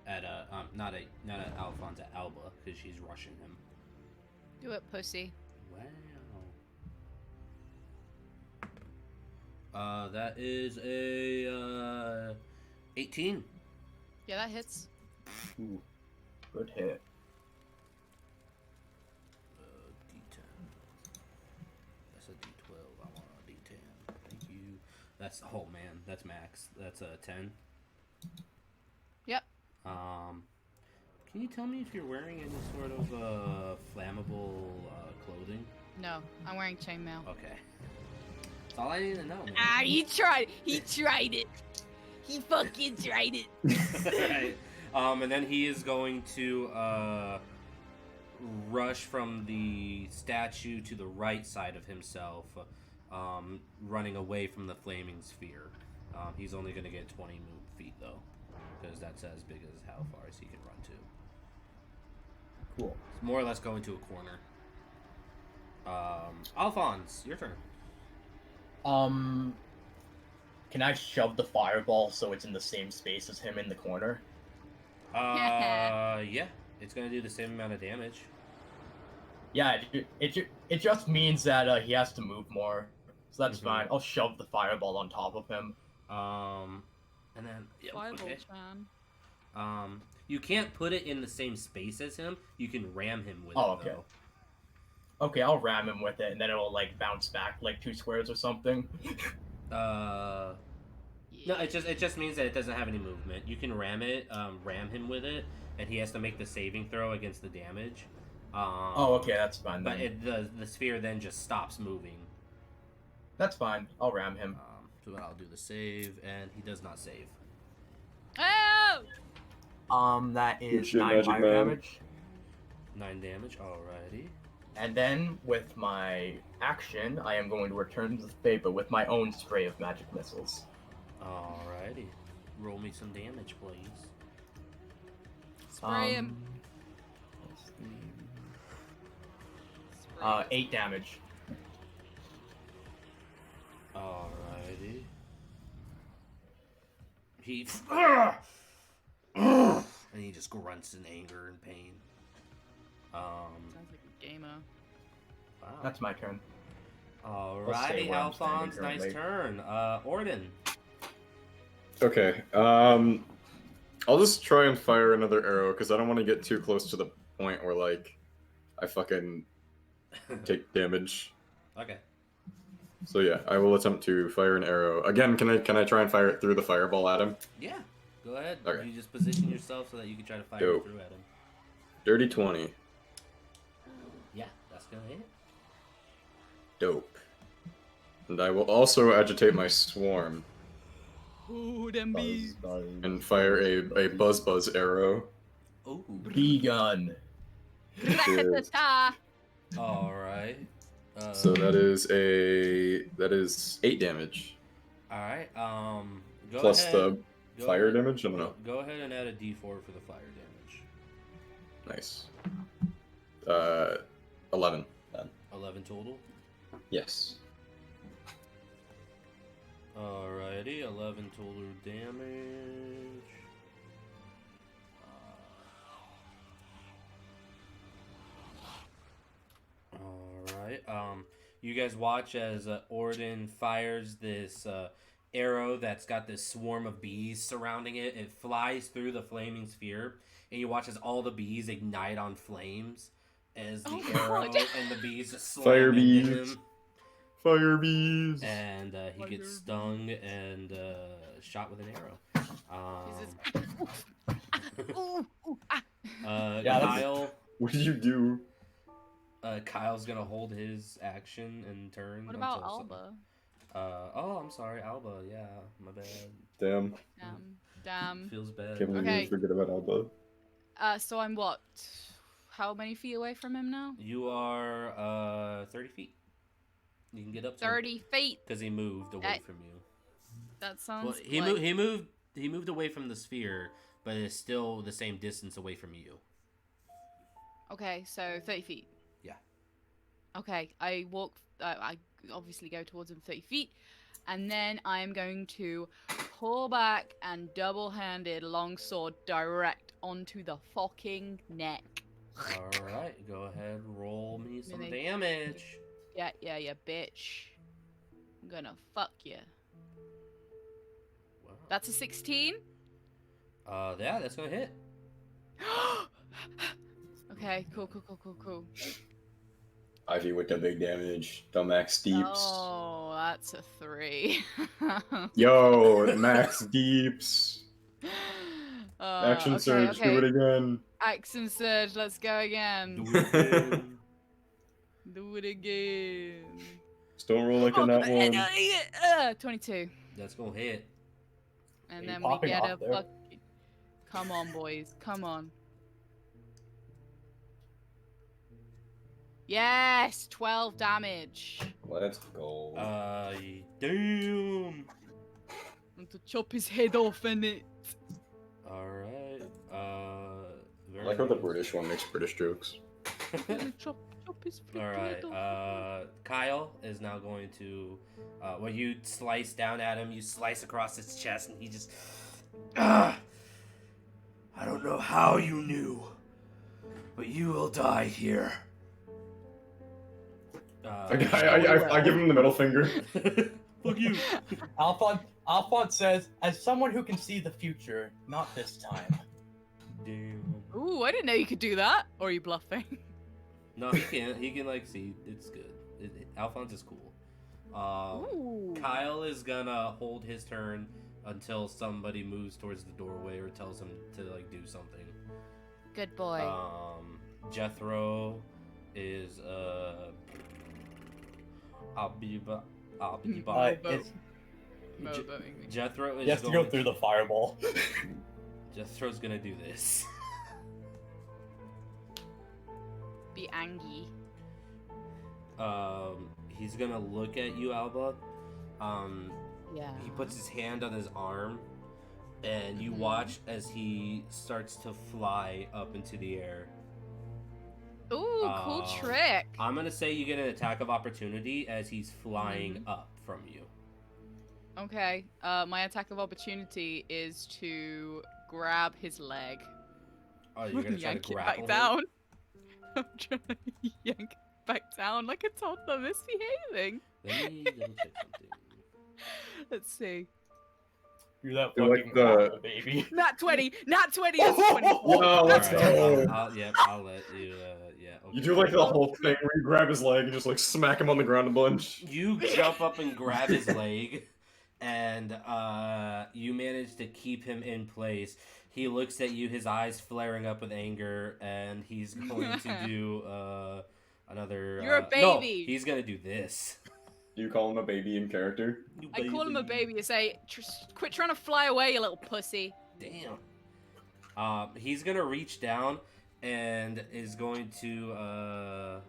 At not at Alphonse, at Alba, because she's rushing him. Do it, pussy. Wow. That is a 18. Yeah, that hits. Ooh, good hit. D10. That's a D12. I want a D10. Thank you. That's man. That's max. That's a 10. Yep. Can you tell me if you're wearing any sort of flammable clothing? No, I'm wearing chainmail. Okay. That's all I need to know, man. He tried it. He fucking tried it. Right. And then he is going to rush from the statue to the right side of himself, running away from the flaming sphere. He's only going to get 20 feet, though, because that's as big as how far as he can run to. Cool. It's more or less going to a corner. Alphonse, your turn. Can I shove the fireball so it's in the same space as him in the corner? Yeah. It's going to do the same amount of damage. Yeah, it just means that he has to move more. So that's fine. I'll shove the fireball on top of him. And then... Yep, Fireball, okay. man. You can't put it in the same space as him. You can ram him with Oh, it, okay. though. Okay, I'll ram him with it, and then it'll, like, bounce back, like, 2 squares or something. No, it just means that it doesn't have any movement. You can ram him with it, and he has to make the saving throw against the damage. Oh, okay, that's fine But then. the sphere then just stops moving. That's fine. I'll ram him. So I'll do the save, and he does not save. Oh! That Good is shit, 9 Magic fire Man. damage. 9 damage, alrighty. And then, with my action, I am going to return to the Fate, but with my own spray of magic missiles. Alrighty. Roll me some damage, please. Spray him. Let's see. 8 damage. Alrighty. He... and he just grunts in anger and pain. Sounds like a gamer. Wow. That's my turn. Alrighty, where I'm standing Alphonse, nice currently. turn. Orden. Okay. I'll just try and fire another arrow because I don't want to get too close to the point where like I fucking take damage. Okay. So yeah, I will attempt to fire an arrow. Again, can I try and fire it through the fireball at him? Yeah, go ahead. Okay. You just position yourself so that you can try to fire Dope. through at him. Dirty 20. Yeah, that's gonna hit. Dope. And I will also agitate my swarm Ooh, them bees. and fire a buzz arrow. Ooh. Bee gun. Rakatata. Alright. So that is 8 damage. Alright, go Plus ahead. the Go fire ahead. damage? I don't know. Go ahead and add a d4 for the fire damage. Nice. 11 then. 11 total. Yes. Alrighty, 11 total damage. Alright, you guys watch as Orden fires this arrow that's got this swarm of bees surrounding it. It flies through the flaming sphere, and you watch as all the bees ignite on flames as the arrow God. and the bees slam Fire into bees. him. Fire bees. And he gets stung and shot with an arrow. Ooh, ooh, ah. Yeah, that's- Kyle. What did you do? Kyle's gonna hold his action and turn. What about until Alba? Oh, I'm sorry, Alba. Yeah, my bad. Damn. Damn. Feels bad. Can't believe Okay. you forget about Alba. So I'm what? How many feet away from him now? You are 30 feet. You can get up to 30 feet. because he moved away from you. That sounds. Well, he moved. He moved away from the sphere, but it's still the same distance away from you. Okay, so 30 feet. Yeah. Okay, I walk. I obviously go towards him 30 feet, and then I'm going to pull back and double-handed longsword direct onto the fucking neck. All right, go ahead. Roll me some Really? damage. Yeah, bitch. I'm gonna fuck you. Wow. That's a 16. Yeah, that's gonna hit. Okay, cool. Ivy with the big damage. The max deeps. Oh, that's a 3. Yo, the max deeps. Action okay, surge, do it again. Action surge, let's go again. Do it again. Do it again. Still rolling on that one. 22. That's gonna hit. And Are then you we popping get a off there? fucking... Come on, boys. Come on. Yes! 12 damage. Let's go. Damn. And to chop his head off in it. All right. I like how the British one makes British jokes. chop his All right. Kyle is now going to. When you slice down at him, you slice across his chest, and he just. I don't know how you knew, but you will die here. I give him the middle finger. Fuck you. Alphonse says, as someone who can see the future, not this time. Damn. Ooh, I didn't know you could do that. Or are you bluffing? No, he can. He can like see. It's good. Alphonse is cool. Ooh. Kyle is gonna hold his turn until somebody moves towards the doorway or tells him to like do something. Good boy. Jethro is I'll be back. Jethro is He has to go through the fireball. Jethro's gonna do this. Be angry. He's gonna look at you, Alba. Yeah. He puts his hand on his arm, and you watch as he starts to fly up into the air. Ooh, cool trick. I'm gonna say you get an attack of opportunity as he's flying up from you. Okay. My attack of opportunity is to grab his leg. Oh, you're gonna try yank to it grapple back him? down. I'm trying to yank it back down like a toddler misbehaving. Let me double check something. Let's see. You're that You're fucking like the- crap, baby. Not 20. Not 20. That's 24. No, let's That's Alright, go. I'll let you. Yeah. Okay. You do like the whole thing where you grab his leg and just like smack him on the ground a bunch. You jump up and grab his leg, and you manage to keep him in place. He looks at you, his eyes flaring up with anger, and he's going to do another. You're a No, baby. he's gonna do this. Do you call him a baby in character? You I call him a baby and say, quit trying to fly away, you little pussy. Damn. He's gonna reach down and is going to.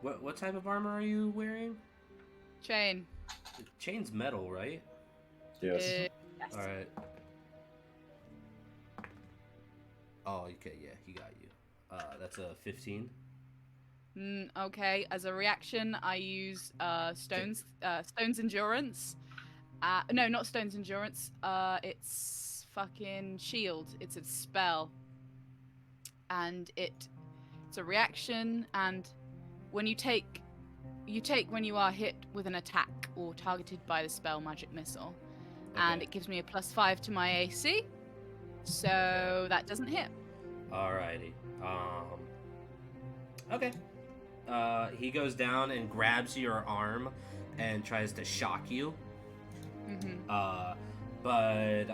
What type of armor are you wearing? Chain. Chain's metal, right? Yes. Yes. All right. Oh, okay, yeah, he got you. That's a 15. Okay, as a reaction, I use Stone's Endurance. No, not Stone's Endurance. It's fucking Shield. It's a spell. And it's a reaction, and when you take when you are hit with an attack or targeted by the spell Magic Missile. And Okay. it gives me a +5 to my AC. So that doesn't hit. Alrighty. Okay. He goes down and grabs your arm and tries to shock you. But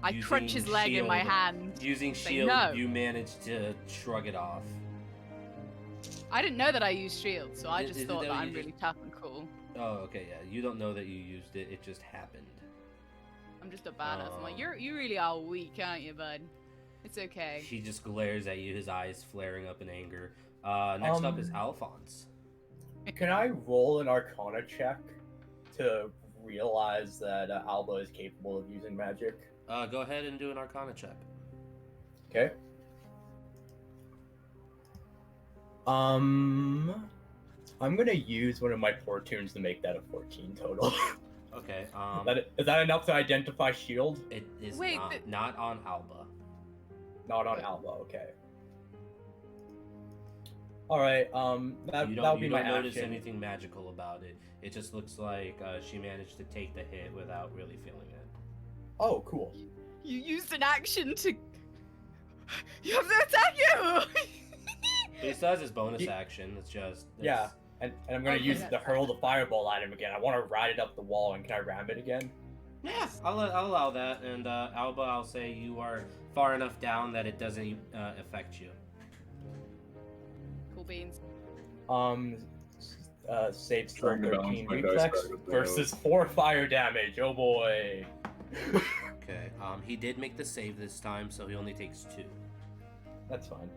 I crunch his leg in my hand. Using Say shield, no. you manage to shrug it off. I didn't know that I used shield, so I Is- just is it thought that that you I'm just- really tough and cool. Oh, okay, yeah. You don't know that you used it. It just happened. I'm just a badass. I'm like, Oh. you really are weak, aren't you, bud? It's okay. He just glares at you, his eyes flaring up in anger. Next up is Alphonse. Can I roll an Arcana check to realize that Alba is capable of using magic? Go ahead and do an Arcana check. Okay. I'm gonna use one of my fortunes to make that a 14 total. Okay. Is that enough to identify shield? It is Wait, not on Alba. Not on Alba. Okay. All right. You That'll don't be my notice action. anything magical about it. It just looks like she managed to take the hit without really feeling it. Oh, cool. You used an action to. You have to attack you! He still has his bonus action. It's just Yeah, and I'm gonna Okay, use it to that's hurl the fireball at him again. I want to ride it up the wall, and can I ram it again? Yeah, I'll allow that. And Alba, I'll say you are far enough down that it doesn't affect you. Cool beans. Saves for Trying to balance 13 my dice reflex back with the versus 4 fire damage. Oh boy. Okay. He did make the save this time, so he only takes 2. That's fine.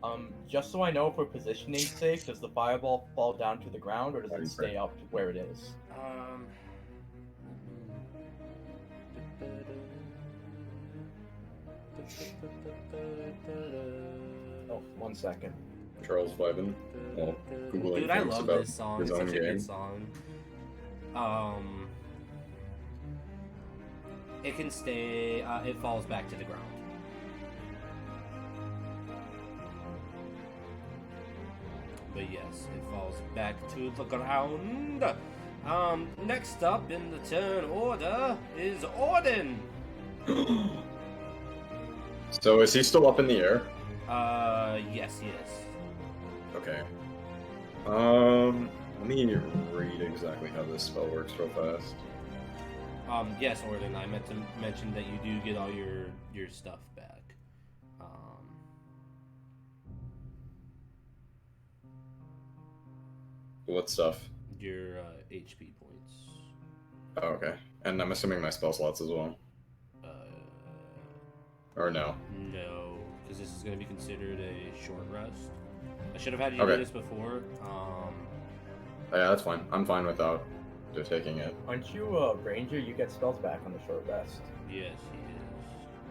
Um, Just so I know for positioning sake, does the fireball fall down to the ground or does it stay up to where it is? Oh, 1 second. Charles vibing. Well, Googling Dude, I things love about this song. his It's own such a game. good song. It can stay. It falls back to the ground. But yes, it falls back to the ground. Next up in the turn order is Orden. So is he still up in the air? Yes, he is. Okay. Let me read exactly how this spell works real fast. Yes, Orden, I meant to mention that you do get all your stuff back. What stuff? Your HP points. Oh, okay. And I'm assuming my spell slots as well. Or no? No, because this is going to be considered a short rest. I should have had you Okay. do this before. Yeah, that's fine. I'm fine without just taking it. Aren't you a ranger? You get spells back on the short rest. Yes,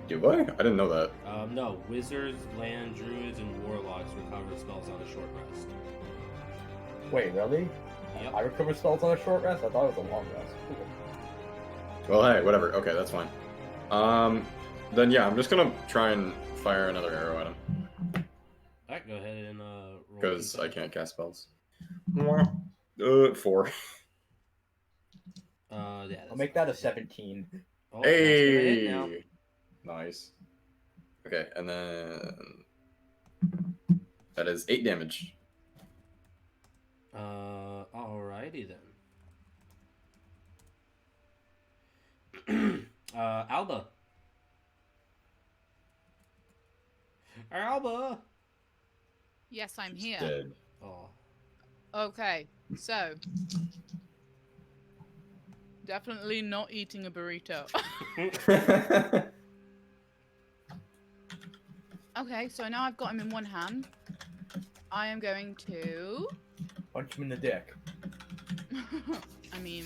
he Do I? I didn't know that. is. No, wizards, land druids, and warlocks recover spells on a short rest. Wait, really? Yep. I recover spells on a short rest? I thought it was a long rest. Cool. Well, hey, whatever. Okay, that's fine. Then yeah, I'm just gonna try and fire another arrow at him Alright, go ahead and roll. because I can't cast spells. 4. Yeah. I'll make that a 17. Oh, that's gonna hit now. Hey! Nice. Okay, and then that is 8 damage. Alrighty then. Alba. Alba. Yes, I'm here. Dead. Oh. Okay, so definitely not eating a burrito. Okay, so now I've got him in one hand. I am going to. Punch him in the dick. I mean,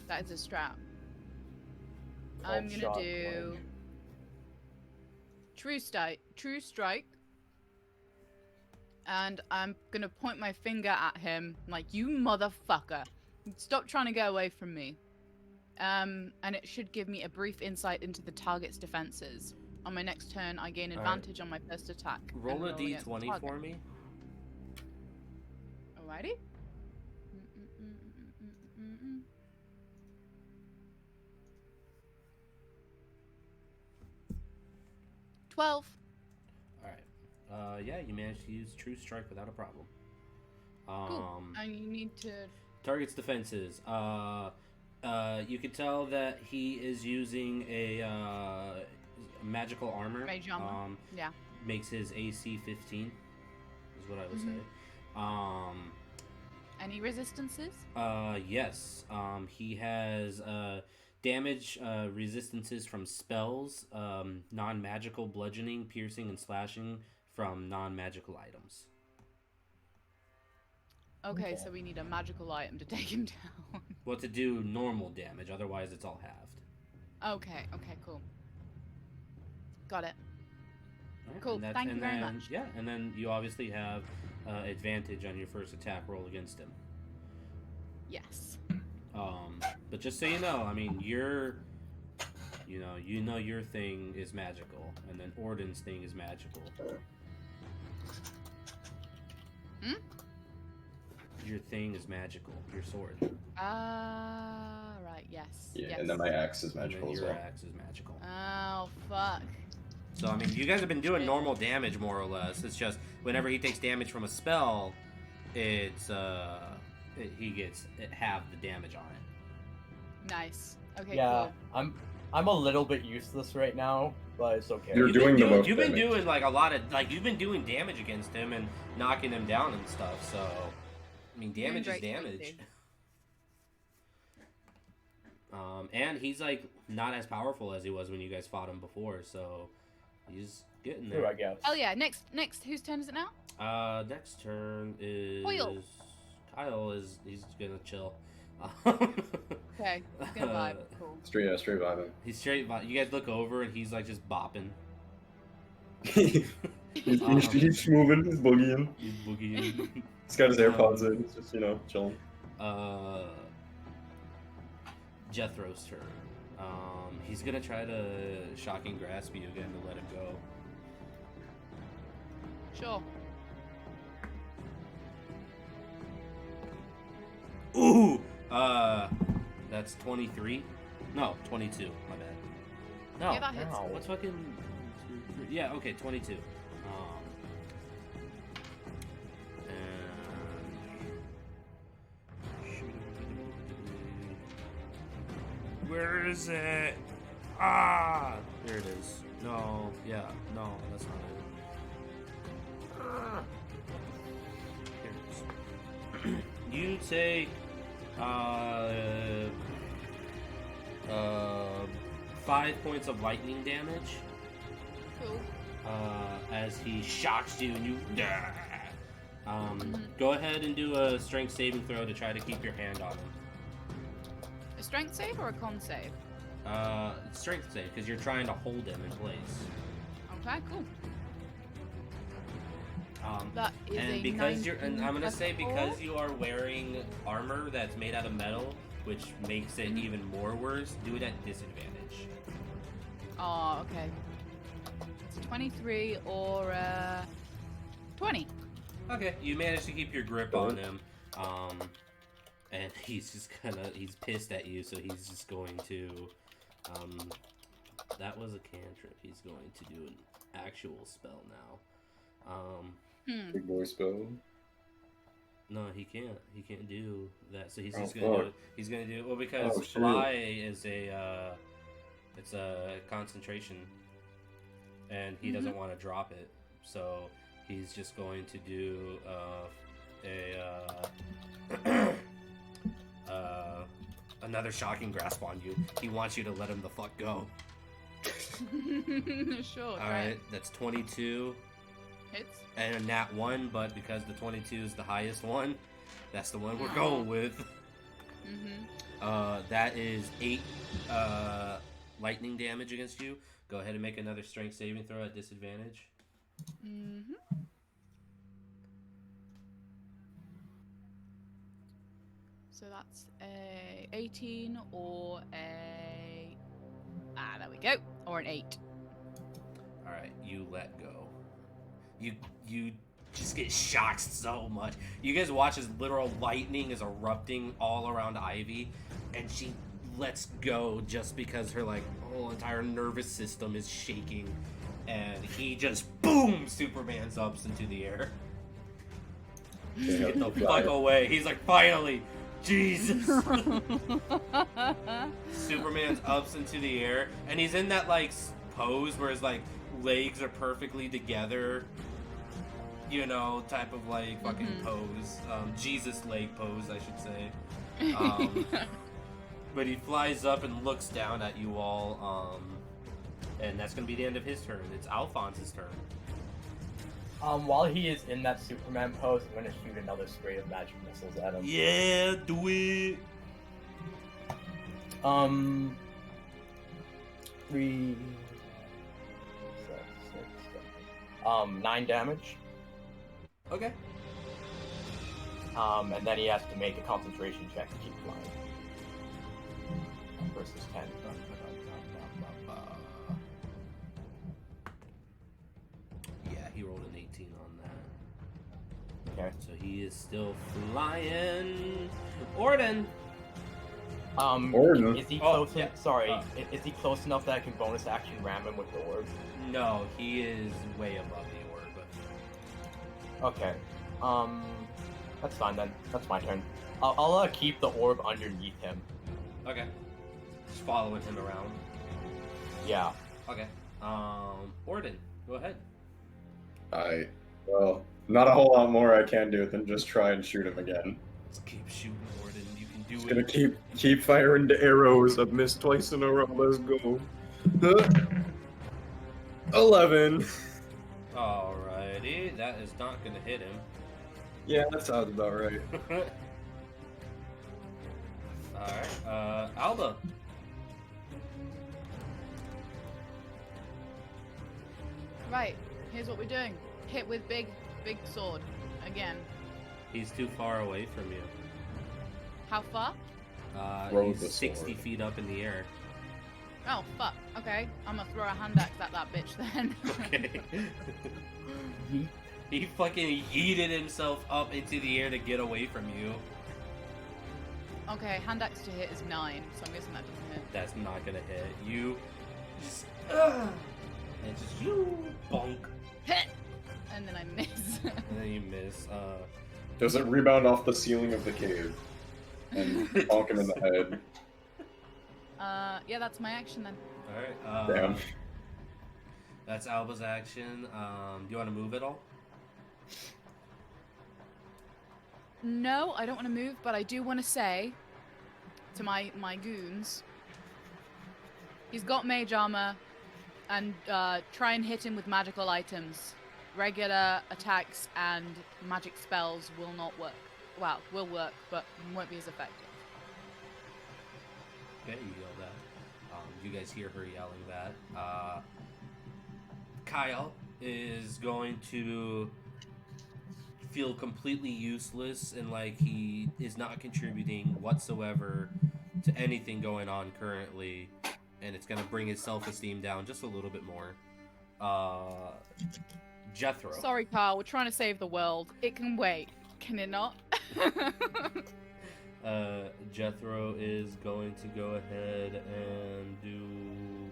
that is a strap. I'm gonna Shot do plunge. true strike, and I'm gonna point my finger at him like, you motherfucker, stop trying to get away from me. And it should give me a brief insight into the target's defenses. On my next turn, I gain advantage on my first attack. Roll a and against the d20 target. for me. Alrighty. 12. Alright. Yeah, you managed to use True Strike without a problem. Cool. And you need to. Target's defenses. You could tell that he is using a magical armor. Mage armor. Yeah. Makes his AC 15, is what I would say. Any resistances? Yes. He has damage resistances from spells, non-magical bludgeoning, piercing, and slashing from non-magical items. Okay, so we need a magical item to take him down. Well, to do normal damage, otherwise it's all halved. Okay, cool. Got it. Alright, Cool, and thank you very much. Yeah, and then you obviously have advantage on your first attack roll against him. Yes. But just so you know, I mean, you know your thing is magical, and then Orden's thing is magical. Your thing is magical. Your sword. Right. Yes. Yeah, yes. and then my axe is And magical then as your well. axe is magical. Oh fuck. So I mean, you guys have been doing normal damage more or less. It's just whenever he takes damage from a spell, it's he gets half the damage on it. Nice. Okay. Yeah, Cool. I'm a little bit useless right now, but it's okay. You're doing the most You've been damage. doing like a lot of you've been doing damage against him and knocking him down and stuff. So I mean, damage is great damage. too. And he's like not as powerful as he was when you guys fought him before. So he's getting True, there. I guess. Oh yeah. Next. Whose turn is it now? Next turn is Hoyle. Kyle. He's gonna chill. Okay. He's gonna vibe. Cool. Straight vibing. He's straight. You guys look over and he's like just bopping. he's moving, he's boogieing. He's boogieing. He's got his AirPods in, he's just, chilling. Jethro's turn. He's gonna try to shocking grasp you again to let him go. Sure. Ooh! That's 23. No, 22. My bad. No. Yeah, that hits. Ow. What's fucking? Yeah. Okay, 22. Where is it? Ah! There it is. No. Yeah. No, that's not it. Ah. Here it is. You take 5 points of lightning damage Cool. as he shocks you and you go ahead and do a strength saving throw to try to keep your hand on him. A strength save or a con save? Strength save because you're trying to hold him in place. Okay. Cool. That is And a because you're, 19 and I'm gonna say plus because 4. you are wearing armor that's made out of metal, which makes it even more worse. Do it at disadvantage. Oh, okay. It's 23 or 20. Okay, you managed to keep your grip on him. And he's just he's pissed at you, so he's just going to, that was a cantrip. He's going to do an actual spell now. Big boy spell. No, he can't. He can't do that. So he's Oh, just gonna do fuck. it. He's gonna do well because Oh, shit. fly is it's a concentration, and he doesn't want to drop it. So he's just going to do another shocking grasp on you. He wants you to let him the fuck go. Sure. All right, that's 22. Hits. And a nat 1, but because the 22 is the highest one, that's the one we're going with. That is 8 lightning damage against you. Go ahead and make another strength saving throw at disadvantage. So that's a 18 or a... there we go. Or an 8. Alright, you let go. You just get shocked so much. You guys watch as literal lightning is erupting all around Ivy, and she lets go just because her whole entire nervous system is shaking, and he just boom Superman's ups into the air. Get the fuck away. He's like, finally, Jesus. Superman's ups into the air, and he's in that pose where his legs are perfectly together, type of fucking pose, Jesus leg pose, I should say. But he flies up and looks down at you all, and that's gonna be the end of his turn. It's Alphonse's turn. While he is in that Superman pose, I'm gonna shoot another spray of magic missiles at him. Yeah, do it. 3, 6, 9 damage. Okay. And then he has to make a concentration check to keep flying. Versus 10. Yeah, he rolled an 18 on that. Okay. So he is still flying. Orden. Orden. Is he close? yeah. Sorry, is he close enough that I can bonus action ram him with the orb? No, he is way above the orb. Okay. That's fine then. That's my turn. I'll keep the orb underneath him. Okay. Just following him around. Yeah. Okay. Orden, go ahead. Well, not a whole lot more I can do than just try and shoot him again. Just keep shooting, Orden. You can do Just it. gonna keep firing the arrows. I've missed twice in a row. Let's go. 11. Alrighty, that is not gonna hit him. Yeah, that sounds about right. Alright, Alba. Right, here's what we're doing. Hit with big sword. Again. He's too far away from you. How far? Throw He's the 60 sword. feet up in the air. Oh, fuck. Okay, I'm gonna throw a hand axe at that bitch then. Okay. He fucking yeeted himself up into the air to get away from you. Okay, hand axe to hit is 9, so I'm guessing that doesn't hit. That's not gonna hit. You just and just you bonk. Hit! And then I miss. And then you miss. Does it rebound off the ceiling of the cave and bonk him in the head? Yeah, that's my action then. Alright, Damn. that's Alba's action. Do you want to move at all? No, I don't want to move, but I do want to say to my goons, he's got mage armor, and try and hit him with magical items. Regular attacks and magic spells will not work. Well, will work, but won't be as effective. Okay, you yell that. You guys hear her yelling that. Kyle is going to feel completely useless and like he is not contributing whatsoever to anything going on currently, and it's going to bring his self-esteem down just a little bit more. Jethro. Sorry, Kyle. We're trying to save the world. It can wait. Can it not? Jethro is going to go ahead and do.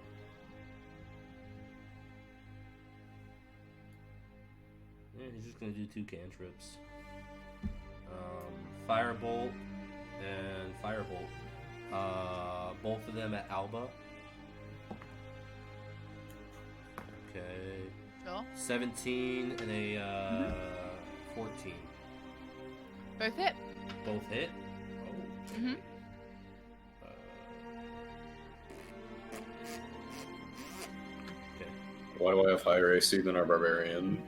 Yeah, he's just gonna do 2 cantrips. Firebolt and Firebolt. Both of them at Alba. Okay. Sure. 17 and a 14. Both hit. Both hit? Oh. Mhm. Okay. Why do I have higher AC than our barbarian?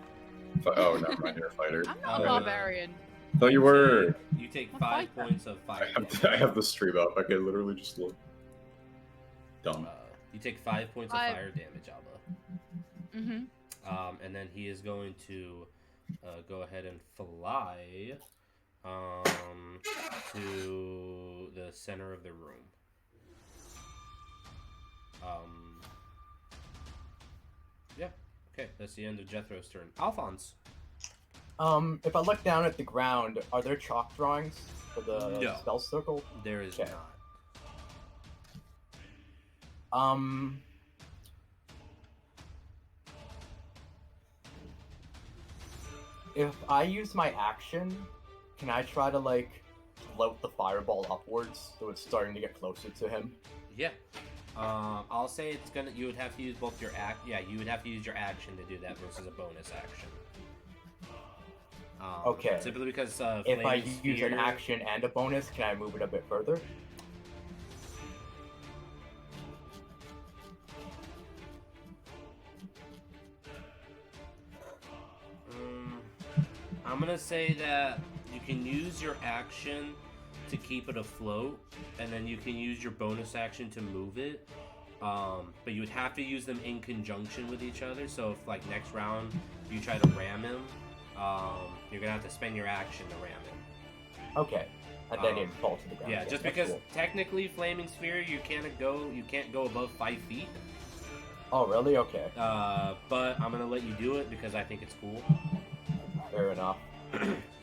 Oh, never mind, you're a fighter. I'm not a barbarian. Thought you were. You take I'm a 5 fighter. points of fire damage. I have the stream up. I can literally just look. Dumb. You take 5 points of fire damage, Alba. Mm-hmm. And then he is going to go ahead and fly to the center of the room. Yeah. Okay, that's the end of Jethro's turn. Alphonse. If I look down at the ground, are there chalk drawings for the No. spell circle? There is Okay. not. If I use my action, can I try to like float the fireball upwards so it's starting to get closer to him? Yeah. I'll say it's gonna. You would have to use both your act. Yeah, you would have to use your action to do that versus a bonus action. Okay. Simply because If I Flaming use an Sphere- action and a bonus, can I move it a bit further? I'm gonna say that you can use your action to keep it afloat, and then you can use your bonus action to move it. But you would have to use them in conjunction with each other. So if like next round you try to ram him, you're gonna have to spend your action to ram him. Okay. And then it falls to the ground. Yeah, again. just That's because cool. technically Flaming Sphere you can't go above 5 feet. Oh, really? Okay. But I'm gonna let you do it because I think it's cool. Fair enough.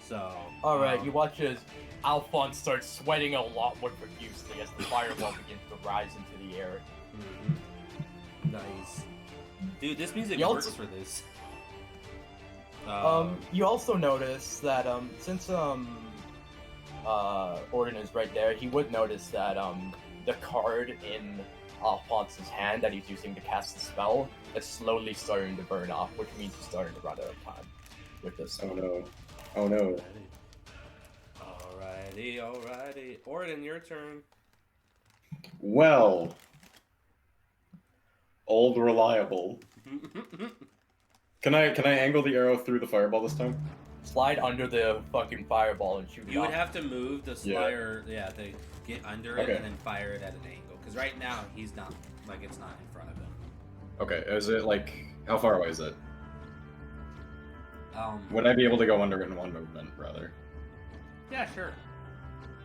So. Alright, you watch as Alphonse starts sweating a lot more profusely as the fireball begins to rise into the air. Nice. Dude, this music You works also- for this. You also notice that since Orden is right there, he would notice that the card in Alphonse's hand that he's using to cast the spell is slowly starting to burn off, which means he's starting to run out of time with this. Oh no. Oh no. Alrighty. Orden, your turn. Well. Old reliable. Can I angle the arrow through the fireball this time? Slide under the fucking fireball and shoot it You would off. have to move the slider, to get under it Okay. and then fire it at an angle. Because right now he's not, it's not in front of him. Okay, is it how far away is it? Um, Would I be able to go under it in one movement, rather? Yeah, sure.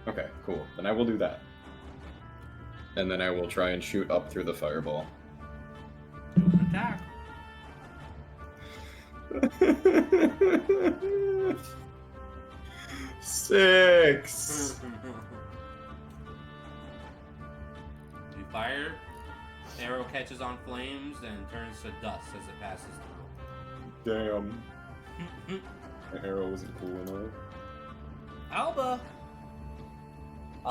Okay, cool. Then I will do that. And then I will try and shoot up through the fireball. Do an attack. Six. You fire. Arrow catches on flames and turns to dust as it passes through. Damn. The arrow wasn't cool enough. Alba.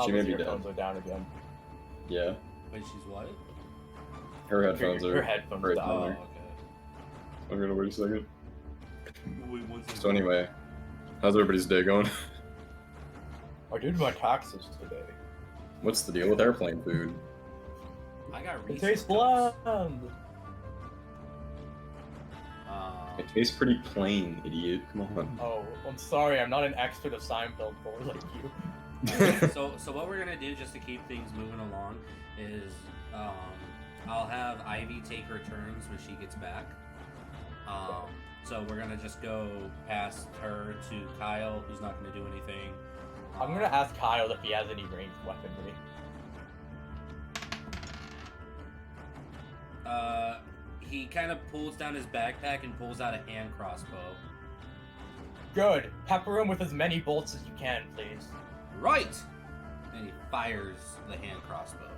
She may be earphones dead. are down again. Yeah. Wait, she's what? Her headphones are. Her headphones right down. Oh, there. okay. I'm gonna wait a second. Wait, one second. So anyway, how's everybody's day going? I did my taxes today. What's the deal with airplane food? I got It research. tastes bland. It tastes pretty plain, idiot. Come on. Oh, I'm sorry, I'm not an expert of Seinfeld lore like you. So what we're gonna do just to keep things moving along is I'll have Ivy take her turns when she gets back. So we're gonna just go past her to Kyle, who's not gonna do anything. I'm gonna ask Kyle if he has any ranged weaponry. he kind of pulls down his backpack and pulls out a hand crossbow. Good. Pepper him with as many bolts as you can, please. Right! And he fires the hand crossbow.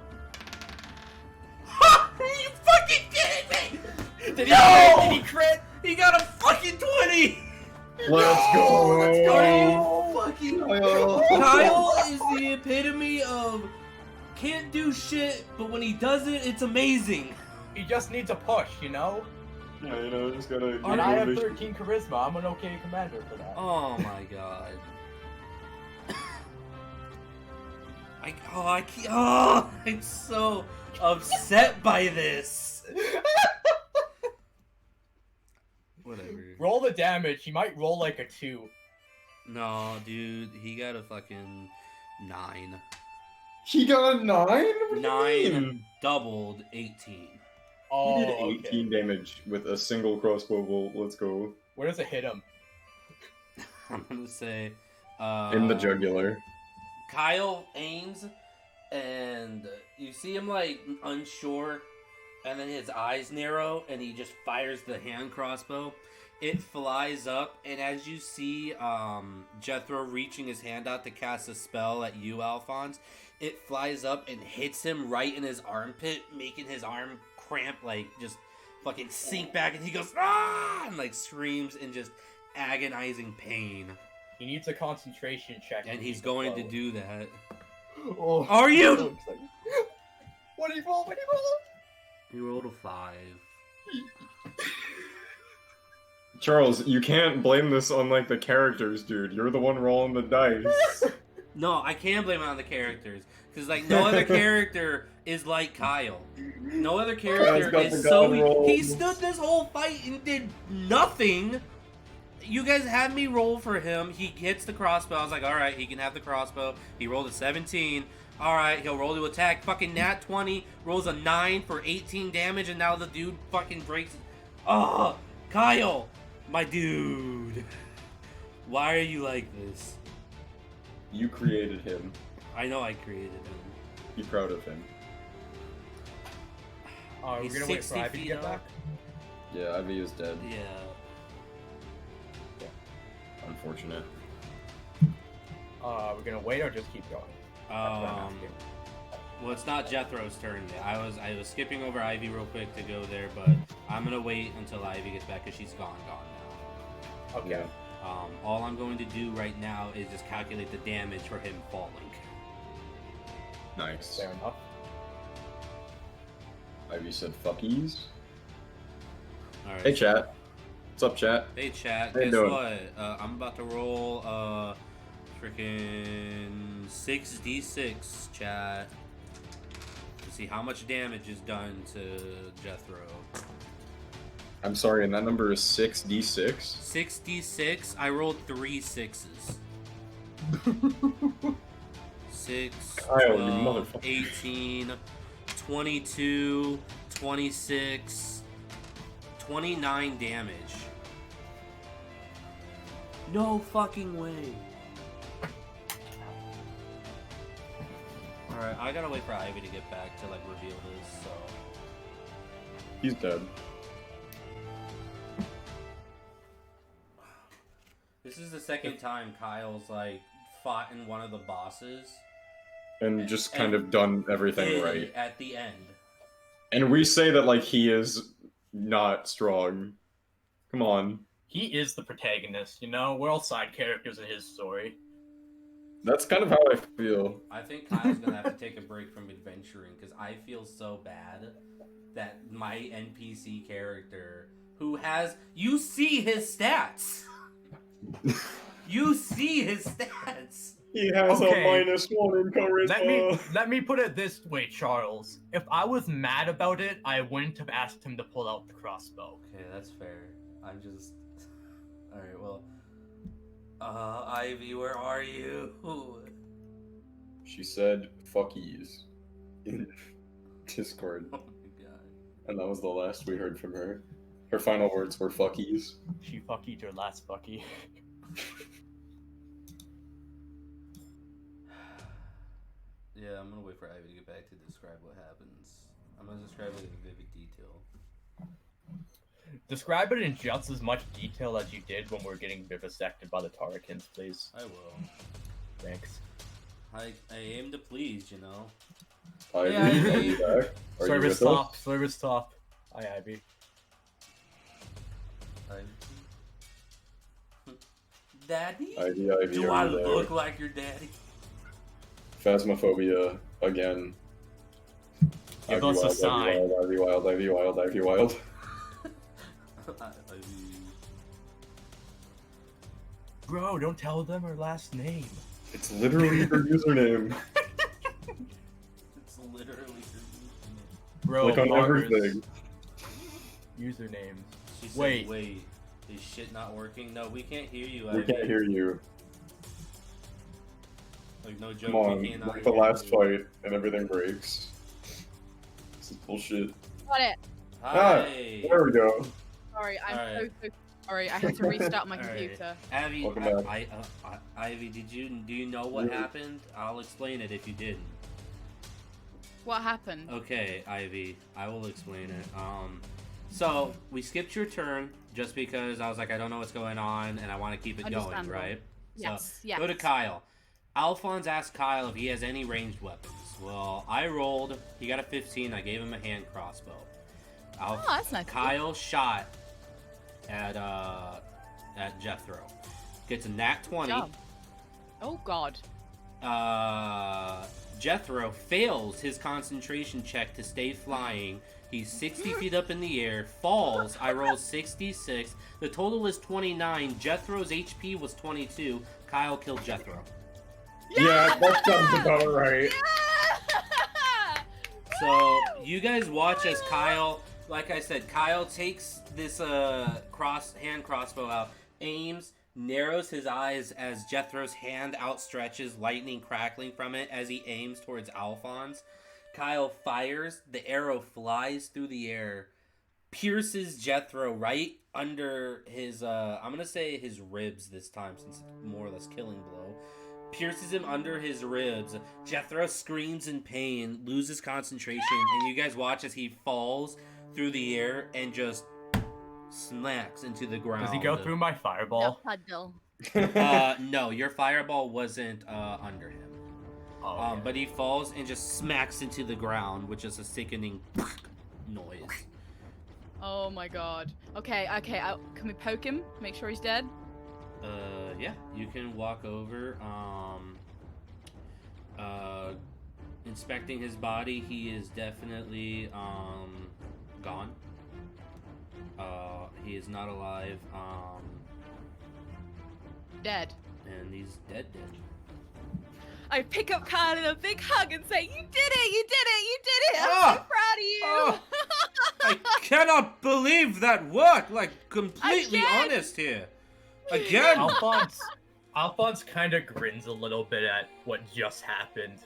Ha! Are you fucking kidding me? Did No! he crit? He got a fucking 20! Let's go! Let's go! Are you fucking... Kyle. Kyle is the epitome of can't do shit, but when he does it, it's amazing. He just needs a push, you know? Yeah, you know, just gotta. And I have 13 charisma. I'm an okay commander for that. Oh my god. I'm so upset by this. Whatever. Roll the damage. He might roll like a 2. No, dude, he got a fucking 9. He got a 9? What do you 9 mean? doubled 18. Oh, He did 18 damage with a single crossbow bolt. Let's go. Where does it hit him? I'm gonna say In the jugular. Kyle aims, and you see him like unsure, and then his eyes narrow, and he just fires the hand crossbow. It flies up, and as you see Jethro reaching his hand out to cast a spell at you, Alphonse, it flies up and hits him right in his armpit, making his arm cramp, like just fucking sink back, and he goes ah, and like screams in just agonizing pain. He needs a concentration check. And he's going to do that. Oh, Are you? so excited. What did he roll? What did he roll? He rolled a 5. Charles, you can't blame this on like the characters, dude. You're the one rolling the dice. No, I can blame it on the characters. Because, like, no other character is like Kyle. No other character is so... He stood this whole fight and did nothing. You guys had me roll for him. He hits the crossbow. I was like, alright, he can have the crossbow. He rolled a 17. Alright, he'll roll to attack. Fucking nat 20. Rolls a 9 for 18 damage, and now the dude fucking breaks... Oh, Kyle! My dude. Why are you like this? You created him. I know I created him. Be proud of him. We're He's gonna wait for 60 Ivy to feet get up. back. Yeah, Ivy is dead. Yeah. Unfortunate. We're gonna wait or just keep going. Well, it's not Jethro's turn yet. I was skipping over Ivy real quick to go there, but I'm gonna wait until Ivy gets back because she's gone now. Okay. Yeah. All I'm going to do right now is just calculate the damage for him falling. Nice. Fair enough. Ivy said fuckies. All right. Hey, chat. What's up, chat? Hey chat. How you Guess doing? what? I'm about to roll freaking 6d6 chat to see how much damage is done to Jethro. I'm sorry, and that number is 6d6? 6d6. I rolled 3 6s. 6, Kyle, you 12, motherfucker. 18, 22, 26, 29 damage. No fucking way. Alright, I gotta wait for Ivy to get back to like reveal this, so. He's dead. This is the second time Kyle's like fought in one of the bosses. And just kind of done everything right. At the end. And we say that like he is not strong. Come on. He is the protagonist, you know? We're all side characters in his story. That's kind of how I feel. I think Kyle's gonna have to take a break from adventuring because I feel so bad that my NPC character, who has, you see his stats. You see his stats. He has Okay. a -1 in charisma. Let me put it this way, Charles. If I was mad about it, I wouldn't have asked him to pull out the crossbow. Okay, that's fair. I'm just... Alright, well... Ivy, where are you? She said fuckies in Discord. Oh my god. And that was the last we heard from her. Her final words were fuckies. She fuckied your last fucky. Yeah, I'm gonna wait for Ivy to get back to describe what happens. I'm gonna describe it in vivid detail. Describe it in just as much detail as you did when we were getting vivisected by the Tarkins, please. I will. Thanks. I aim to please, you know. Ivy, Yeah, are you back? Are you with us? Service top. Hi, Ivy. Daddy? Ivy, Do are I you there? look like your daddy? Phasmophobia again. Give Ivy us a wild, sign. Ivy wild, Ivy wild, Ivy wild. Bro, don't tell them her last name. It's literally her username. It's literally her username. Bro, Like on Mars. everything. Username. She said, Wait. wait. Is shit not working? No, we can't hear you, We Ivy. can't hear you. Like, no joke, Come on, we cannot like the hear last you. fight, and everything breaks. This is bullshit. Got it. Hi! There we go. Sorry, I'm Alright. so sorry. I had to restart my Alright. computer. Ivy, Welcome back. Ivy, do you know what Yeah. happened? I'll explain it if you didn't. What happened? Okay, Ivy, I will explain it. So we skipped your turn just because I was like, I don't know what's going on, and I want to keep it going, Understandable. right? Yes, So, yes. Go to Kyle. Alphonse asked Kyle if he has any ranged weapons. Well, I rolled. He got a 15. I gave him a hand crossbow. Oh, that's nice. Kyle shot at Jethro. Gets a nat 20. Job. Oh God. Jethro fails his concentration check to stay flying. He's 60 feet up in the air, falls. I roll 66. The total is 29. Jethro's HP was 22. Kyle killed Jethro. Yeah, that sounds about right. So you guys watch as Kyle, like I said, Kyle takes this hand crossbow out, aims, narrows his eyes as Jethro's hand outstretches, lightning crackling from it as he aims towards Alphonse. Kyle fires, the arrow flies through the air, pierces Jethro right under his, I'm gonna say his ribs this time since it's more or less killing blow. Pierces him under his ribs. Jethro screams in pain, loses concentration, and you guys watch as he falls through the air and just smacks into the ground. Does he go through my fireball? No, your fireball wasn't under him. Oh, okay. But he falls and just smacks into the ground, which is a sickening noise. Oh my God. Okay. Can we poke him? Make sure he's dead. Yeah, you can walk over. Inspecting his body, he is definitely gone. He is not alive. Dead. And he's dead. I pick up Kyle in a big hug and say, "You did it! You did it! You did it! I'm Ah! so proud of you!" Oh, I cannot believe that worked. Like, completely Again? honest here. Again. Alphonse kind of grins a little bit at what just happened.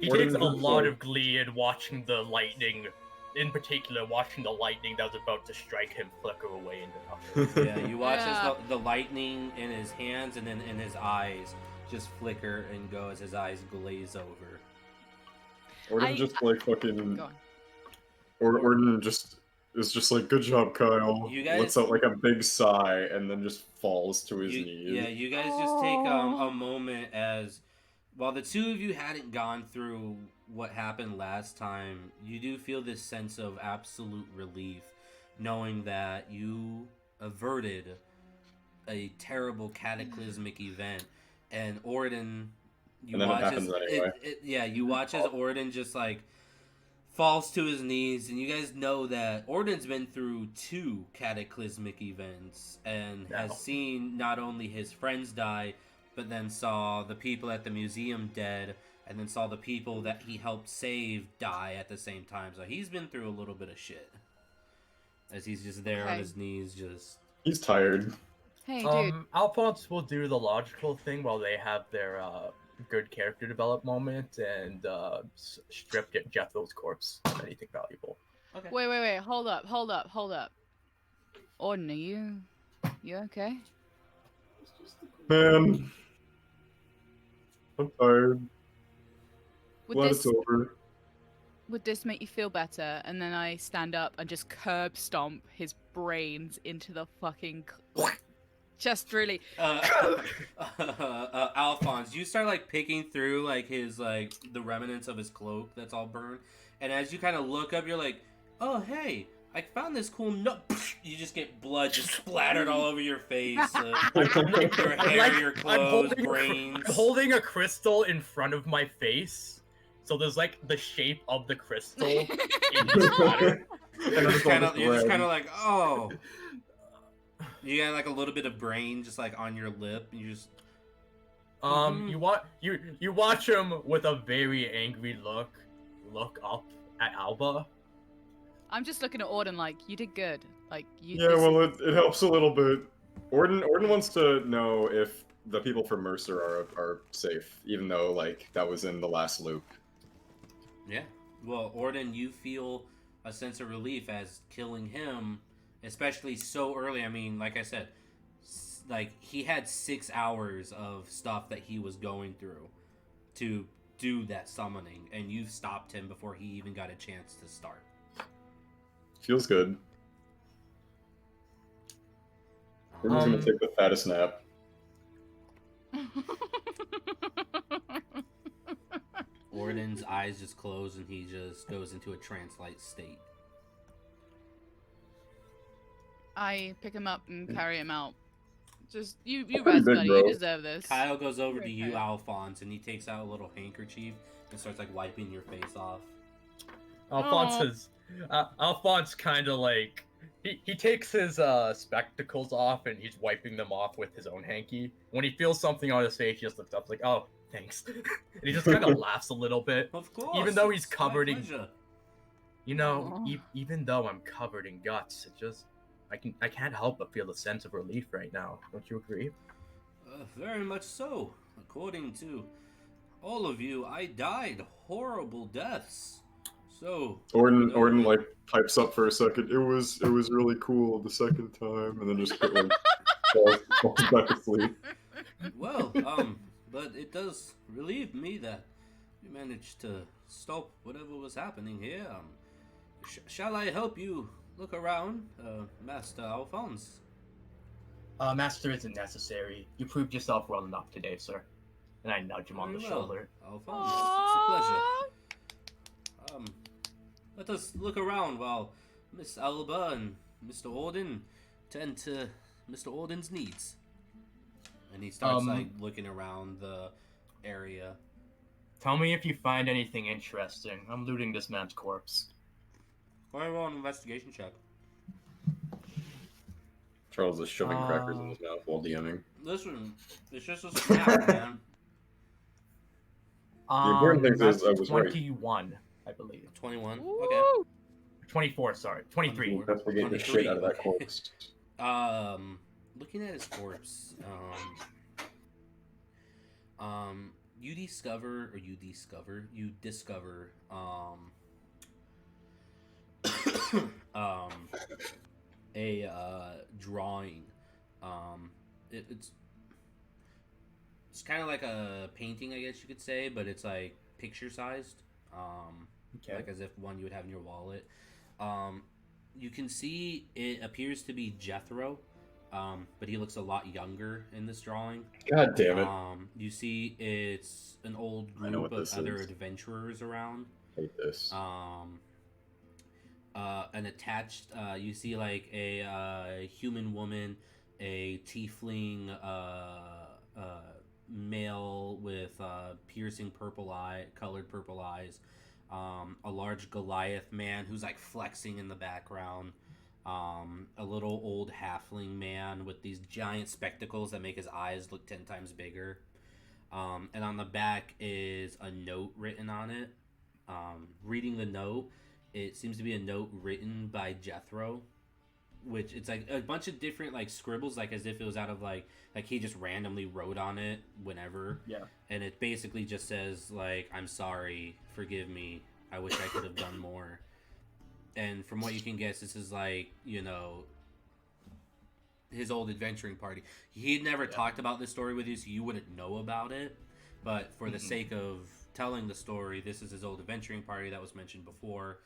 He What takes is a it lot for? of glee in watching the lightning, in particular, watching the lightning that was about to strike him flicker away into nothing. Yeah, you watch Yeah. as the lightning in his hands and then in his eyes just flicker and go as his eyes glaze over. Orden just like fucking. Go on. Orden just is just like, good job, Kyle. You guys- Lets out like a big sigh and then just falls to his knees. Yeah, you guys just take a moment as, while the two of you hadn't gone through what happened last time, you do feel this sense of absolute relief, knowing that you averted a terrible cataclysmic event, and Orden, you And then it watch as happens anyway. you watch as Orden just like falls to his knees, and you guys know that Orden's been through 2 cataclysmic events and has seen not only his friends die, but then saw the people at the museum dead, and then saw the people that he helped save die at the same time. So he's been through a little bit of shit. As he's just there on Okay. his knees, just... He's tired. Hey, dude. Alphonse will do the logical thing while they have their good character develop moment and strip Jethro's corpse of anything valuable. Okay. Wait. Hold up. Orden, are you okay? Man. I'm tired. Would Glad this it's over. would this make you feel better? And then I stand up and just curb stomp his brains into the fucking. Just really. Alphonse, you start like picking through like his like the remnants of his cloak that's all burned, and as you kind of look up, you're like, "Oh hey, I found this cool note." You just get blood just splattered all over your face, your hair, your clothes, brains. I'm holding a crystal in front of my face, so there's like the shape of the crystal in the splatter. You're just kind of like, oh. You got like a little bit of brain just like on your lip. And you just you watch him with a very angry look up at Alba. I'm just looking at Orden like, you did good. Like you. Yeah, well, it helps a little bit. Orden wants to know if the people from Mercer are safe, even though like that was in the last loop. Yeah. Well, Orden, you feel a sense of relief as killing him, especially so early. I mean, like I said, like he had 6 hours of stuff that he was going through to do that summoning, and you stopped him before he even got a chance to start. Feels good. Orden's gonna take the fattest nap. Orden's eyes just close and he just goes into a trance-like state. I pick him up and carry him out. Just you rest, buddy. Bro. You deserve this. Kyle goes over to you, Alphonse, and he takes out a little handkerchief and starts like wiping your face off. Alphonse kind of like he takes his spectacles off and he's wiping them off with his own hanky. When he feels something on his face, he just looks up like, "Oh, thanks," and he just kind of laughs a little bit. Of course, even though he's it's covered my in, pleasure. you know, even though I'm covered in guts, it just I can't help but feel a sense of relief right now. Don't you agree? Very much so. According to all of you, I died horrible deaths. So Orden like pipes up for a second. It was really cool the second time, and then just like, falls back asleep. Well, but it does relieve me that you managed to stop whatever was happening here. Shall I help you look around, Master Alphonse? Master isn't necessary. You proved yourself well enough today, sir. And I nudge him on the shoulder. Alphonse, it's a pleasure. Let us look around while Miss Alba and Mr. Orden tend to Mr. Orden's needs. And he starts like looking around the area. Tell me if you find anything interesting. I'm looting this man's corpse. Go ahead and roll an investigation check. Charles is shoving crackers in his mouth while DMing. Listen, it's just a snap, man. The important thing is I was 21, I believe. 21? Ooh. Okay. 24, sorry. 23. That's for getting the shit out of that corpse. Looking at his corpse, you discover a drawing. It's kind of like a painting, I guess you could say, but it's like picture sized. Okay. Like as if one you would have in your wallet. You can see it appears to be Jethro, but he looks a lot younger in this drawing. God damn it. You see it's an old group of other adventurers around. I hate this. And attached, you see like a human woman, a tiefling male with piercing colored purple eyes, a large Goliath man who's like flexing in the background, a little old halfling man with these giant spectacles that make his eyes look 10 times bigger, and on the back is a note written on it. Reading the note, it seems to be a note written by Jethro, which it's like a bunch of different like scribbles, like as if it was out of like he just randomly wrote on it whenever. Yeah. And it basically just says like, "I'm sorry, forgive me, I wish I could have done more." And from what you can guess, this is like, you know, his old adventuring party. He'd never talked about this story with you, so you wouldn't know about it. But for the sake of telling the story. This is his old adventuring party that was mentioned before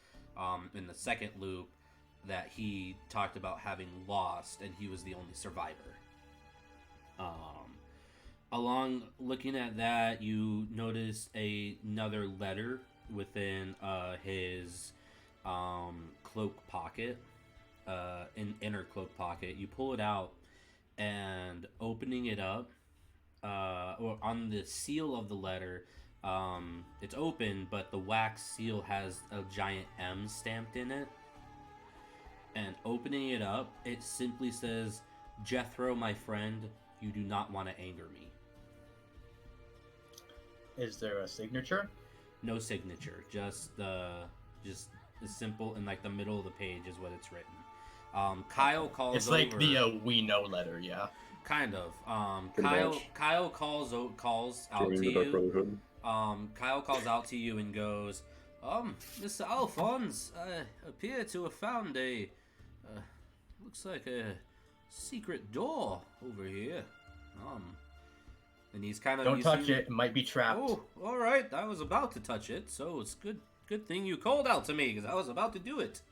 in the second loop, that he talked about having lost, and he was the only survivor. Along looking at that, you notice another letter within his cloak pocket, inner cloak pocket. You pull it out, and opening it up, or on the seal of the letter, it's open, but the wax seal has a giant M stamped in it. And opening it up, it simply says, "Jethro, my friend, you do not want to anger me." Is there a signature? No signature, just the simple, in like the middle of the page is what it's written. Kyle calls. It's like over, the we know letter, yeah. kind of. Pretty much. Kyle calls out to Joining the Dark you. Brotherhood. Kyle calls out to you and goes, Mr. Alphonse, I appear to have found a looks like a secret door over here. And he's kind of... Don't touch it. It might be trapped. Oh, all right. I was about to touch it, so it's good thing you called out to me, because I was about to do it.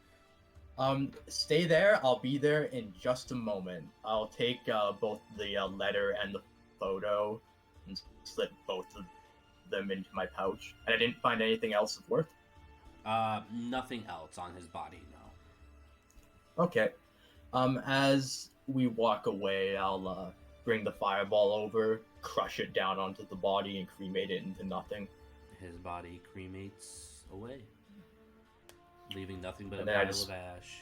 Stay there. I'll be there in just a moment. I'll take both the letter and the photo and slip both of them into my pouch. And I didn't find anything else of worth? Nothing else on his body, no. Okay. As we walk away, I'll bring the fireball over, crush it down onto the body, and cremate it into nothing. His body cremates away, leaving nothing but And a then I pile just- of ash.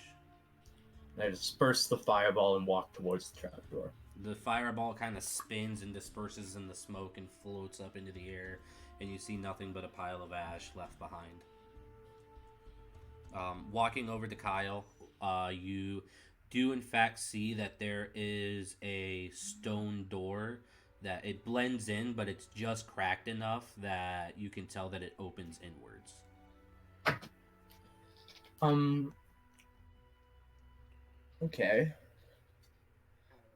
I disperse the fireball and walk towards the trapdoor. The fireball kind of spins and disperses in the smoke and floats up into the air, and you see nothing but a pile of ash left behind. Walking over to Kyle, you do in fact see that there is a stone door that it blends in, but it's just cracked enough that you can tell that it opens inwards. Okay.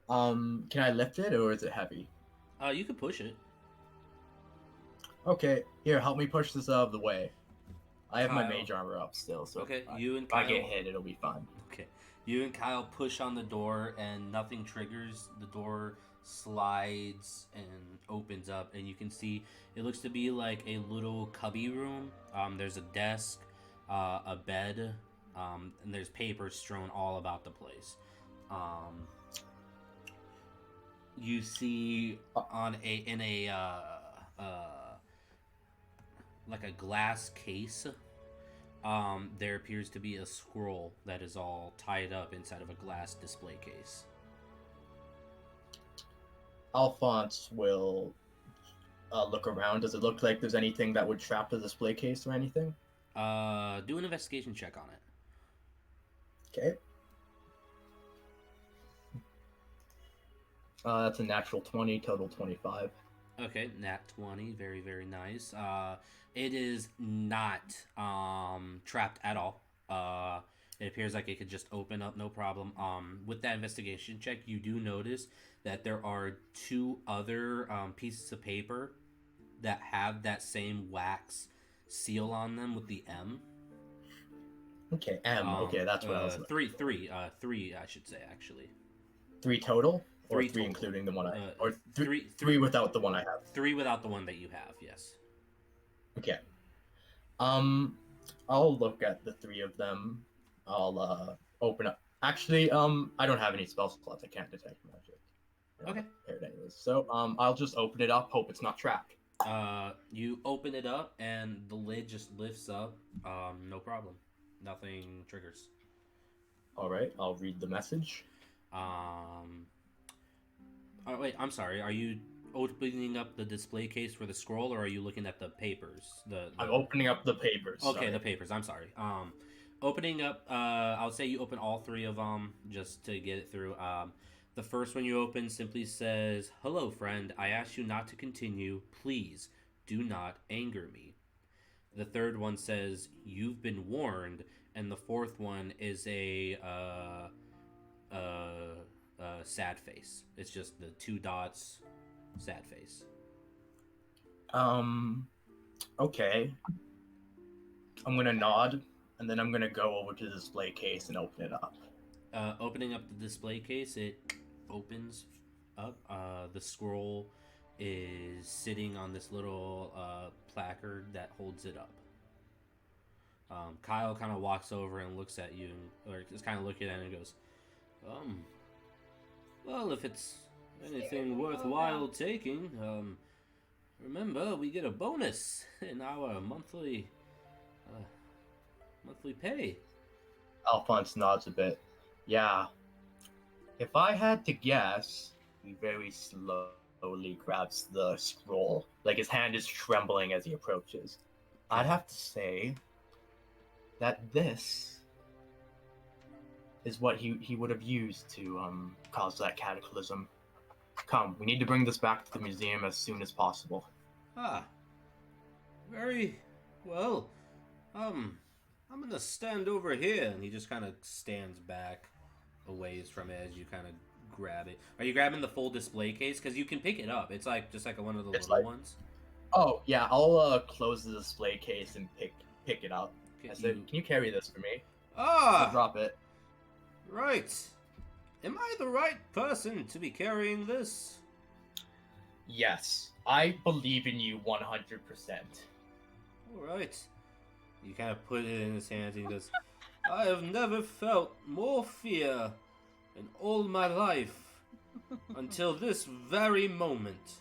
Can I lift it, or is it heavy? You can push it. Okay, here, help me push this out of the way. I have my Kyle. mage armor up still, so Okay, if you and if I Kyle... get hit, it'll be fine. Okay. You and Kyle push on the door, and nothing triggers. The door slides and opens up, and you can see it looks to be like a little cubby room. There's a desk, a bed, and there's papers strewn all about the place. You see like a glass case. There appears to be a scroll that is all tied up inside of a glass display case. Alphonse will look around. Does it look like there's anything that would trap the display case or anything? Do an investigation check on it. Okay. That's a natural 20, total 25. Okay, nat 20, very, very nice. It is not trapped at all. It appears like it could just open up, no problem. With that investigation check, you do notice that there are two other pieces of paper that have that same wax seal on them with the M. Okay, M. Okay, that's what I was. Three, I should say, actually. 3 total, or Three 3 total. including the one I, or three- three without the one I have. 3 without the one that you have. Yes. Okay. I'll look at the 3 of them. I'll open up. Actually, I don't have any spell slots. I can't detect magic. Okay. Prepared anyways. So, I'll just open it up. Hope it's not trapped. You open it up and the lid just lifts up. No problem. Nothing triggers. All right. I'll read the message. Oh, wait, I'm sorry. Are you opening up the display case for the scroll, or are you looking at the papers? I'm opening up the papers. Okay, sorry. the papers. I'm sorry. Opening up. I'll say you open all 3 of them just to get it through. The first one you open simply says, "Hello, friend. I ask you not to continue. Please do not anger me." The third one says, "You've been warned," and the fourth one is a sad face. It's just the 2 dots, sad face. Okay. I'm gonna nod, and then I'm gonna go over to the display case and open it up. Opening up the display case, it opens up. The scroll is sitting on this little placard that holds it up. Kyle kind of walks over and looks at you, or just kind of looking at it and goes, well, if it's anything worthwhile taking, remember, we get a bonus in our monthly pay. Alphonse nods a bit. Yeah. If I had to guess, he very slowly grabs the scroll. Like his hand is trembling as he approaches. I'd have to say that this is what he would have used to cause that cataclysm. Come, we need to bring this back to the museum as soon as possible. Ah. Very well. I'm gonna stand over here, and he just kind of stands back a ways from it as you kind of grab it. Are you grabbing the full display case? Because you can pick it up. It's like just like one of the little ones. Oh yeah, I'll close the display case and pick it up. I said, can you carry this for me? I'll drop it. Right. Am I the right person to be carrying this? Yes, I believe in you 100%. All right. You kind of put it in his hands and he goes, I have never felt more fear in all my life until this very moment.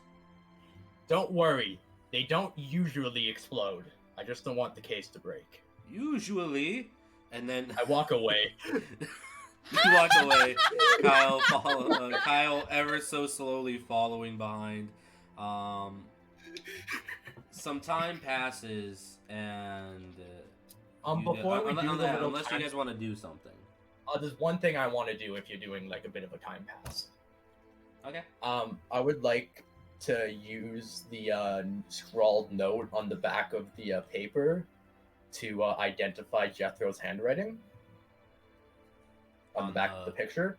Don't worry. They don't usually explode. I just don't want the case to break. Usually, and then I walk away. You walk away. Kyle ever so slowly following behind. Some time passes, and before we do unless you guys want to do something. There's one thing I want to do if you're doing like a bit of a time pass. Okay. I would like to use the scrawled note on the back of the paper to identify Jethro's handwriting on the back of the picture.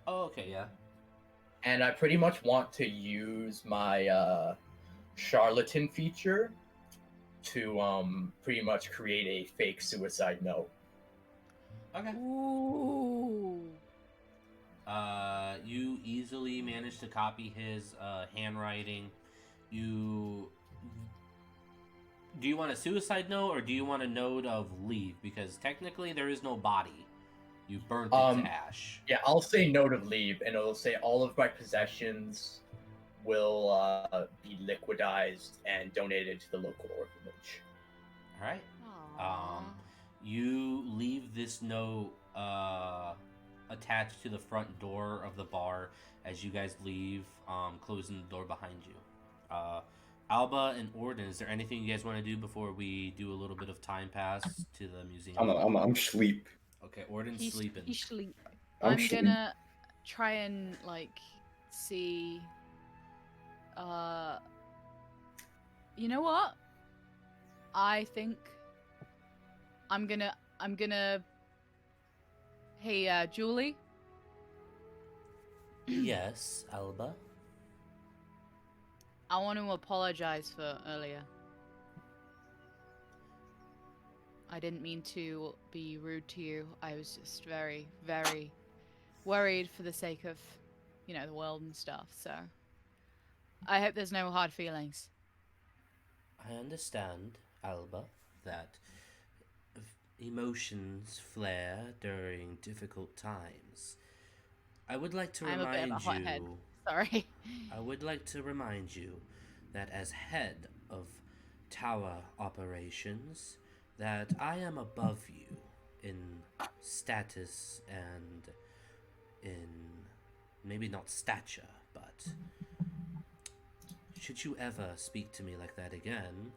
Oh, okay, yeah. And I pretty much want to use my charlatan feature to pretty much create a fake suicide note. Okay. Ooh. You easily managed to copy his handwriting. Do you want a suicide note or do you want a note of leave? Because technically there is no body. You burnt it to ash. Yeah, I'll say note of leave, and it'll say all of my possessions will be liquidized and donated to the local orphanage. All right. You leave this note attached to the front door of the bar as you guys leave, closing the door behind you. Alba and Orden, is there anything you guys want to do before we do a little bit of time pass to the museum? I'm sleep. Okay, Orden's sleeping. He's sleep. I'm gonna try and see. You know what? I think I'm gonna. Hey, Julie. Yes, Alba. I want to apologize for earlier. I didn't mean to be rude to you. I was just very, very worried for the sake of, the world and stuff. So I hope there's no hard feelings. I understand, Alba, that emotions flare during difficult times. I would like to I'm a bit of a hothead. Sorry. I would like to remind you that as head of tower operations, that I am above you in status and in maybe not stature, but should you ever speak to me like that again,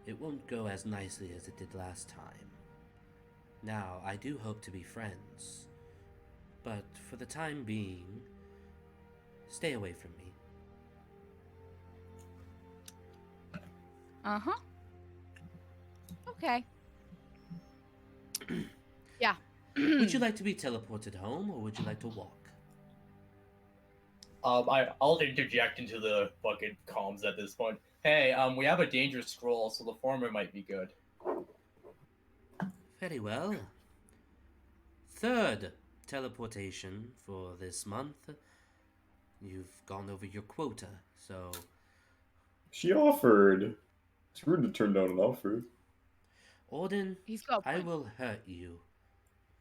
it won't go as nicely as it did last time. Now, I do hope to be friends, but for the time being, stay away from me. Uh-huh. Okay. Yeah. Would you like to be teleported home, or would you like to walk? I'll interject into the fucking comms at this point. Hey, we have a dangerous scroll, so the former might be good. Very well. Third teleportation for this month. You've gone over your quota, so She offered. It's rude to turn down an offer. Orden, He's got a I point. will hurt you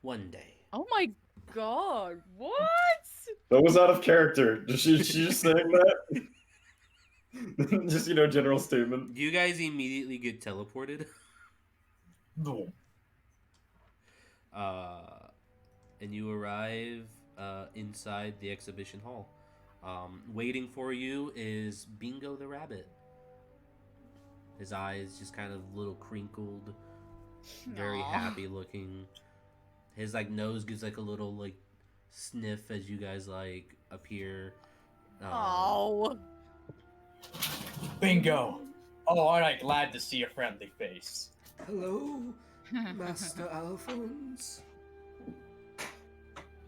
one day. Oh my god, what? That was out of character. She just saying that? Just, general statement. You guys immediately get teleported. No. And you arrive inside the exhibition hall. Waiting for you is Bingo the rabbit. His eyes just kind of a little crinkled, very Aw. happy looking. His nose gives a little sniff as you guys appear. Oh. Bingo! Oh, aren't I glad to see a friendly face? Hello, Master Alphonse.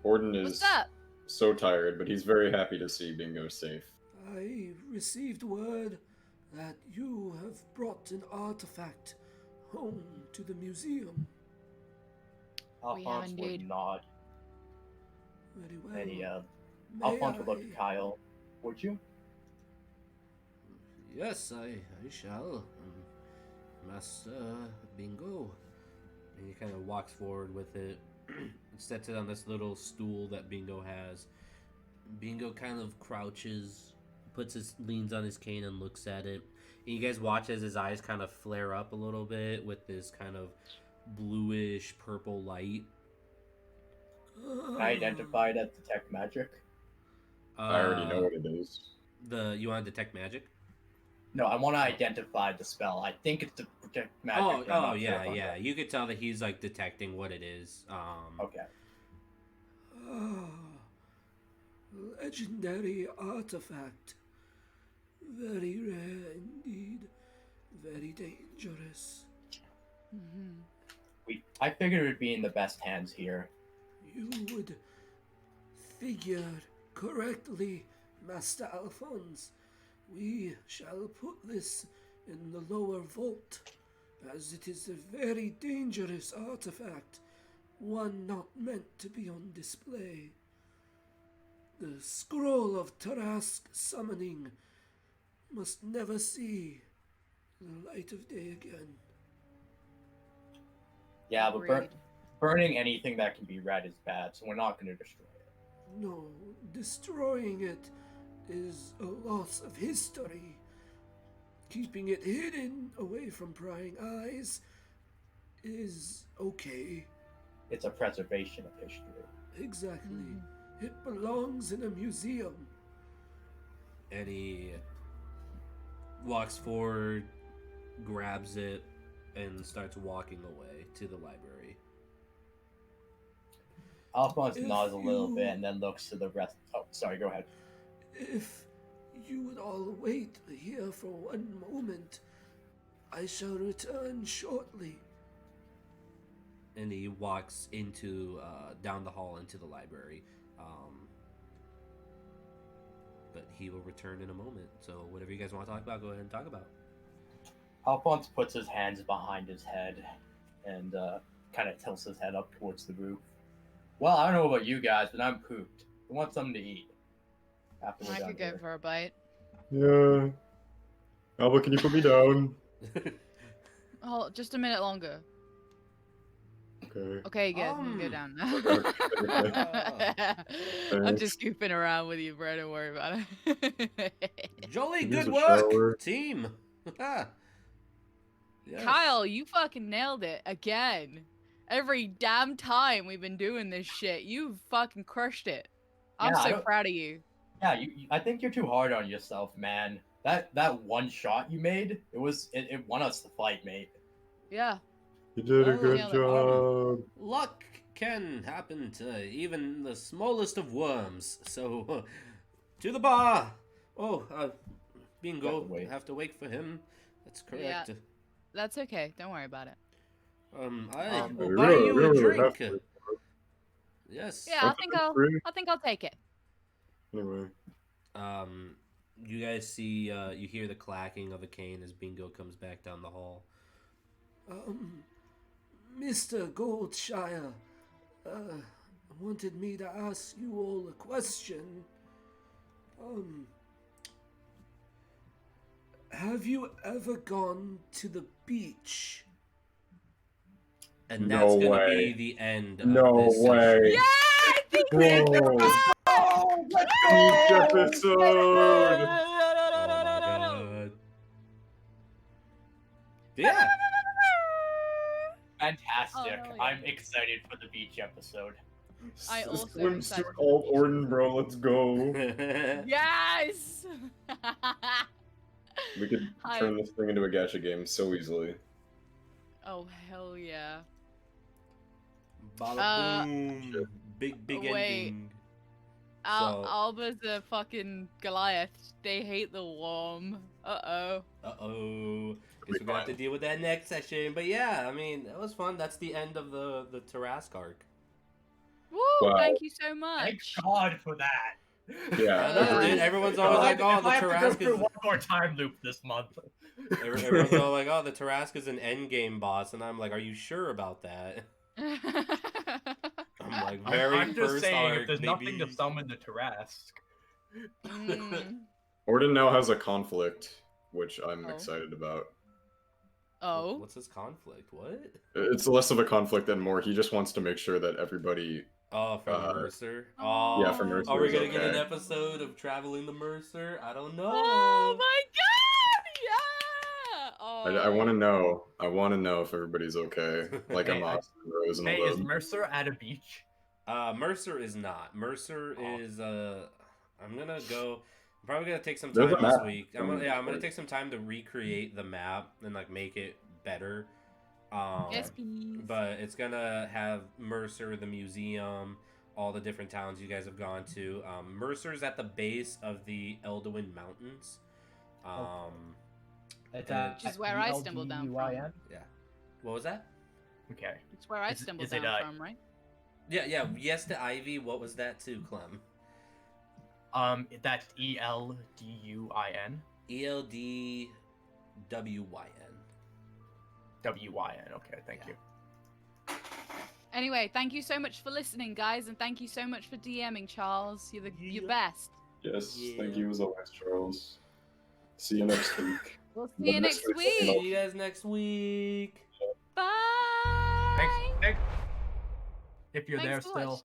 Orden What's is up? so tired, but he's very happy to see Bingo safe. I received word that you have brought an artifact home to the museum. We have Alphonse indeed. would nod. Very well. And May Alphonse would look I- to Kyle. Would you? Yes, I shall. Master Bingo. And he kind of walks forward with it, sets it on this little stool that Bingo has. Bingo kind of crouches, leans on his cane and looks at it. And you guys watch as his eyes kind of flare up a little bit with this kind of bluish purple light. I identified as detect magic. I already know what it is. You want to detect magic? No, I want to identify the spell. I think it's to protect magic. Oh, but I'm not sure yeah, if I'm yeah. right. You could tell that he's detecting what it is. Okay. Legendary artifact. Very rare indeed. Very dangerous. I figured it would be in the best hands here. You would figure correctly, Master Alphonse. We shall put this in the lower vault, as it is a very dangerous artifact, one not meant to be on display. The scroll of Tarask summoning must never see the light of day again. Yeah, but Agreed. burning anything that can be read is bad, so we're not going to destroy it. No, destroying it is a loss of history. Keeping it hidden away from prying eyes is okay. It's a preservation of history. Exactly. It belongs in a museum. And he walks forward, grabs it, and starts walking away to the library. Alphonse If nods a little you- bit and then looks to the rest. Oh, sorry, go ahead. If you would all wait here for one moment, I shall return shortly. And he walks into down the hall into the library. But he will return in a moment. So whatever you guys want to talk about, go ahead and talk about. Alphonse puts his hands behind his head and kind of tilts his head up towards the roof. Well, I don't know about you guys, but I'm pooped. I want something to eat. After we're I done could go here. for a bite. Yeah. Alba, can you put me down? Oh, just a minute longer. Okay. Okay, good. You can go down now. I'm Thanks. just goofing around with you, bro. Don't worry about it. Jolly Use good a work, shower. team. Yes. Kyle, you fucking nailed it again. Every damn time we've been doing this shit, you fucking crushed it. I'm Yeah, I so don't- proud of you. Yeah, I think you're too hard on yourself, man. That one shot you made, it won us the fight, mate. Yeah. You did a Well, good yeah, job. Luck can happen to even the smallest of worms. So, to the bar. Oh, Bingo, wait. have to wait for him. That's Yeah. correct. That's okay. Don't worry about it. I Um, will buy you a really drink. have to- Yes. Yeah, I think I'll take it. Anyway. You guys see, you hear the clacking of a cane as Bingo comes back down the hall. Mr. Goldshire, wanted me to ask you all a question. Have you ever gone to the beach? And No that's gonna way. be the end No of this way. session. Yeah, I think we hit the Whoa. mark! Let's Each go! episode! Oh my god. Yeah. Fantastic. Oh, hell yeah. I'm excited for the beach episode. I also Swimsuit excited for alt the Orden, bro. Let's go. Yes! We could turn this thing into a gacha game so easily. Oh, hell yeah. Bada boom. Big wait. ending. Alba's a fucking Goliath. They hate the warm. Uh-oh. Uh-oh. Guess we're gonna have to deal with that next session. But yeah, I mean, that was fun. That's the end of the Tarask arc. Woo! Wow. Thank you so much. Thank God for that. I know, dude. Everyone's always like, oh, the I have to go Tarask through is... one more time loop this month. Everyone's all like, oh, the Tarask is an endgame boss. And I'm like, are you sure about that? I'm like, I'm just first saying, arc, if there's baby. nothing to summon the Tarask. Orden now has a conflict, which I'm Oh. excited about. Oh. What's his conflict? What? It's less of a conflict than more. He just wants to make sure that everybody. Oh, from Mercer? Oh. Yeah, from Mercer. Are we is gonna get an okay. episode of Traveling the Mercer? I don't know. Oh my god! Yeah! Oh. I want to know. I want to know if everybody's okay. Like Hey, I'm Austin Rose and Hey, all is those. Mercer at a beach? Mercer is not. Mercer is I'm gonna go. I'm probably gonna take some There's time a this map. week. I'm gonna take some time to recreate the map and like make it better. Yes, please. But it's gonna have Mercer, the museum, all the different towns you guys have gone to. Mercer's at the base of the Elduin Mountains. It's Which is where I stumbled down from. ELDUIN? Yeah. What was that? Okay. It's where I Is- stumbled is it, down from, right? Yeah. Yes to Ivy. What was that too, Clem? That's ELDUIN. ELDWYN. WYN. Okay, thank you. Anyway, thank you so much for listening, guys, and thank you so much for DMing, Charles. You're best. Yes, thank you as always, Charles. See you next week. We'll see you next week. See you guys next week. Bye. Thanks. If you're Thanks there for still. watching.